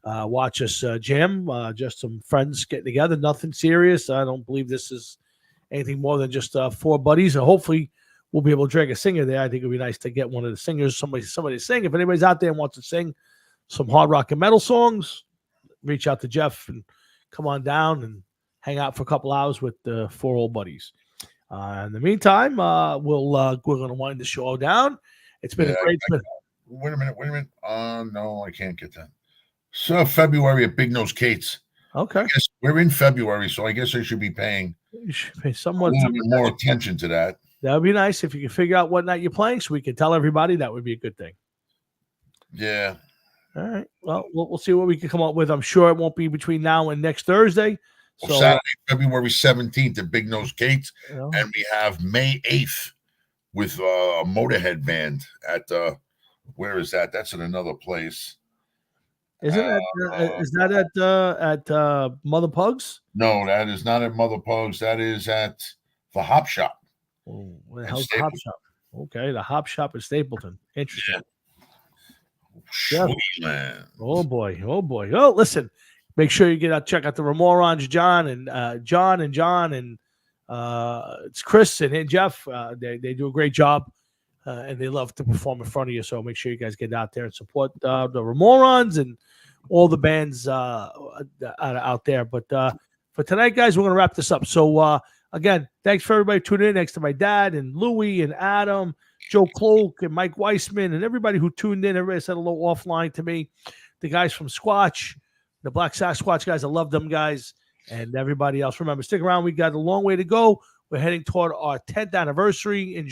watch us jam, just some friends getting together, nothing serious. I don't believe this is anything more than just 4 buddies. And hopefully we'll be able to drag a singer there. I think it'd be nice to get one of the singers, somebody to sing. If anybody's out there and wants to sing some hard rock and metal songs, reach out to Jeff and come on down and hang out for a couple hours with the 4 old buddies. In the meantime, we're going to wind the show down. It's been a great. Wait a minute. No, I can't get that. So February at Big Nose Kate's. Okay. Yes, we're in February, so I guess I should be paying somewhat more attention to that. That would be nice if you can figure out what night you're playing, so we can tell everybody. That would be a good thing. Yeah. All right. Well, we'll see what we can come up with. I'm sure it won't be between now and next Thursday. So Saturday, February 17th at Big Nose Kate's, and we have May 8th with a Motorhead band at where is that? That's in another place. Is that at Mother Pugs? No, that is not at Mother Pugs. That is at the Hop Shop. Oh, what the hell's the Hop Shop? Okay, the Hop Shop at Stapleton. Interesting. Yeah. Yeah. Oh boy. Oh, listen. Make sure you check out the Remorons, John and it's Chris and Jeff. They do a great job, and they love to perform in front of you. So make sure you guys get out there and support the Remorons and all the bands out there. But for tonight, guys, we're going to wrap this up. So again, thanks for everybody tuning in. Thanks to my dad and Louie and Adam, Joe Cloak and Mike Weissman and everybody who tuned in. Everybody said hello offline to me. The guys from Squatch. The Black Sasquatch guys, I love them guys, and everybody else. Remember, stick around. We got a long way to go. We're heading toward our 10th anniversary in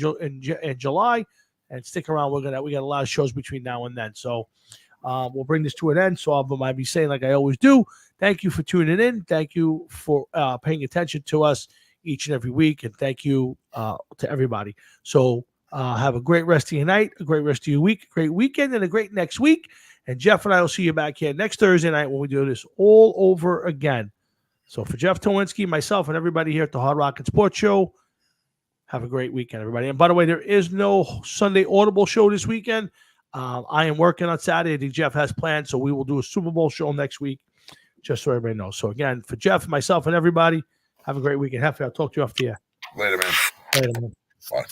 July, and stick around. We got a lot of shows between now and then. So we'll bring this to an end. So I'll be saying, like I always do, thank you for tuning in. Thank you for paying attention to us each and every week, and thank you to everybody. So have a great rest of your night, a great rest of your week, a great weekend, and a great next week. And Jeff and I will see you back here next Thursday night when we do this all over again. So for Jeff Towinski, myself, and everybody here at the Hard Rock and Sports Show, have a great weekend, everybody. And by the way, there is no Sunday Audible show this weekend. I am working on Saturday. I think Jeff has plans, so we will do a Super Bowl show next week, just so everybody knows. So again, for Jeff, myself, and everybody, have a great weekend. Happy, I'll talk to you off the air. Later, man. Later, man. Bye.